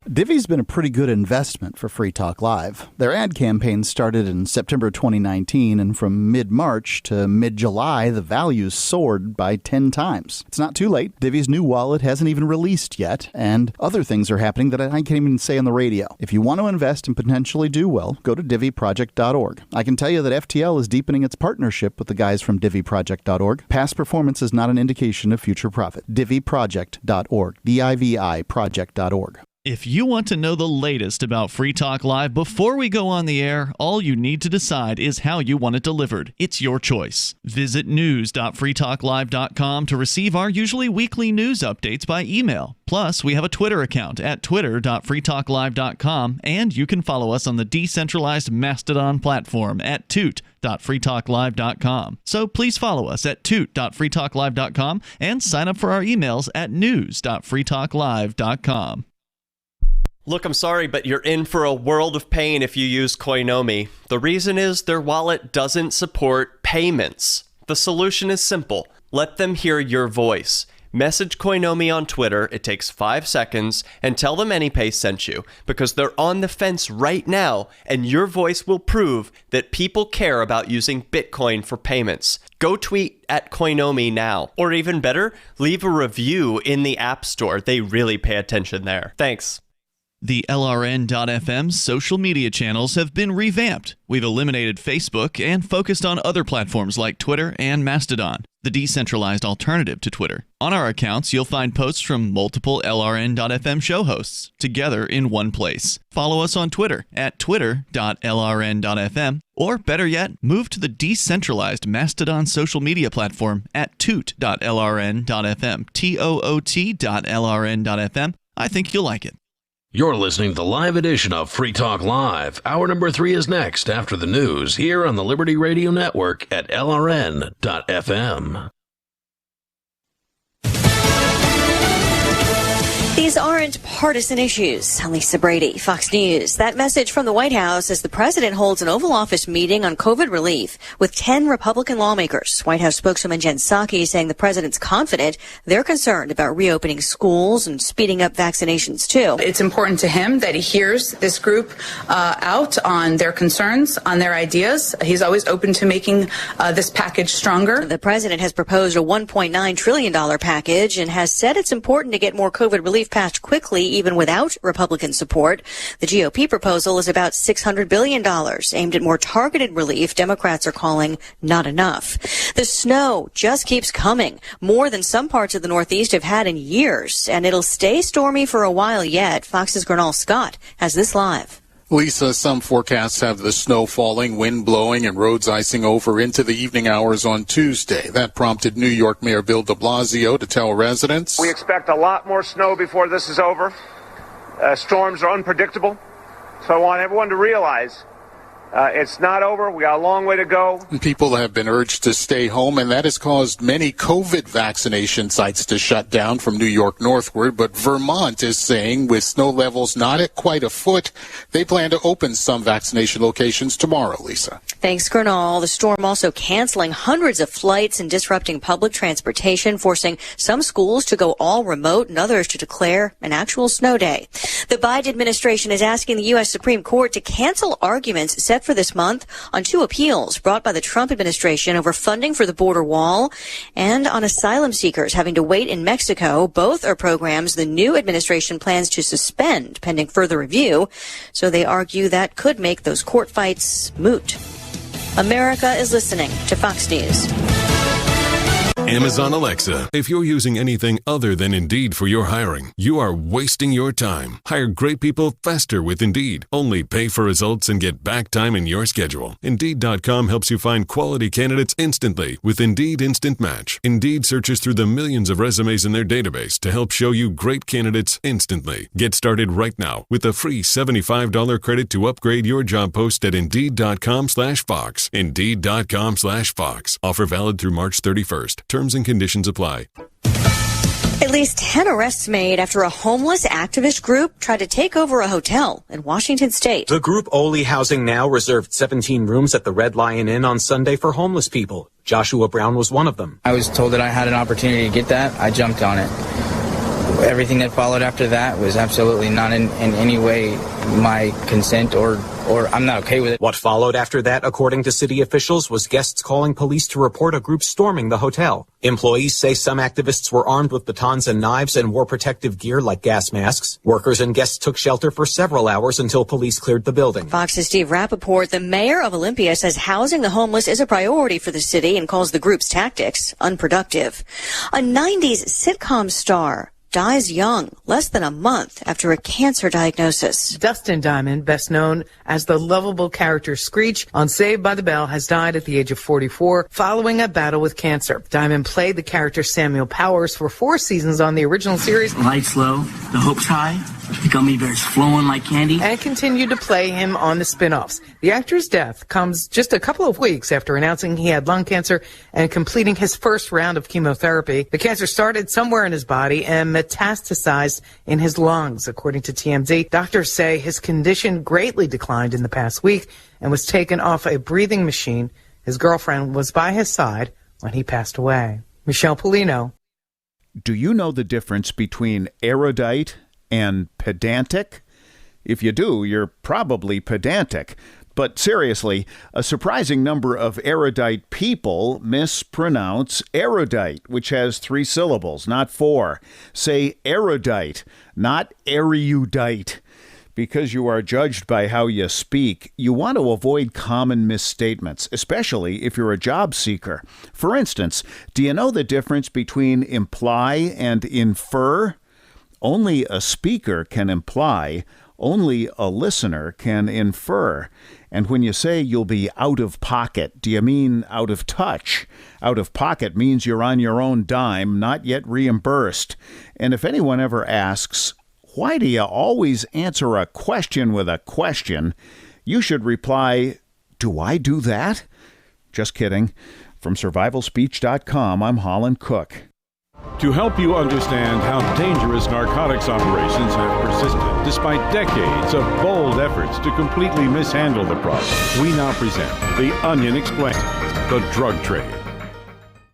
Divvy's been a pretty good investment for Free Talk Live. Their ad campaign started in September 2019, and from mid-March to mid-July, the values soared by 10 times. It's not too late. Divvy's new wallet hasn't even released yet, and other things are happening that I can't even say on the radio. If you want to invest and potentially do well, go to divvyproject.org. I can tell you that FTL is deepening its partnership with the guys from divvyproject.org. Past performance is not an indication of future profit. divvyproject.org. D-I-V-I project.org. If you want to know the latest about Free Talk Live before we go on the air, all you need to decide is how you want it delivered. It's your choice. Visit news.freetalklive.com to receive our usually weekly news updates by email. Plus, we have a Twitter account at twitter.freetalklive.com, and you can follow us on the decentralized Mastodon platform at toot.freetalklive.com. So please follow us at toot.freetalklive.com and sign up for our emails at news.freetalklive.com. Look, I'm sorry, but you're in for a world of pain if you use Koinomi. The reason is their wallet doesn't support payments. The solution is simple. Let them hear your voice. Message Koinomi on Twitter, it takes 5 seconds, and tell them AnyPay sent you, because they're on the fence right now, and your voice will prove that people care about using Bitcoin for payments. Go tweet at Koinomi now. Or even better, leave a review in the App Store. They really pay attention there. Thanks. The LRN.FM social media channels have been revamped. We've eliminated Facebook and focused on other platforms like Twitter and Mastodon, the decentralized alternative to Twitter. On our accounts, you'll find posts from multiple LRN.FM show hosts together in one place. Follow us on Twitter at twitter.lrn.fm, or better yet, move to the decentralized Mastodon social media platform at toot.lrn.fm, toot.lrn.fm. I think you'll like it. You're listening to the live edition of Free Talk Live. Hour number 3 is next after the news here on the Liberty Radio Network at LRN.FM. These aren't partisan issues. I'm Lisa Brady, Fox News. That message from the White House as the president holds an Oval Office meeting on COVID relief with 10 Republican lawmakers. White House spokeswoman Jen Psaki saying the president's confident they're concerned about reopening schools and speeding up vaccinations, too. It's important to him that he hears this group out on their concerns, on their ideas. He's always open to making this package stronger. The president has proposed a $1.9 trillion package and has said it's important to get more COVID relief passed quickly, even without Republican support. The GOP proposal is about $600 billion, aimed at more targeted relief Democrats are calling not enough. The snow just keeps coming, more than some parts of the Northeast have had in years, and it'll stay stormy for a while yet. Fox's Gernal Scott has this live. Lisa, some forecasts have the snow falling, wind blowing, and roads icing over into the evening hours on Tuesday. That prompted New York Mayor Bill de Blasio to tell residents, "We expect a lot more snow before this is over. Storms are unpredictable, so I want everyone to realize it's not over. We got a long way to go." People have been urged to stay home, and that has caused many COVID vaccination sites to shut down from New York northward. But Vermont is saying with snow levels not at quite a foot, they plan to open some vaccination locations tomorrow, Lisa. Thanks, Gernal. The storm also canceling hundreds of flights and disrupting public transportation, forcing some schools to go all remote and others to declare an actual snow day. The Biden administration is asking the U.S. Supreme Court to cancel arguments set for this month on 2 appeals brought by the Trump administration over funding for the border wall and on asylum seekers having to wait in Mexico. Both are programs the new administration plans to suspend pending further review, so they argue that could make those court fights moot. America is listening to Fox News. Amazon Alexa. If you're using anything other than Indeed for your hiring, you are wasting your time. Hire great people faster with Indeed. Only pay for results and get back time in your schedule. Indeed.com helps you find quality candidates instantly with Indeed Instant Match. Indeed searches through the millions of resumes in their database to help show you great candidates instantly. Get started right now with a free $75 credit to upgrade your job post at Indeed.com/Fox. Indeed.com/Fox. Offer valid through March 31st. Terms and conditions apply. At least 10 arrests made after a homeless activist group tried to take over a hotel in Washington State. The group Oli Housing Now reserved 17 rooms at the Red Lion Inn on Sunday for homeless people. Joshua Brown was one of them. I was told that I had an opportunity to get that. I jumped on it. Everything that followed after that was absolutely not in any way my consent or I'm not okay with it. What followed after that, according to city officials, was guests calling police to report a group storming the hotel. Employees say some activists were armed with batons and knives and wore protective gear like gas masks. Workers and guests took shelter for several hours until police cleared the building. Fox's Steve Rappaport, the mayor of Olympia, says housing the homeless is a priority for the city and calls the group's tactics unproductive. A 90s sitcom star dies young, less than a month after a cancer diagnosis. Dustin Diamond, best known as the lovable character Screech on Saved by the Bell, has died at the age of 44 following a battle with cancer. Diamond played the character Samuel Powers for 4 seasons on the original series. Lights low, the hopes high, the gummy bears flowing like candy. And continued to play him on the spin-offs. The actor's death comes just a couple of weeks after announcing he had lung cancer and completing his first round of chemotherapy. The cancer started somewhere in his body and metastasized in his lungs, according to TMZ. Doctors say his condition greatly declined in the past week and was taken off a breathing machine. His girlfriend was by his side when he passed away. Michelle Polino. Do you know the difference between erudite and pedantic? If you do, you're probably pedantic. But seriously, a surprising number of erudite people mispronounce erudite, which has 3 syllables, not 4. Say erudite, not erudite. Because you are judged by how you speak, you want to avoid common misstatements, especially if you're a job seeker. For instance, do you know the difference between imply and infer? Only a speaker can imply, only a listener can infer. And when you say you'll be out of pocket, do you mean out of touch? Out of pocket means you're on your own dime, not yet reimbursed. And if anyone ever asks, Why do you always answer a question with a question? You should reply, do I do that? Just kidding. From survivalspeech.com, I'm Holland Cook. To help you understand how dangerous narcotics operations have persisted despite decades of bold efforts to completely mishandle the problem, we now present The Onion Explains, the drug trade.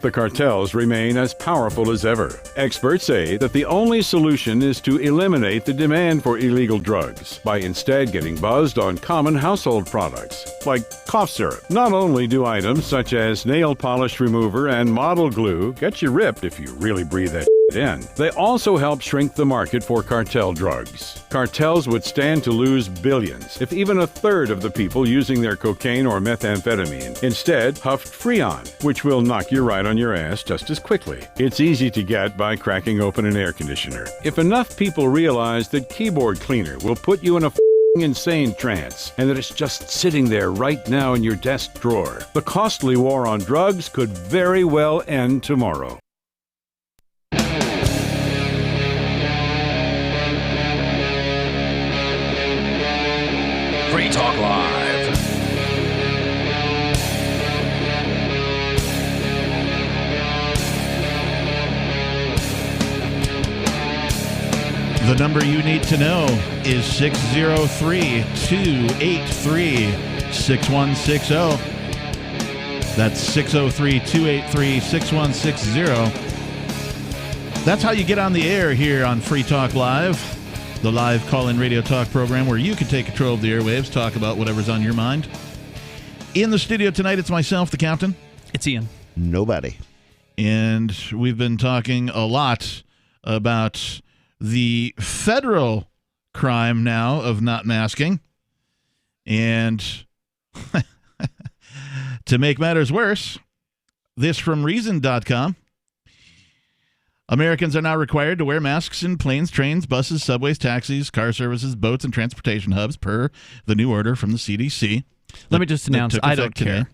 The cartels remain as powerful as ever. Experts say that the only solution is to eliminate the demand for illegal drugs by instead getting buzzed on common household products, like cough syrup. Not only do items such as nail polish remover and model glue get you ripped if you really breathe that in, they also help shrink the market for cartel drugs. Cartels would stand to lose billions if even a third of the people using their cocaine or methamphetamine instead huffed Freon, which will knock you right on your ass just as quickly. It's easy to get by cracking open an air conditioner. If enough people realize that keyboard cleaner will put you in a insane trance and that it's just sitting there right now in your desk drawer, the costly war on drugs could very well end tomorrow. Free Talk Live. The number you need to know is 603-283-6160. That's 603-283-6160. That's how you get on the air here on Free Talk Live, the live call-in radio talk program where you can take control of the airwaves, talk about whatever's on your mind. In the studio tonight, it's myself, the captain. It's Ian. Nobody. And we've been talking a lot about the federal crime now of not masking. And to make matters worse, this from Reason.com. Americans are now required to wear masks in planes, trains, buses, subways, taxis, car services, boats, and transportation hubs per the new order from the CDC. Let me just announce, I don't care.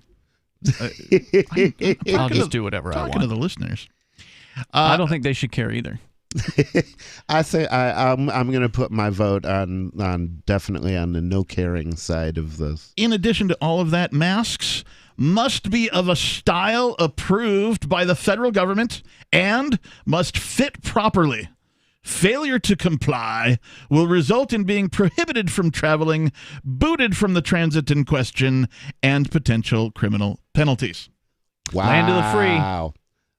I'll just do whatever I want. Talking to the listeners. I don't think they should care either. I think I'm going to put my vote on definitely on the no caring side of this. In addition to all of that, masks must be of a style approved by the federal government and must fit properly. Failure to comply will result in being prohibited from traveling, booted from the transit in question, and potential criminal penalties. Wow. Land of the free.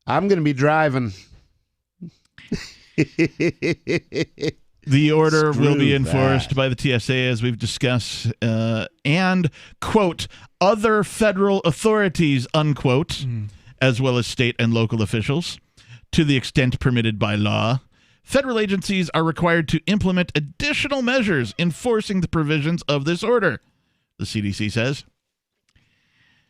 I'm going to be driving. The order will be enforced by the TSA, as we've discussed, and, quote, other federal authorities, unquote, as well as state and local officials, to the extent permitted by law. Federal agencies are required to implement additional measures enforcing the provisions of this order, the CDC says.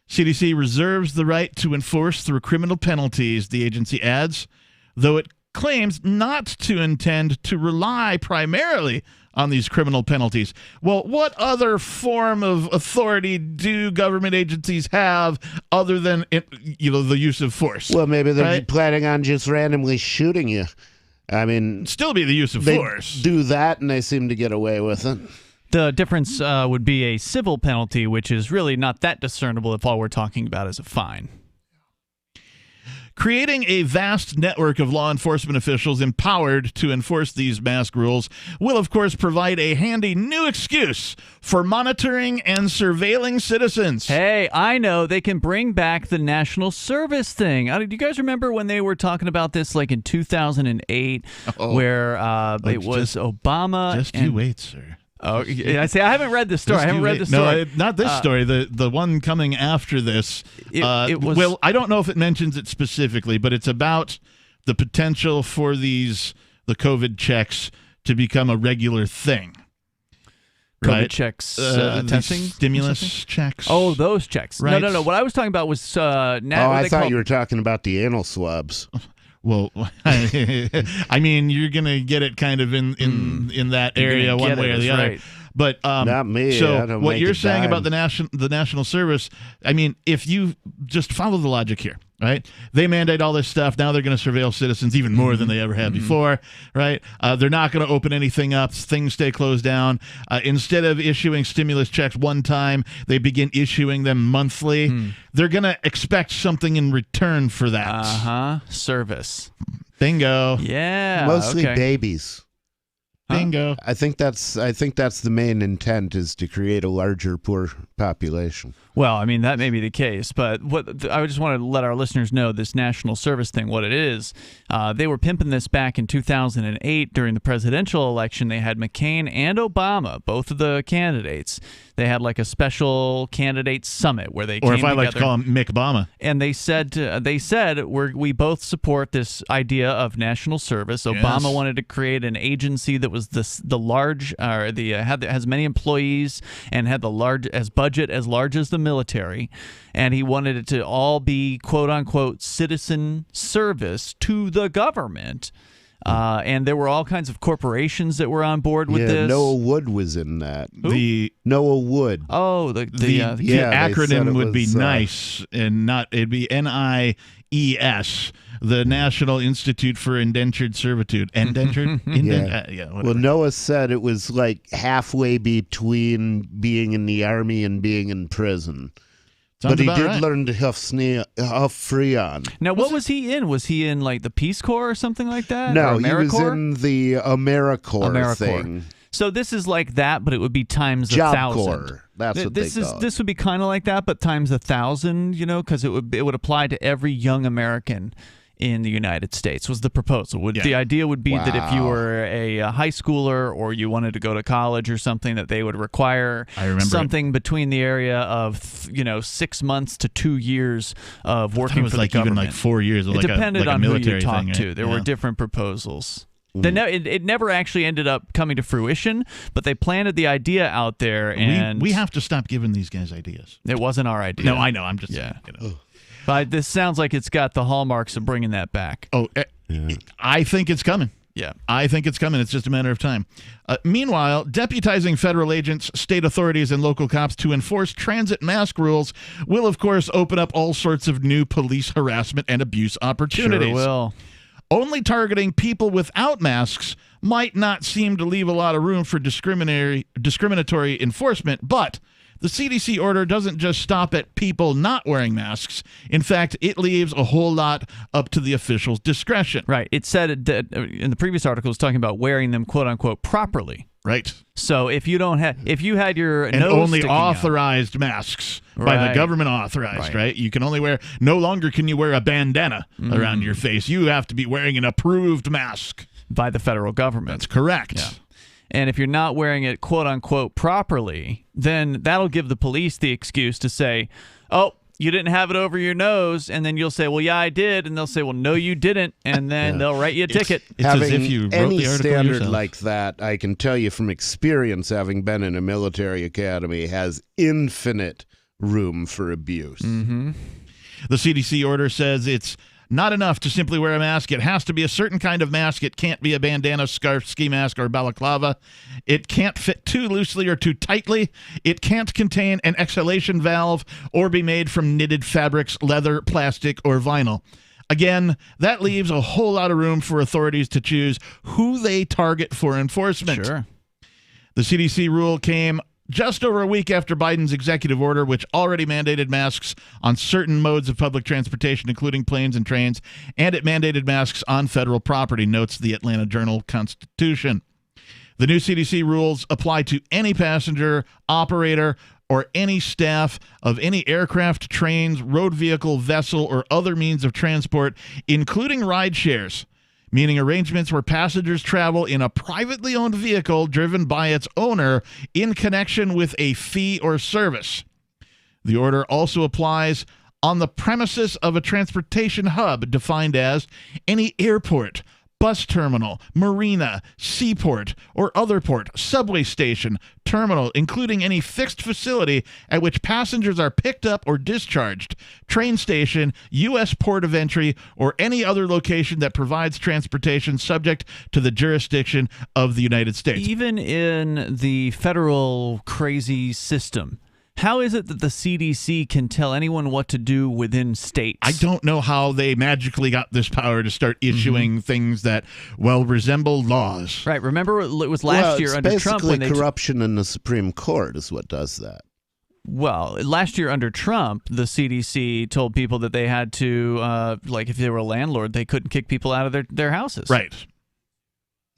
CDC reserves the right to enforce through criminal penalties, the agency adds, though it claims not to intend to rely primarily on these criminal penalties. Well, what other form of authority do government agencies have other than, the use of force? Well, maybe they're planning on just randomly shooting you. I mean, still be the use of force. Do that, and they seem to get away with it. The difference would be a civil penalty, which is really not that discernible if all we're talking about is a fine. Creating a vast network of law enforcement officials empowered to enforce these mask rules will, of course, provide a handy new excuse for monitoring and surveilling citizens. Hey, I know. They can bring back the national service thing. Do you guys remember when they were talking about this like in 2008 where it was Obama? Just you wait, sir. Oh, I say I haven't read this story. I haven't read the story. No, not this story. The one coming after this. It was. Well, I don't know if it mentions it specifically, but it's about the potential for the COVID checks to become a regular thing. COVID checks, testing, stimulus checks. Oh, those checks. Right. No. What I was talking about was I thought you were talking about the anal swabs. Well, I mean, you're going to get it kind of in that area one way or the other. Right. But not me. So what you're saying about the national service, I mean, if you just follow the logic here, right? They mandate all this stuff. Now they're going to surveil citizens even more than they ever had before, right? They're not going to open anything up. Things stay closed down. Instead of issuing stimulus checks one time, they begin issuing them monthly. They're going to expect something in return for that. Service. Bingo. Yeah. Mostly okay. babies. Bingo. I think that's the main intent, is to create a larger poor population. Well, I mean, that may be the case, but what I just want to let our listeners know, this national service thing, what it is. They were pimping this back in 2008 during the presidential election. They had McCain and Obama, both of the candidates. They had like a special candidate summit where they came together. Or if I like to call him Mick Obama. And they said we both support this idea of national service. Obama wanted to create an agency that was has many employees and had the budget as large as the military, and he wanted it to all be quote unquote citizen service to the government. And there were all kinds of corporations that were on board with this. Noah Wood was in that. Who? Noah Wood. Oh, the acronym would be NICE, and it'd be NIES, the National Institute for Indentured Servitude. Indentured? Whatever. Well, Noah said it was like halfway between being in the army and being in prison. Sounds but he about did right. learn to huff Freon. Now, what was he in? Was he in like the Peace Corps or something like that? No, or he was in the AmeriCorps thing. So this is like that, but it would be times Job 1,000. Corps. That's what they call it. This would be kind of like that, but times 1,000. Because it would apply to every young American in the United States. Was the proposal? The idea would be that if you were a high schooler or you wanted to go to college or something, that they would require something between the area of 6 months to 2 years of working for the government. Even like 4 years. It depended on who you talked thing, to. right? There were different proposals. It never actually ended up coming to fruition, but they planted the idea out there, and we have to stop giving these guys ideas. It wasn't our idea. No, I know. I'm just But this sounds like it's got the hallmarks of bringing that back. I think it's coming. Yeah. I think it's coming. It's just a matter of time. Meanwhile, deputizing federal agents, state authorities, and local cops to enforce transit mask rules will, of course, open up all sorts of new police harassment and abuse opportunities. Sure will. Only targeting people without masks might not seem to leave a lot of room for discriminatory enforcement, but the CDC order doesn't just stop at people not wearing masks. In fact, it leaves a whole lot up to the official's discretion. Right. It said that in the previous article, it was talking about wearing them, quote unquote, properly. Right. So if you had your and nose only sticking authorized out, masks by the government authorized, right? You can only no longer can you wear a bandana around your face. You have to be wearing an approved mask by the federal government. That's correct. Yeah. And if you're not wearing it, quote unquote, properly, then that'll give the police the excuse to say, oh, you didn't have it over your nose. And then you'll say, well, yeah, I did. And they'll say, well, no, you didn't. And then they'll write you a ticket. It's as if you wrote any the article standard yourself. like that, I can tell you from experience, having been in a military academy, has infinite room for abuse. Mm-hmm. The CDC order says it's not enough to simply wear a mask. It has to be a certain kind of mask. It can't be a bandana, scarf, ski mask, or balaclava. It can't fit too loosely or too tightly. It can't contain an exhalation valve or be made from knitted fabrics, leather, plastic, or vinyl. Again, that leaves a whole lot of room for authorities to choose who they target for enforcement. Sure. The CDC rule came just over a week after Biden's executive order, which already mandated masks on certain modes of public transportation, including planes and trains, and it mandated masks on federal property, notes the Atlanta Journal-Constitution. The new CDC rules apply to any passenger, operator, or any staff of any aircraft, trains, road vehicle, vessel, or other means of transport, including ride shares, meaning arrangements where passengers travel in a privately owned vehicle driven by its owner in connection with a fee or service. The order also applies on the premises of a transportation hub defined as any airport, bus terminal, marina, seaport, or other port, subway station, terminal, including any fixed facility at which passengers are picked up or discharged, train station, U.S. port of entry, or any other location that provides transportation subject to the jurisdiction of the United States. Even in the federal crazy system, How is it that the CDC can tell anyone what to do within states? I don't know how they magically got this power to start issuing things that, resemble laws. Right. Remember, it was last year under Trump when they corruption in the Supreme Court is what does that. Well, last year under Trump, the CDC told people that they had to, if they were a landlord, they couldn't kick people out of their houses. Right.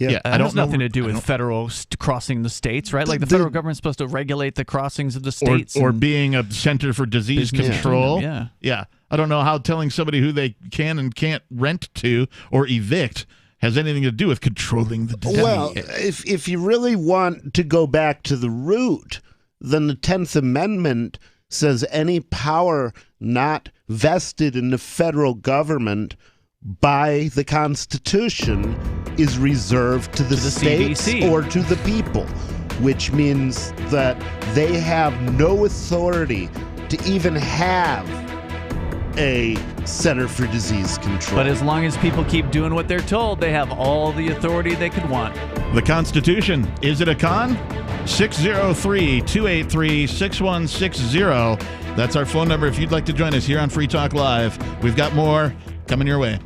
Yeah, it has nothing to do with federal crossing the states, right? Like the federal government's supposed to regulate the crossings of the states. Or being a center for disease control. Yeah. I don't know how telling somebody who they can and can't rent to or evict has anything to do with controlling the disease. Well, if you really want to go back to the root, then the 10th Amendment says any power not vested in the federal government by the Constitution is reserved to the states CDC. or to the people, which means that they have no authority to even have a Center for Disease Control. But as long as people keep doing what they're told, they have all the authority they could want. The Constitution, is it a con? 603-283-6160. That's our phone number if you'd like to join us here on Free Talk Live. We've got more coming your way.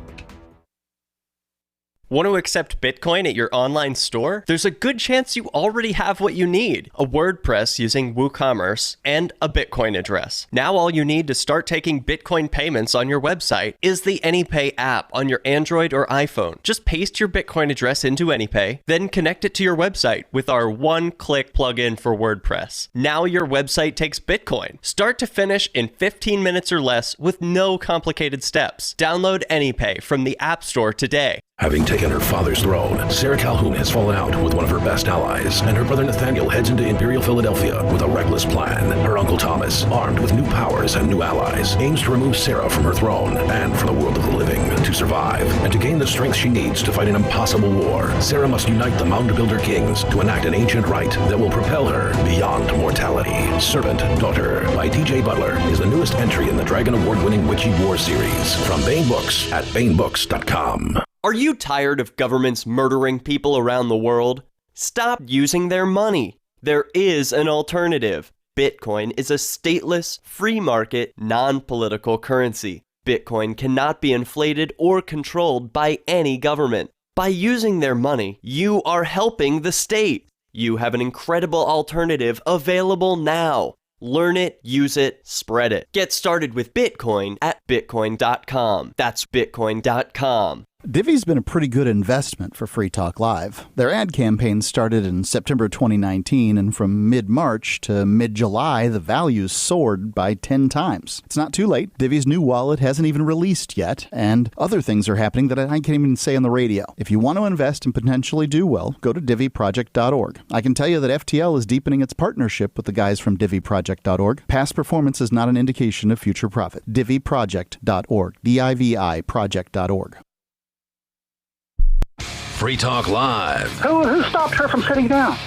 Want to accept Bitcoin at your online store? There's a good chance you already have what you need: a WordPress using WooCommerce and a Bitcoin address. Now all you need to start taking Bitcoin payments on your website is the AnyPay app on your Android or iPhone. Just paste your Bitcoin address into AnyPay, then connect it to your website with our one-click plugin for WordPress. Now your website takes Bitcoin, start to finish in 15 minutes or less with no complicated steps. Download AnyPay from the App Store today. Having taken her father's throne, Sarah Calhoun has fallen out with one of her best allies, and her brother Nathaniel heads into Imperial Philadelphia with a reckless plan. Her uncle Thomas, armed with new powers and new allies, aims to remove Sarah from her throne and from the world of the living. To survive and to gain the strength she needs to fight an impossible war, Sarah must unite the Mound Builder Kings to enact an ancient rite that will propel her beyond mortality. Servant Daughter by DJ Butler is the newest entry in the Dragon Award-winning Witchy War series from Baen Books at BaenBooks.com. Are you tired of governments murdering people around the world? Stop using their money. There is an alternative. Bitcoin is a stateless, free market, non-political currency. Bitcoin cannot be inflated or controlled by any government. By using their money, you are helping the state. You have an incredible alternative available now. Learn it, use it, spread it. Get started with Bitcoin at Bitcoin.com. That's Bitcoin.com. Divvy's been a pretty good investment for Free Talk Live. Their ad campaign started in September 2019, and from mid-March to mid-July, the values soared by 10 times. It's not too late. Divvy's new wallet hasn't even released yet, and other things are happening that I can't even say on the radio. If you want to invest and potentially do well, go to DivvyProject.org. I can tell you that FTL is deepening its partnership with the guys from DivvyProject.org. Past performance is not an indication of future profit. DivvyProject.org. DIVI Project.org. Free Talk Live. Who stopped her from sitting down?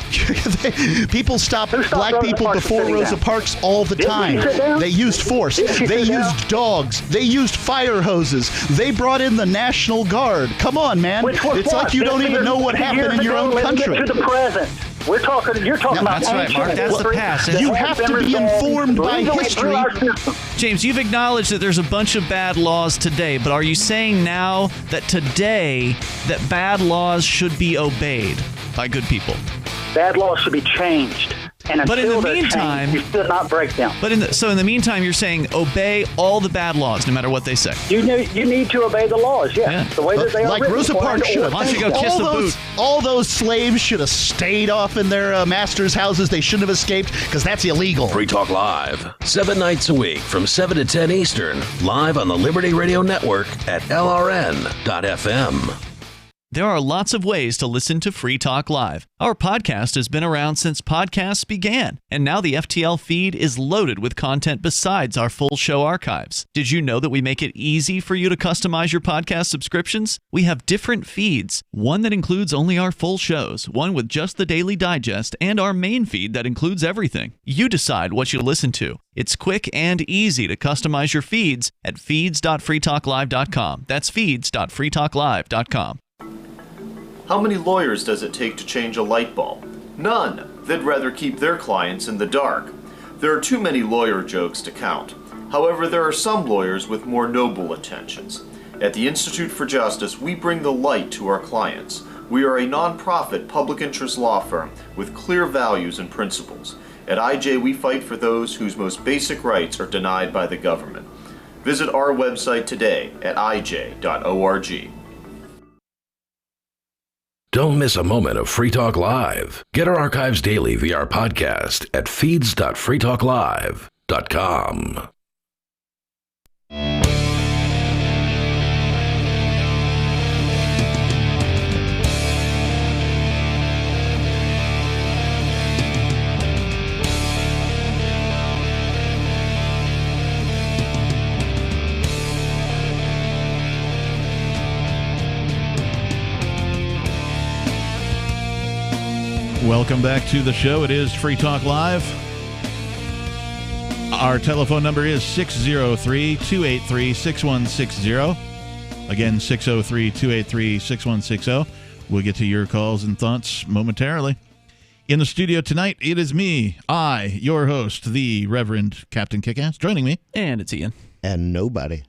People stop black people before Rosa Parks all the time. They used force. They used dogs. They used fire hoses. They brought in the National Guard. Come on, man. It's like you don't even know what happened in your own country. To the present. You're talking about that's right, Mark. That's the past. You have to be informed by history. James, you've acknowledged that there's a bunch of bad laws today, but are you saying now that today that bad laws should be obeyed by good people? Bad laws should be changed. And but in the meantime, you should not break them. But in the meantime, you're saying obey all the bad laws, no matter what they say. You need to obey the laws, yeah. The way that they are like written. Rosa Parks should. Why don't you go kiss the boot? All those slaves should have stayed off in their masters' houses. They shouldn't have escaped because that's illegal. Free Talk Live, 7 nights a week from 7 to 10 Eastern, live on the Liberty Radio Network at LRN.FM. There are lots of ways to listen to Free Talk Live. Our podcast has been around since podcasts began, and now the FTL feed is loaded with content besides our full show archives. Did you know that we make it easy for you to customize your podcast subscriptions? We have different feeds, one that includes only our full shows, one with just the Daily Digest, and our main feed that includes everything. You decide what you listen to. It's quick and easy to customize your feeds at feeds.freetalklive.com. That's feeds.freetalklive.com. How many lawyers does it take to change a light bulb? None. They'd rather keep their clients in the dark. There are too many lawyer jokes to count. However, there are some lawyers with more noble intentions. At the Institute for Justice, we bring the light to our clients. We are a non-profit public interest law firm with clear values and principles. At IJ, we fight for those whose most basic rights are denied by the government. Visit our website today at ij.org. Don't miss a moment of Free Talk Live. Get our archives daily via our podcast at feeds.freetalklive.com. Welcome back to the show. It is Free Talk Live. Our telephone number is 603-283-6160. Again, 603-283-6160. We'll get to your calls and thoughts momentarily. In the studio tonight, it is me, your host, the Reverend Captain Kickass, joining me. And it's Ian. And nobody.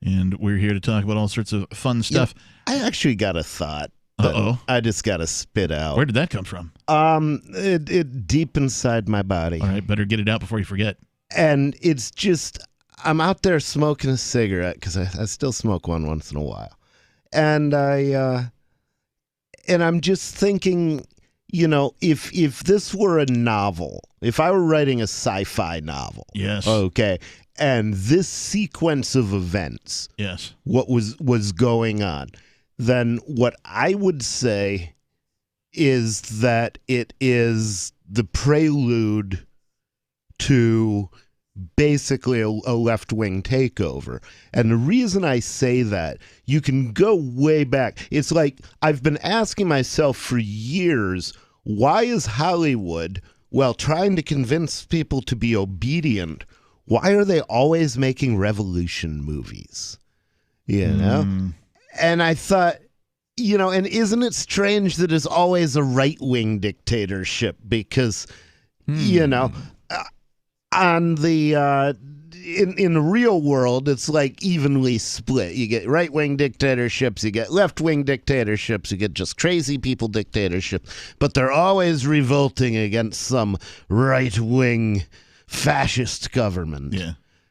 And we're here to talk about all sorts of fun stuff. I actually got a thought. Uh-oh. I just got to spit out. Where did that come from? It deep inside my body. All right, better get it out before you forget. And it's just, I'm out there smoking a cigarette because I still smoke one once in a while, and I'm just thinking, if this were a novel, if I were writing a sci-fi novel, yes, okay, and this sequence of events, yes, what was going on, then what I would say is that it is the prelude to basically a left-wing takeover. And the reason I say that, you can go way back. It's like I've been asking myself for years, why is Hollywood, while trying to convince people to be obedient, why are they always making revolution movies? And I thought, and isn't it strange that it's always a right-wing dictatorship? Because, on the in the real world, it's like evenly split. You get right-wing dictatorships, you get left-wing dictatorships, you get just crazy people dictatorships, but they're always revolting against some right-wing fascist government.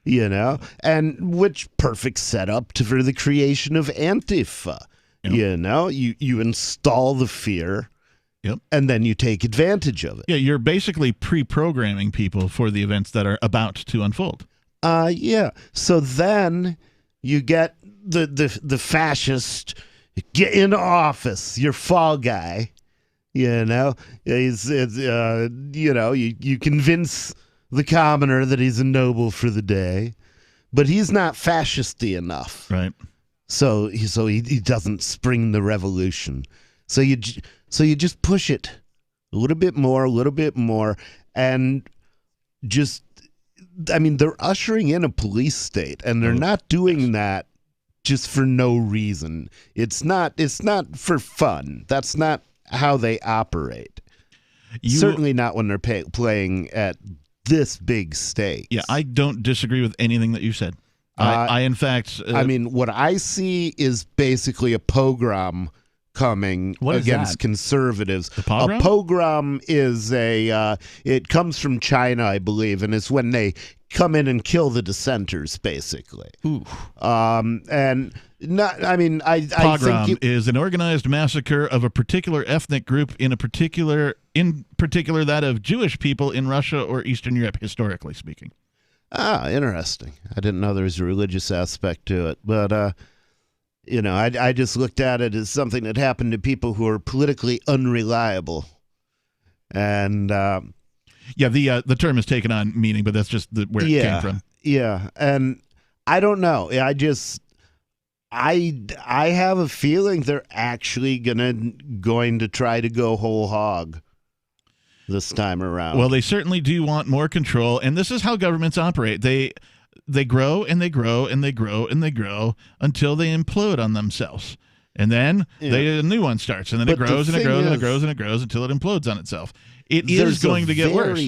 Yeah. And which perfect setup for the creation of Antifa. Yep. You install the fear. Yep. And then you take advantage of it. Yeah, you're basically pre-programming people for the events that are about to unfold. Yeah. So then you get the fascist get into office, your fall guy. You convince the commoner that he's a noble for the day, but he's not fascisty enough. Right. So he doesn't spring the revolution. So you just push it a little bit more, and just, they're ushering in a police state, and they're not doing that just for no reason. It's not for fun. That's not how they operate. Certainly not when they're playing at this big stakes. Yeah, I don't disagree with anything that you said. I in fact... what I see is basically a pogrom coming against conservatives. A pogrom? A pogrom is it comes from China, I believe, and it's when they come in and kill the dissenters, basically. Ooh. And not, I pogrom think is an organized massacre of a particular ethnic group, in particular that of Jewish people in Russia or Eastern Europe, historically speaking. Ah, interesting. I didn't know there was a religious aspect to it, but I just looked at it as something that happened to people who are politically unreliable. And the term is taken on meaning, but that's just where it came from. Yeah, and I don't know. I have a feeling they're actually going to try to go whole hog this time around. Well, they certainly do want more control, and this is how governments operate. They grow and they grow and they grow and they grow until they implode on themselves. And then a new one starts, and then it grows and it grows and it grows and it grows until it implodes on itself. It is going to get worse.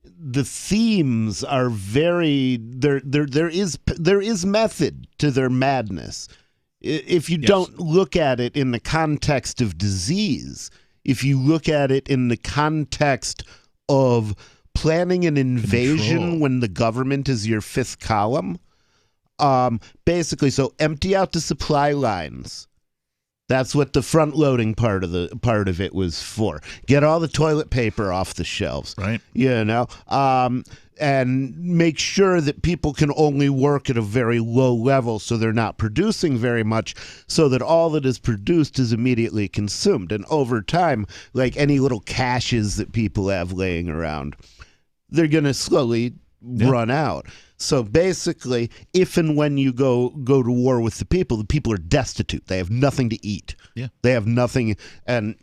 the themes are very there is method to their madness. If you don't look at it in the context of disease, if you look at it in the context of planning an invasion when the government is your fifth column, basically, so empty out the supply lines. That's what the front-loading part of it was for. Get all the toilet paper off the shelves, right? And make sure that people can only work at a very low level, so they're not producing very much, so that all that is produced is immediately consumed. And over time, like any little caches that people have laying around, they're going to slowly run out. So basically, if and when you go to war with the people are destitute. They have nothing to eat. Yeah. They have nothing, and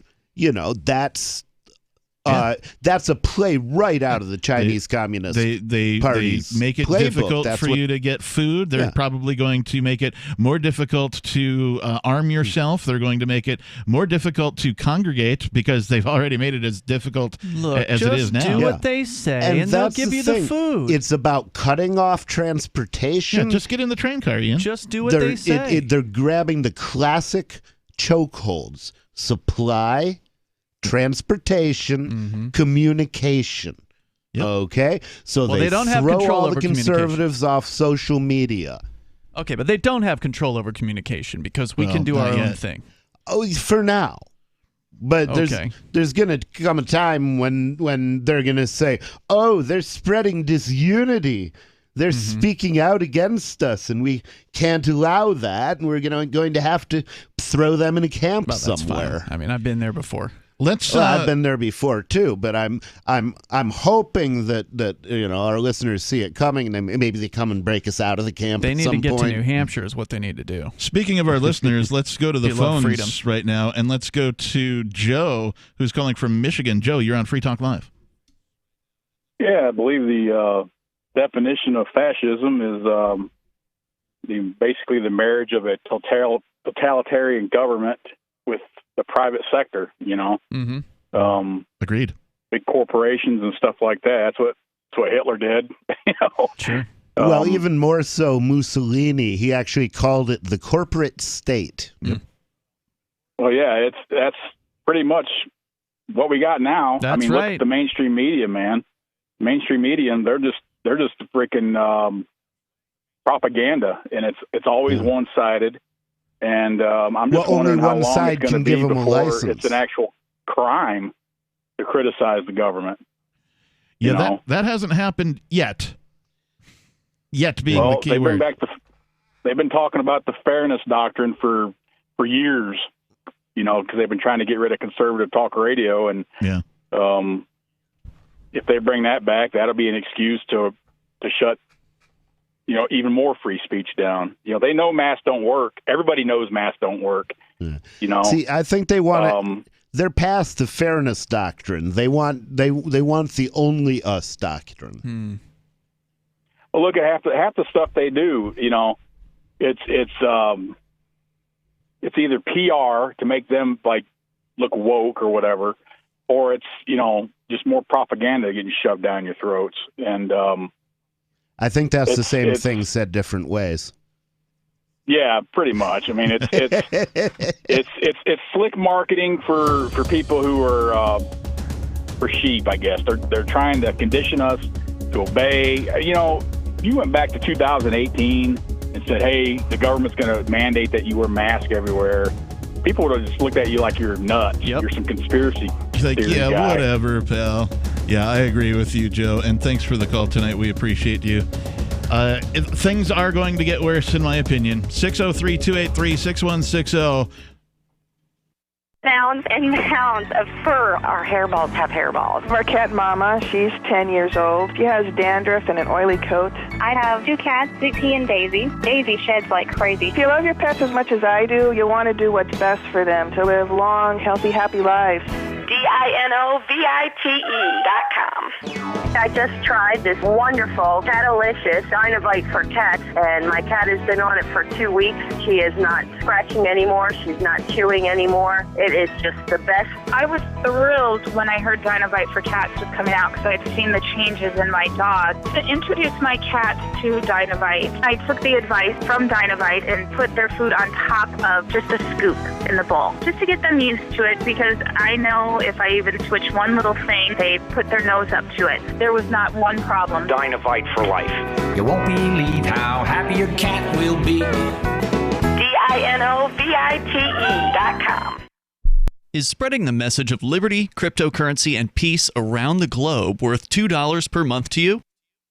that's a play right out of the Chinese Communist Party's they make it playbook. difficult for you to get food. They're probably going to make it more difficult to arm yourself. They're going to make it more difficult to congregate because they've already made it as difficult as it is now. Just do what they say, and they'll give you the food. It's about cutting off transportation. Yeah, just get in the train car, Ian. Just do what they say. They're grabbing the classic chokeholds: supply, transportation, communication. Okay, so they don't have throw control all over the conservatives off social media. Okay, but they don't have control over communication because we can do our own thing. Oh, for now. But there's going to come a time when they're going to say, "Oh, they're spreading disunity. They're speaking out against us, and we can't allow that. And we're going to have to throw them in a camp somewhere." Fine. I mean, I've been there before. I've been there before too, but I'm hoping that our listeners see it coming, and maybe they come and break us out of the camp. They at need some to get point. to New Hampshire is what they need to do. Speaking of our listeners, let's go to the They love phones freedom. right now, and let's go to Joe, who's calling from Michigan. Joe, you're on Free Talk Live. Yeah, I believe the definition of fascism is basically the marriage of a totalitarian government with the private sector, Agreed. Big corporations and stuff like that. That's what Hitler did. Sure. Well, even more so, Mussolini. He actually called it the corporate state. Well, yeah, that's pretty much what we got now. That's look right. at the mainstream media, man. Mainstream media, and they're just freaking propaganda, and it's always one-sided. And I'm just wondering how long it's going to be before it's an actual crime to criticize the government. Yeah, that hasn't happened yet. Yet being the key word. They've been talking about the fairness doctrine for years, because they've been trying to get rid of conservative talk radio. And if they bring that back, that'll be an excuse to shut even more free speech down. They know masks don't work. Everybody knows masks don't work. See, I think they want they're past the fairness doctrine. They want the only us doctrine. Well, look at half the stuff they do. It's either PR to make them look woke or whatever, or it's just more propaganda getting shoved down your throats. And I think that's the same thing said different ways. Yeah, pretty much. I mean, it's slick marketing for people who are for sheep, I guess. They're trying to condition us to obey. You went back to 2018 and said, "Hey, the government's going to mandate that you wear masks everywhere." People would have just looked at you like you're nuts. Yep. You're some conspiracy theory guy. Whatever, pal. Yeah, I agree with you, Joe. And thanks for the call tonight. We appreciate you. Things are going to get worse, in my opinion. 603-283-6160. Mounds and mounds of fur. Our hairballs have hairballs. Our cat Mama, she's 10 years old. She has dandruff and an oily coat. I have two cats, Dixie and Daisy. Daisy sheds like crazy. If you love your pets as much as I do, you want to do what's best for them to live long, healthy, happy lives. DINOVITE.com. I just tried this wonderful Catalicious Dynavite for cats, and my cat has been on it for 2 weeks. She is not scratching anymore. She's not chewing anymore. It is just the best. I was thrilled when I heard Dynavite for cats was coming out because I'd seen the changes in my dog. To introduce my cat to Dynavite, I took the advice from Dynavite and put their food on top of just a scoop in the bowl, just to get them used to it, because I know if I even switch one little thing, they put their nose up to it. There was not one problem. Dynavite for life. You won't believe how happy your cat will be. DINOVITE.com. Is spreading the message of liberty, cryptocurrency, and peace around the globe worth $2 per month to you?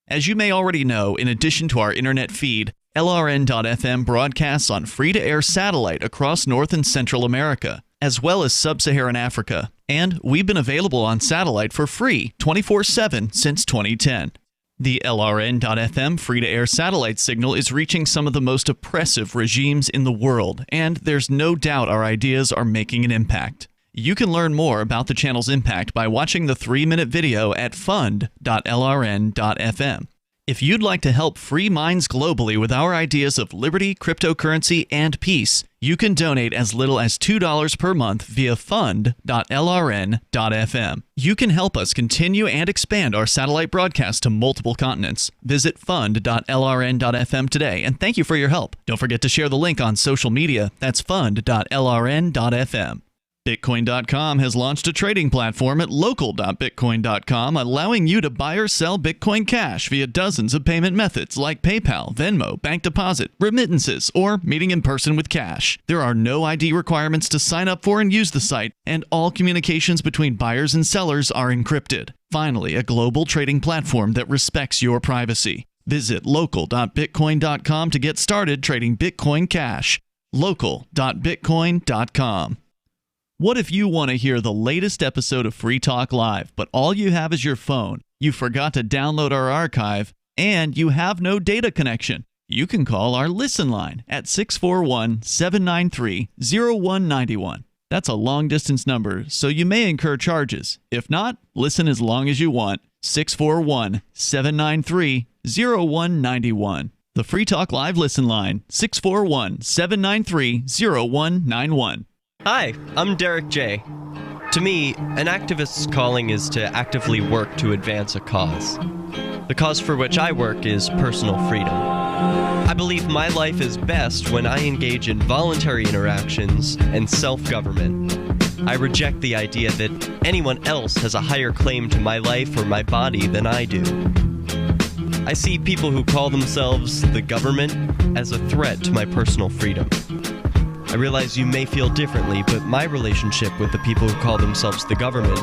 As you may already know, in addition to our internet feed, LRN.FM broadcasts on free-to-air satellite across North and Central America, as well as Sub-Saharan Africa. And we've been available on satellite for free 24/7 since 2010. The LRN.FM free-to-air satellite signal is reaching some of the most oppressive regimes in the world, and there's no doubt our ideas are making an impact. You can learn more about the channel's impact by watching the 3-minute video at fund.lrn.fm. If you'd like to help free minds globally with our ideas of liberty, cryptocurrency, and peace, you can donate as little as $2 per month via fund.lrn.fm. You can help us continue and expand our satellite broadcast to multiple continents. Visit fund.lrn.fm today, and thank you for your help. Don't forget to share the link on social media. That's fund.lrn.fm. Bitcoin.com has launched a trading platform at local.bitcoin.com, allowing you to buy or sell Bitcoin Cash via dozens of payment methods like PayPal, Venmo, bank deposit, remittances, or meeting in person with cash. There are no ID requirements to sign up for and use the site, and all communications between buyers and sellers are encrypted. Finally, a global trading platform that respects your privacy. Visit local.bitcoin.com to get started trading Bitcoin Cash. local.bitcoin.com. What if you want to hear the latest episode of Free Talk Live, but all you have is your phone, you forgot to download our archive, and you have no data connection? You can call our Listen line at 641-793-0191. That's a long-distance number, so you may incur charges. If not, listen as long as you want. 641-793-0191. The Free Talk Live Listen line, 641-793-0191. Hi, I'm Derek J. To me, an activist's calling is to actively work to advance a cause. The cause for which I work is personal freedom. I believe my life is best when I engage in voluntary interactions and self-government. I reject the idea that anyone else has a higher claim to my life or my body than I do. I see people who call themselves the government as a threat to my personal freedom. I realize you may feel differently, but my relationship with the people who call themselves the government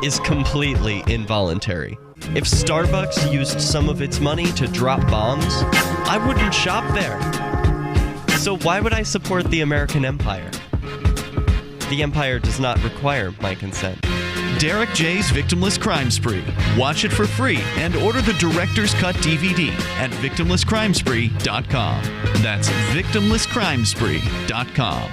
is completely involuntary. If Starbucks used some of its money to drop bombs, I wouldn't shop there. So why would I support the American empire? The empire does not require my consent. Derek J's Victimless Crime Spree. Watch it for free and order the Director's Cut DVD at victimlesscrimespree.com. That's victimlesscrimespree.com.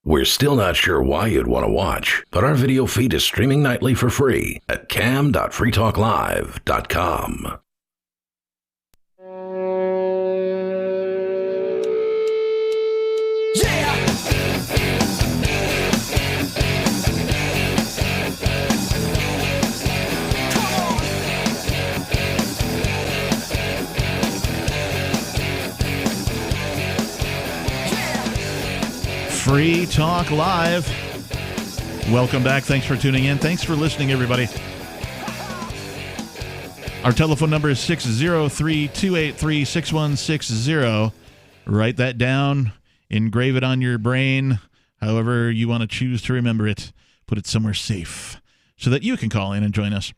We're still not sure why you'd want to watch, but our video feed is streaming nightly for free at cam.freetalklive.com. Free Talk Live. Welcome back. Thanks for tuning in. Thanks for listening, everybody. Our telephone number is 603-283-6160. Write that down. Engrave it on your brain. However you want to choose to remember it. Put it somewhere safe so that you can call in and join us.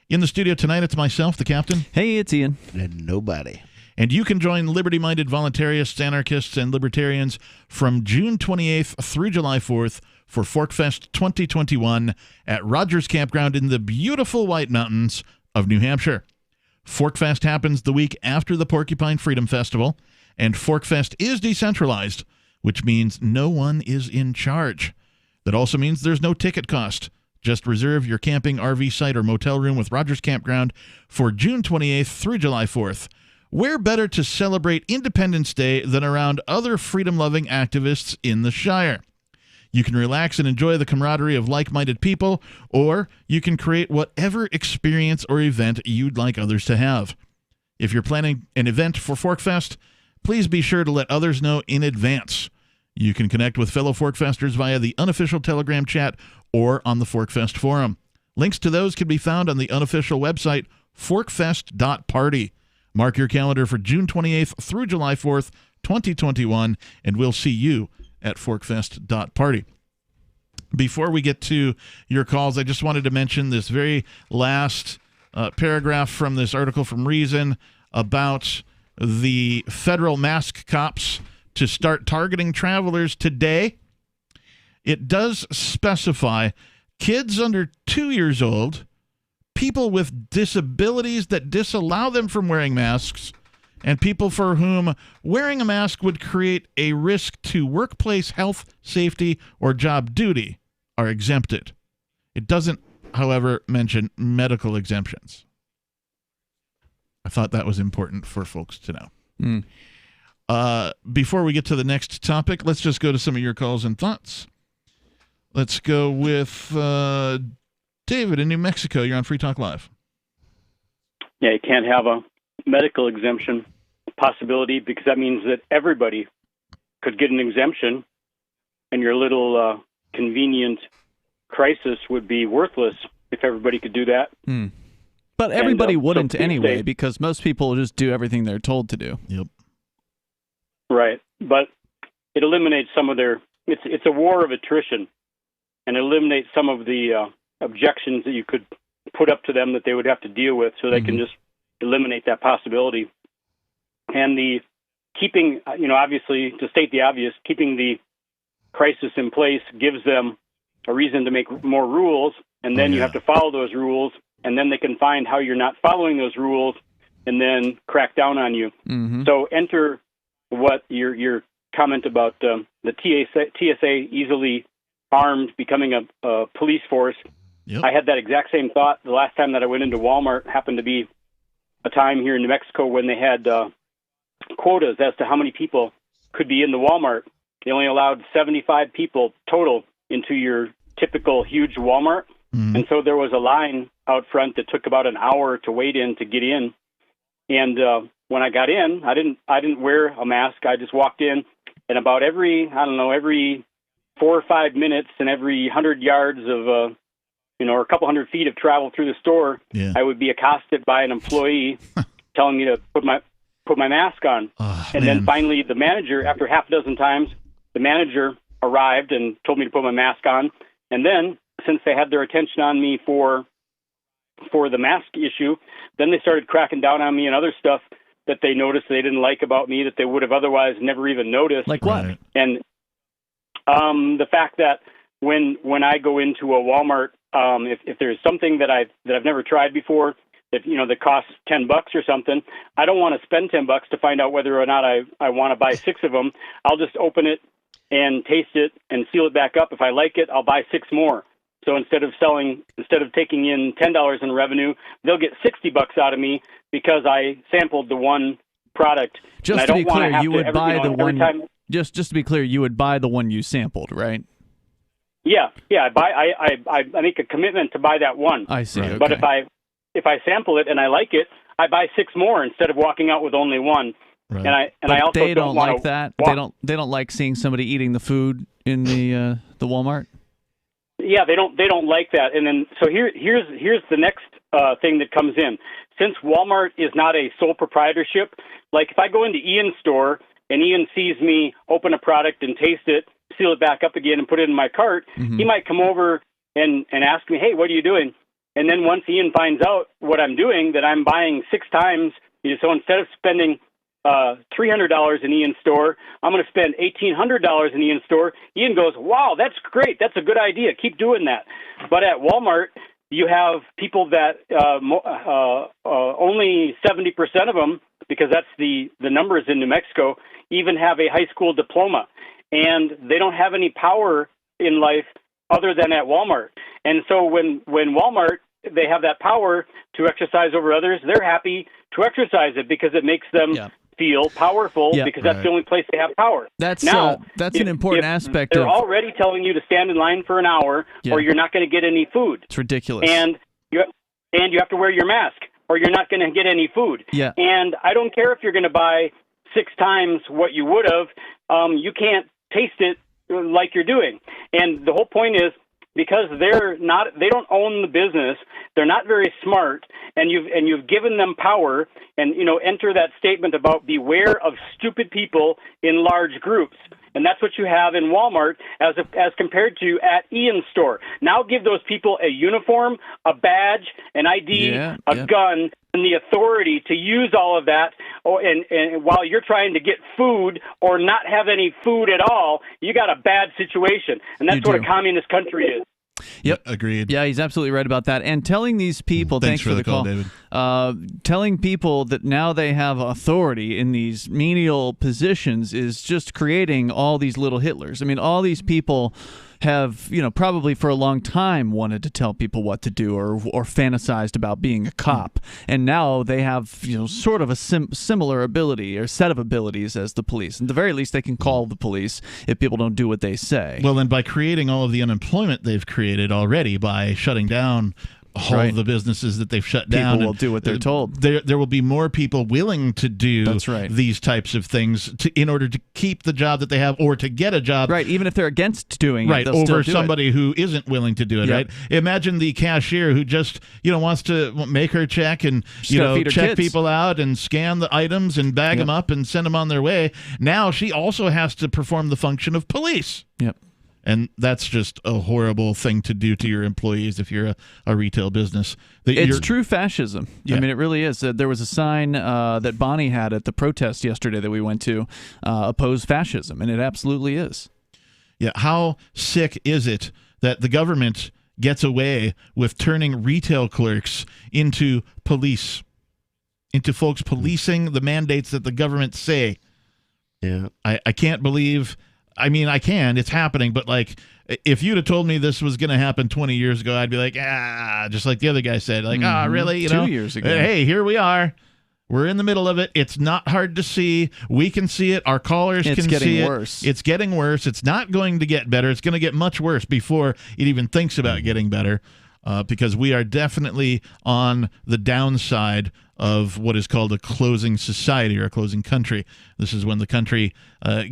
In the studio tonight, it's myself, the captain. Hey, it's Ian. And nobody. And you can join liberty-minded voluntarists, anarchists, and libertarians from June 28th through July 4th for Forkfest 2021 at Rogers Campground in the beautiful White Mountains of New Hampshire. Forkfest happens the week after the Porcupine Freedom Festival, and Forkfest is decentralized, which means no one is in charge. That also means there's no ticket cost. Just reserve your camping, RV site, or motel room with Rogers Campground for June 28th through July 4th. Where better to celebrate Independence Day than around other freedom-loving activists in the Shire? You can relax and enjoy the camaraderie of like-minded people, or you can create whatever experience or event you'd like others to have. If you're planning an event for Forkfest, please be sure to let others know in advance. You can connect with fellow Forkfesters via the unofficial Telegram chat or on the Forkfest forum. Links to those can be found on the unofficial website, forkfest.party. Mark your calendar for June 28th through July 4th, 2021, and we'll see you at forkfest.party. Before we get to your calls, I just wanted to mention this very last paragraph from this article from Reason about the federal mask cops to start targeting travelers today. It does specify kids under 2 years old, people with disabilities that disallow them from wearing masks, and people for whom wearing a mask would create a risk to workplace health, safety, or job duty are exempted. It doesn't, however, mention medical exemptions. I thought that was important for folks to know. Before we get to the next topic, let's just go to some of your calls and thoughts. Let's go with David in New Mexico. You're on Free Talk Live. Yeah, you can't have a medical exemption possibility because that means that everybody could get an exemption and your little convenient crisis would be worthless if everybody could do that. But everybody wouldn't so anyway, because most people just do everything they're told to do. Yep. Right. But it eliminates some of their... It's a war of attrition, and it eliminates some of the objections that you could put up to them that they would have to deal with, so they can just eliminate that possibility. And the keeping, obviously, to state the obvious, keeping the crisis in place gives them a reason to make more rules, and then you have to follow those rules, and then they can find how you're not following those rules and then crack down on you. So enter what your comment about the TSA easily armed, becoming a police force. I had that exact same thought the last time that I went into Walmart. Happened to be a time here in New Mexico when they had quotas as to how many people could be in the Walmart. They only allowed 75 people total into your typical huge Walmart. And so there was a line out front that took about an hour to wait in to get in. And when I got in, I didn't wear a mask. I just walked in, and about every 4 or 5 minutes and every 100 yards of or a couple hundred feet of travel through the store, I would be accosted by an employee telling me to put my mask on. Then finally the manager, after half a dozen times, the manager arrived and told me to put my mask on. And then, since they had their attention on me for the mask issue, then they started cracking down on me and other stuff that they noticed they didn't like about me that they would have otherwise never even noticed. Like what? And the fact that when I go into a Walmart, if there's something that I've never tried before, that costs $10 or something, I don't want to spend $10 to find out whether or not I want to buy 6 of them. I'll just open it and taste it and seal it back up. If I like it, I'll buy 6 more. So instead of taking in $10 in revenue, they'll get $60 out of me because I sampled the one product. Just to be clear, you would buy the one. Just to be clear, you would buy the one you sampled, right? Yeah. I make a commitment to buy that one. I see. Okay. But if I sample it and I like it, I buy 6 more instead of walking out with only one. Right. And I also they don't want like that. They don't like seeing somebody eating the food in the Walmart. Yeah, they don't like that. And then so here's the next thing that comes in. Since Walmart is not a sole proprietorship, like if I go into Ian's store and Ian sees me open a product and taste it, seal it back up again and put it in my cart, he might come over and ask me, "Hey, what are you doing?" And then once Ian finds out what I'm doing, that I'm buying 6 times, so instead of spending $300 in Ian's store, I'm going to spend $1,800 in Ian's store. Ian goes, "Wow, that's great. That's a good idea. Keep doing that." But at Walmart, you have people that only 70% of them, because that's the numbers in New Mexico, even have a high school diploma. and they don't have any power in life other than at Walmart. And so when Walmart, they have that power to exercise over others, they're happy to exercise it because it makes them feel powerful because that's the only place they have power. That's now, an important aspect. They're already telling you to stand in line for an hour or you're not going to get any food. It's ridiculous. And you have to wear your mask or you're not going to get any food. Yeah. And I don't care if you're going to buy 6 times what you would have, you can't taste it like you're doing. And the whole point is, because they don't own the business, they're not very smart, and you've given them power, and enter that statement about beware of stupid people in large groups. And that's what you have in Walmart as compared to at Ian's store. Now give those people a uniform, a badge, an ID, a gun, and the authority to use all of that. And while you're trying to get food or not have any food at all, you got a bad situation. And that's what a communist country is. Yep, agreed. Yeah, he's absolutely right about that. And telling these people, thanks for the call, David. Telling people that now they have authority in these menial positions is just creating all these little Hitlers. I mean, all these people have, probably for a long time wanted to tell people what to do or fantasized about being a cop. And now they have, sort of a similar ability or set of abilities as the police. At the very least, they can call the police if people don't do what they say. Well, and by creating all of the unemployment they've created already by shutting down all of the businesses that they've shut down. People will do what they're told. There will be more people willing to do these types of things in order to keep the job that they have or to get a job. Right, even if they're against doing it, they'll over still do somebody who isn't willing to do it, right? Imagine the cashier who just, wants to make her check and, check people out and scan the items and bag them up and send them on their way. Now she also has to perform the function of police. Yep. And that's just a horrible thing to do to your employees if you're a retail business. It's true fascism. I mean, it really is. There was a sign that Bonnie had at the protest yesterday that we went to, oppose fascism, and it absolutely is. Yeah, how sick is it that the government gets away with turning retail clerks into police, into folks policing the mandates that the government say? Yeah, I can't believe... I mean, I can. It's happening. But, if you'd have told me this was going to happen 20 years ago, I'd be like, just like the other guy said. Really? 2 years ago. Hey, here we are. We're in the middle of it. It's not hard to see. We can see it. Our callers can see it. It's getting worse. It's getting worse. It's not going to get better. It's going to get much worse before it even thinks about getting better. Because we are definitely on the downside of what is called a closing society or a closing country. This is when the country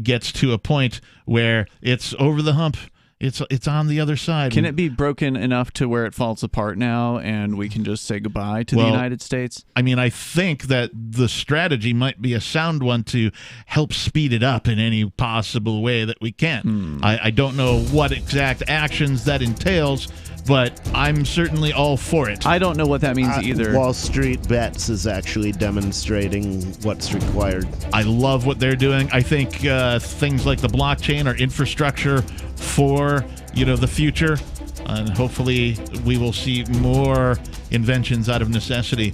gets to a point where it's over the hump. It's on the other side. Can it be broken enough to where it falls apart now and we can just say goodbye to the United States? I mean, I think that the strategy might be a sound one to help speed it up in any possible way that we can. I don't know what exact actions that entails, but I'm certainly all for it. I don't know what that means either. Wall Street Bets is actually demonstrating what's required. I love what they're doing. I think things like the blockchain are infrastructure for the future, and hopefully we will see more inventions out of necessity.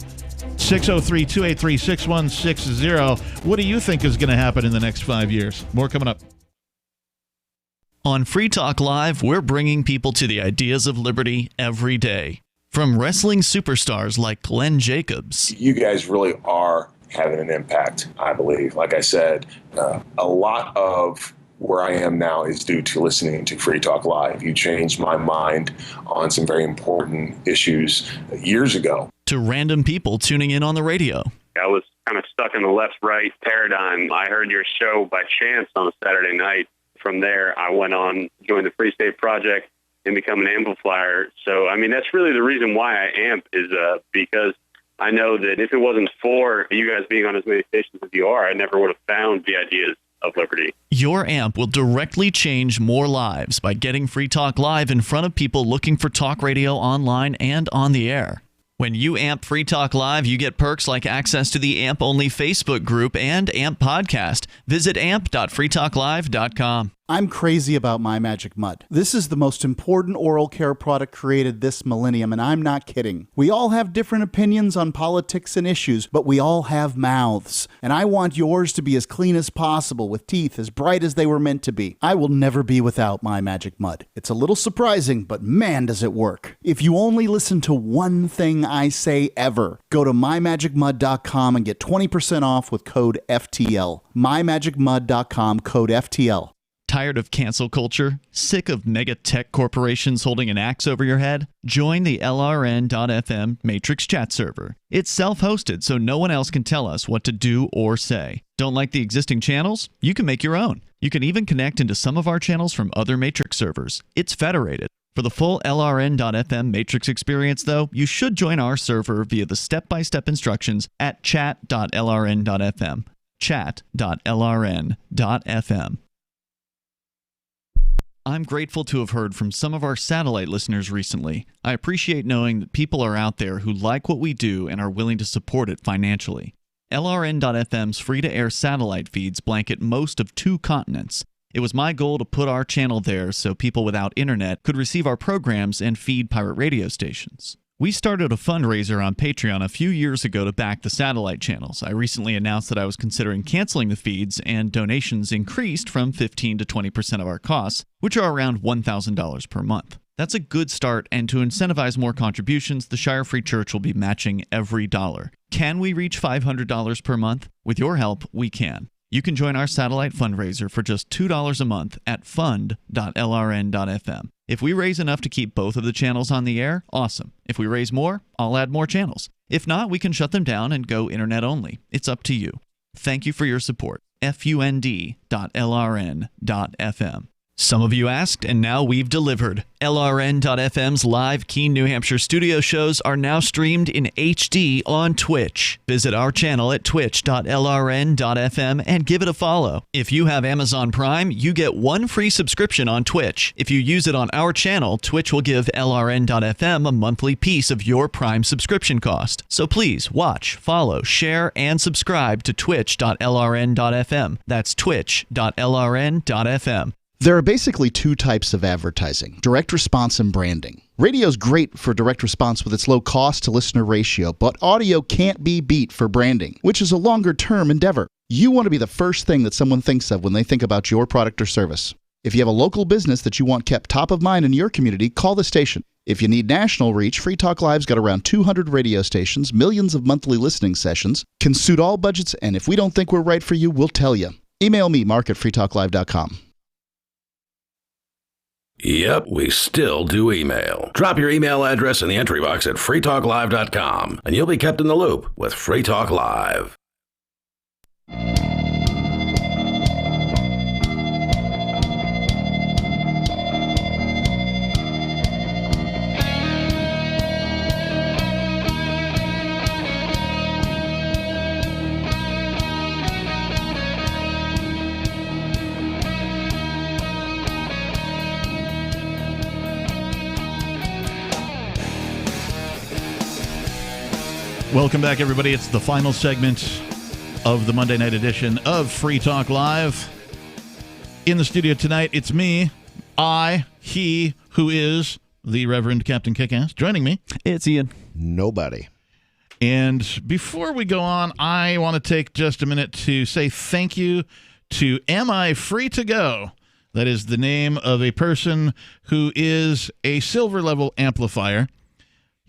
603-283-6160. What do you think is going to happen in the next 5 years? More coming up. On Free Talk Live, we're bringing people to the ideas of liberty every day. From wrestling superstars like Glenn Jacobs. You guys really are having an impact, I believe. Like I said, a lot of where I am now is due to listening to Free Talk Live. You changed my mind on some very important issues years ago. To random people tuning in on the radio. I was kind of stuck in the left-right paradigm. I heard your show by chance on a Saturday night. From there, I went on, joined the Free State Project, and become an amplifier. So, I mean, that's really the reason why I amp is because I know that if it wasn't for you guys being on as many stations as you are, I never would have found the ideas of liberty. Your amp will directly change more lives by getting Free Talk Live in front of people looking for talk radio online and on the air. When you amp Free Talk Live, you get perks like access to the AMP-only Facebook group and AMP podcast. Visit amp.freetalklive.com. I'm crazy about My Magic Mud. This is the most important oral care product created this millennium, and I'm not kidding. We all have different opinions on politics and issues, but we all have mouths. And I want yours to be as clean as possible, with teeth as bright as they were meant to be. I will never be without My Magic Mud. It's a little surprising, but man, does it work. If you only listen to one thing I say ever, go to mymagicmud.com and get 20% off with code FTL. mymagicmud.com, code FTL. Tired of cancel culture? Sick of mega tech corporations holding an axe over your head? Join the LRN.FM Matrix chat server. It's self-hosted, so no one else can tell us what to do or say. Don't like the existing channels? You can make your own. You can even connect into some of our channels from other Matrix servers. It's federated. For the full LRN.FM Matrix experience, though, you should join our server via the step-by-step instructions at chat.lrn.fm. chat.lrn.fm. I'm grateful to have heard from some of our satellite listeners recently. I appreciate knowing that people are out there who like what we do and are willing to support it financially. LRN.FM's free-to-air satellite feeds blanket most of 2 continents. It was my goal to put our channel there so people without internet could receive our programs and feed pirate radio stations. We started a fundraiser on Patreon a few years ago to back the satellite channels. I recently announced that I was considering canceling the feeds, and donations increased from 15 to 20% of our costs, which are around $1,000 per month. That's a good start, and to incentivize more contributions, the Shire Free Church will be matching every dollar. Can we reach $500 per month? With your help, we can. You can join our satellite fundraiser for just $2 a month at fund.lrn.fm. If we raise enough to keep both of the channels on the air, awesome. If we raise more, I'll add more channels. If not, we can shut them down and go internet only. It's up to you. Thank you for your support. fund.lrn.fm. Some of you asked, and now we've delivered. LRN.FM's live Keene, New Hampshire studio shows are now streamed in HD on Twitch. Visit our channel at twitch.lrn.fm and give it a follow. If you have Amazon Prime, you get 1 free subscription on Twitch. If you use it on our channel, Twitch will give LRN.FM a monthly piece of your Prime subscription cost. So please watch, follow, share, and subscribe to twitch.lrn.fm. That's twitch.lrn.fm. There are basically 2 types of advertising: direct response and branding. Radio's great for direct response with its low cost to listener ratio, but audio can't be beat for branding, which is a longer term endeavor. You want to be the first thing that someone thinks of when they think about your product or service. If you have a local business that you want kept top of mind in your community, call the station. If you need national reach, Free Talk Live's got around 200 radio stations, millions of monthly listening sessions, can suit all budgets, and if we don't think we're right for you, we'll tell you. Email me, mark@freetalklive.com. Yep, we still do email. Drop your email address in the entry box at freetalklive.com, and you'll be kept in the loop with Free Talk Live. Welcome back, everybody. It's the final segment of the Monday night edition of Free Talk Live. In the studio tonight, it's me, he who is the Reverend Captain Kickass. Joining me, it's Ian. Nobody. And before we go on, I want to take just a minute to say thank you to Am I Free to Go? That is the name of a person who is a silver level amplifier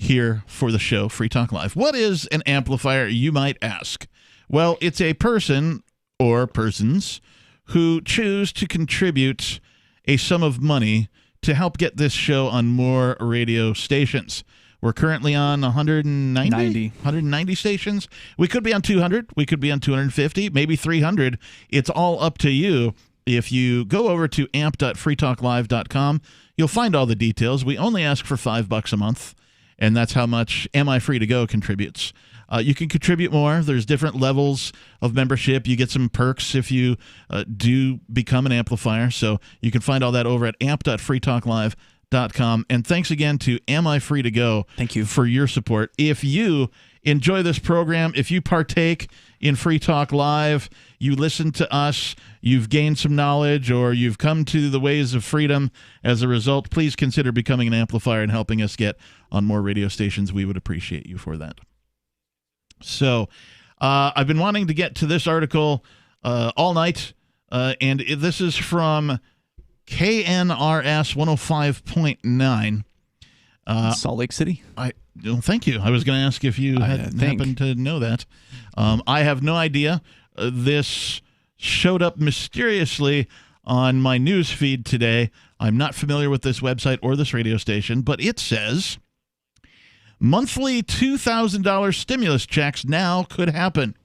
here for the show, Free Talk Live. What is an amplifier, you might ask? Well, it's a person or persons who choose to contribute a sum of money to help get this show on more radio stations. We're currently on 190 stations. We could be on 200. We could be on 250, maybe 300. It's all up to you. If you go over to amp.freetalklive.com, you'll find all the details. We only ask for $5 a month. And that's how much Am I Free to Go contributes. You can contribute more. There's different levels of membership. You get some perks if you do become an amplifier. So you can find all that over at amp.freetalklive.com. And thanks again to Am I Free to Go? Thank you for your support. If you enjoy this program. If you partake in Free Talk Live, you listen to us, you've gained some knowledge, or you've come to the ways of freedom as a result, please consider becoming an amplifier and helping us get on more radio stations. We would appreciate you for that. So I've been wanting to get to this article all night, and this is from KNRS 105.9. Salt Lake City? Thank you. I was going to ask if you happened to know that. I have no idea. This showed up mysteriously on my news feed today. I'm not familiar with this website or this radio station, but it says monthly $2,000 stimulus checks now could happen.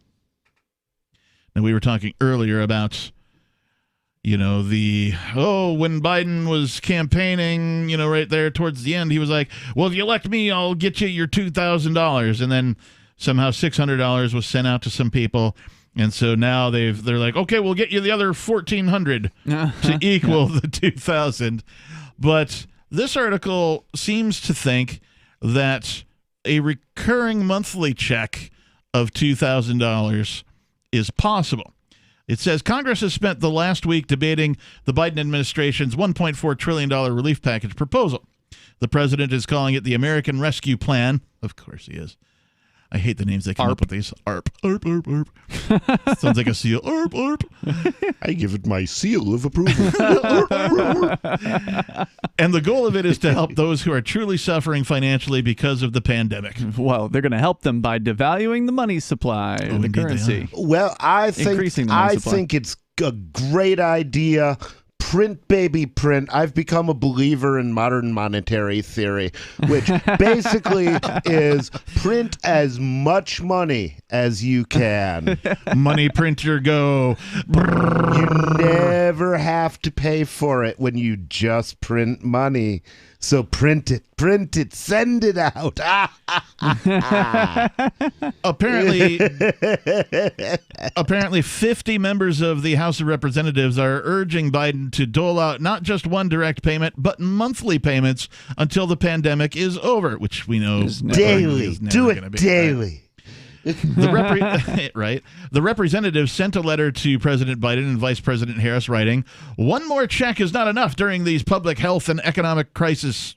Now, we were talking earlier about, when Biden was campaigning, right there towards the end, he was like, well, if you elect me, I'll get you your $2,000. And then somehow $600 was sent out to some people. And so now they're like, okay, we'll get you the other $1,400 to equal the $2,000. But this article seems to think that a recurring monthly check of $2,000 is possible. It says Congress has spent the last week debating the Biden administration's $1.4 trillion relief package proposal. The president is calling it the American Rescue Plan. Of course he is. I hate the names they come up with these. ARP. ARP, ARP, ARP. Sounds like a seal. ARP, ARP. I give it my seal of approval. ARP, ARP, ARP. And the goal of it is to help those who are truly suffering financially because of the pandemic. Well, they're going to help them by devaluing the money supply, the currency. Well, I think it's a great idea. Print, baby, print. I've become a believer in modern monetary theory, which basically is print as much money as you can. Money printer go. You never have to pay for it when you just print money. So print it, send it out. Apparently 50 members of the House of Representatives are urging Biden to dole out not just one direct payment, but monthly payments until the pandemic is over, which we know daily. Do it daily. Right? The representatives sent a letter to President Biden and Vice President Harris writing, one more check is not enough during this public health and economic crisis.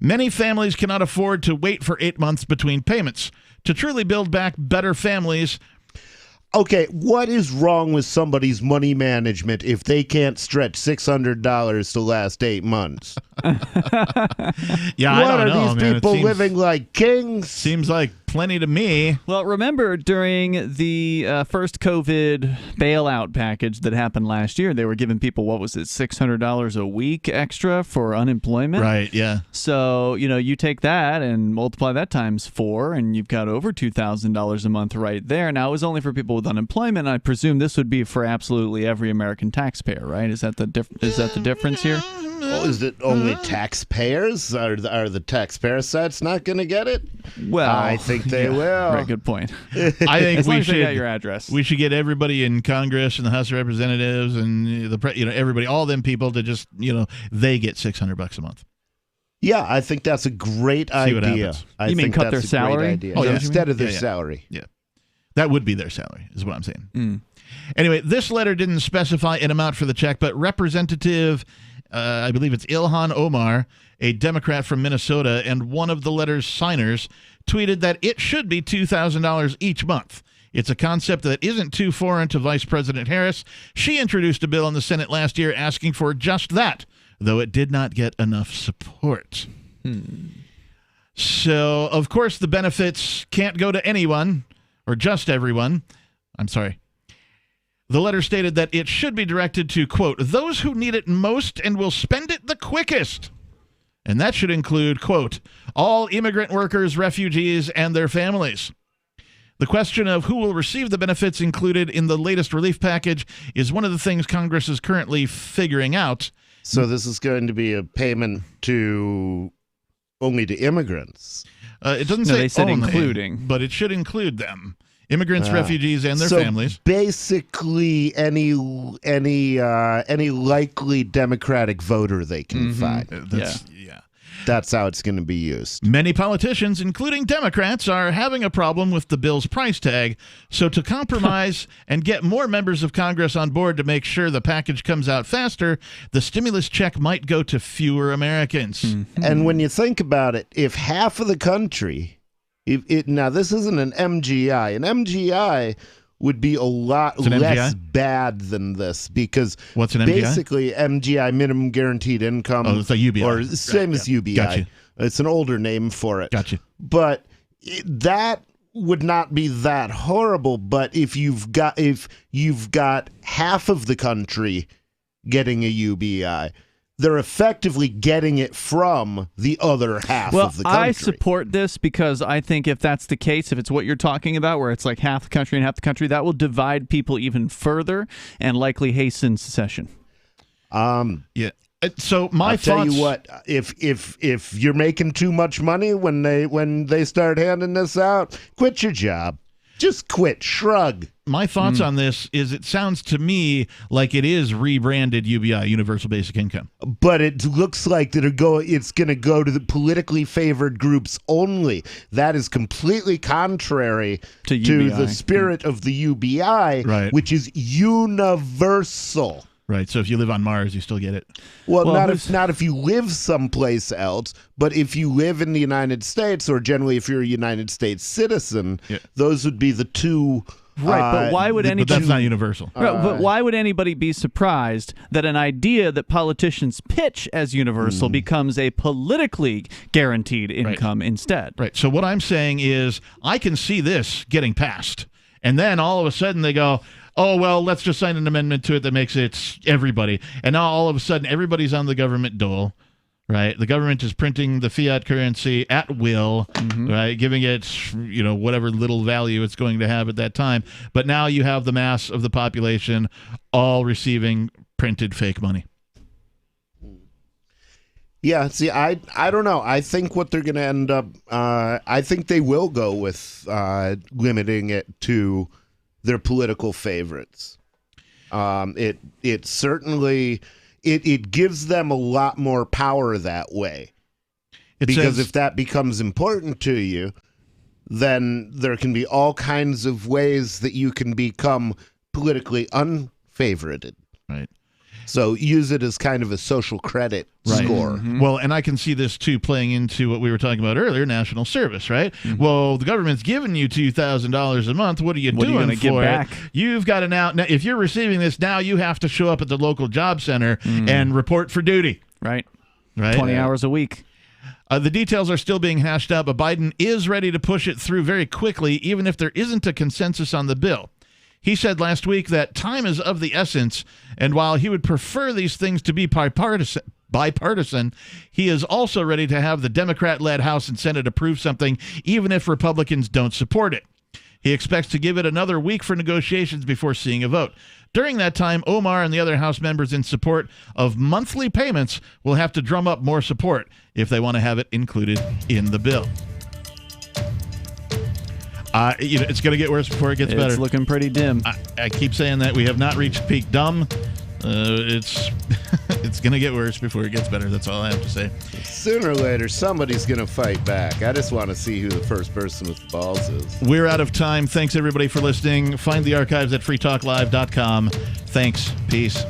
Many families cannot afford to wait for 8 months between payments. To truly build back better families. Okay, what is wrong with somebody's money management if they can't stretch $600 to last 8 months? Yeah, I don't know. What are these people living like kings? Seems like plenty to me. Well, remember during the first COVID bailout package that happened last year, they were giving people, $600 a week extra for unemployment? Right, yeah. So, you take that and multiply that times 4, and you've got over $2,000 a month right there. Now, it was only for people with unemployment. I presume this would be for absolutely every American taxpayer, right? Is that the difference here? Oh, is it only taxpayers? Are the taxpayer sites not going to get it? Well, I think they will. Right, good point. I think as long we as they should got your address. We should get everybody in Congress and the House of Representatives and everybody, all them people to just they get $600 a month. Yeah, I think that's a great idea. You mean cut their salary? Instead of their salary. Yeah. That would be their salary, is what I'm saying. Anyway, this letter didn't specify an amount for the check, but Representative, I believe it's Ilhan Omar, a Democrat from Minnesota, and one of the letter's signers, tweeted that it should be $2,000 each month. It's a concept that isn't too foreign to Vice President Harris. She introduced a bill in the Senate last year asking for just that, though it did not get enough support. So, of course, the benefits can't go to anyone, or just everyone. I'm sorry. The letter stated that it should be directed to, quote, those who need it most and will spend it the quickest. And that should include, quote, all immigrant workers, refugees, and their families. The question of who will receive the benefits included in the latest relief package is one of the things Congress is currently figuring out. So this is going to be a payment only to immigrants. It doesn't say they said only, including, but it should include them. Immigrants, refugees, and their families. Basically, any likely Democratic voter they can find. Yeah. that's how it's going to be used. Many politicians, including Democrats, are having a problem with the bill's price tag. So to compromise and get more members of Congress on board to make sure the package comes out faster, the stimulus check might go to fewer Americans. Mm-hmm. And when you think about it, if half of the country, now this isn't an MGI would be a lot less bad than this, because what's an basically MGI, minimum guaranteed income. Oh, it's a UBI. Or same as UBI. Gotcha. It's an older name for it. Gotcha. But that would not be that horrible. But if you've got half of the country getting a UBI, they're effectively getting it from the other half of the country. I support this because I think if that's the case, if it's what you're talking about, where it's like half the country and half the country, that will divide people even further and likely hasten secession. Yeah. So I'll tell you what, if you're making too much money when they start handing this out, quit your job. Just quit. Shrug. My thoughts on this is it sounds to me like it is rebranded UBI, Universal Basic Income. But it looks like it's going to go to the politically favored groups only. That is completely contrary to the spirit of the UBI, which is universal. Right, so if you live on Mars, you still get it. Well, not if you live someplace else, but if you live in the United States, or generally if you're a United States citizen, those would be the two. Right, but why would anybody? But that's not universal. But why would anybody be surprised that an idea that politicians pitch as universal becomes a politically guaranteed income instead? Right. So what I'm saying is, I can see this getting passed, and then all of a sudden they go, oh, well, let's just sign an amendment to it that makes it everybody. And now all of a sudden everybody's on the government dole, right? The government is printing the fiat currency at will, right? Giving it, whatever little value it's going to have at that time. But now you have the mass of the population all receiving printed fake money. Yeah, see, I don't know. I think what they're going to end up, I think they will go with limiting it to their political favorites. It certainly it gives them a lot more power that way. Because if that becomes important to you, then there can be all kinds of ways that you can become politically unfavorited. Right. So use it as kind of a social credit score. Well, and I can see this, too, playing into what we were talking about earlier, national service, right? Well, the government's giving you $2,000 a month. What are you doing for it? You've got to now, if you're receiving this, now you have to show up at the local job center and report for duty. Right. 20 hours a week. The details are still being hashed out, but Biden is ready to push it through very quickly, even if there isn't a consensus on the bill. He said last week that time is of the essence, and while he would prefer these things to be bipartisan, he is also ready to have the Democrat-led House and Senate approve something, even if Republicans don't support it. He expects to give it another week for negotiations before seeing a vote. During that time, Omar and the other House members in support of monthly payments will have to drum up more support if they want to have it included in the bill. It's going to get worse before it gets better. It's looking pretty dim. I keep saying that. We have not reached peak dumb. It's going to get worse before it gets better. That's all I have to say. Sooner or later, somebody's going to fight back. I just want to see who the first person with the balls is. We're out of time. Thanks, everybody, for listening. Find the archives at freetalklive.com. Thanks. Peace.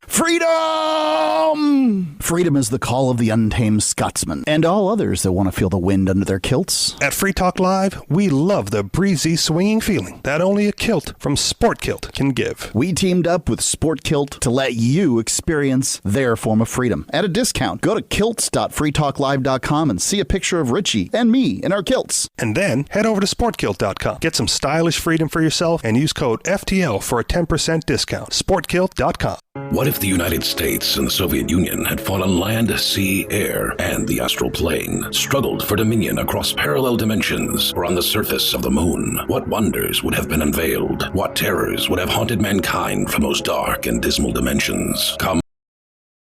Freedom! Freedom is the call of the untamed Scotsman and all others that want to feel the wind under their kilts. At Free Talk Live, we love the breezy, swinging feeling that only a kilt from Sport Kilt can give. We teamed up with Sport Kilt to let you experience their form of freedom at a discount. Go to kilts.freetalklive.com and see a picture of Richie and me in our kilts. And then head over to sportkilt.com. Get some stylish freedom for yourself and use code FTL for a 10% discount. Sportkilt.com. What if the United States and the Soviet Union had fought on land, sea, air, and the astral plane, struggled for dominion across parallel dimensions or on the surface of the moon? What wonders would have been unveiled? What terrors would have haunted mankind from those dark and dismal dimensions? Come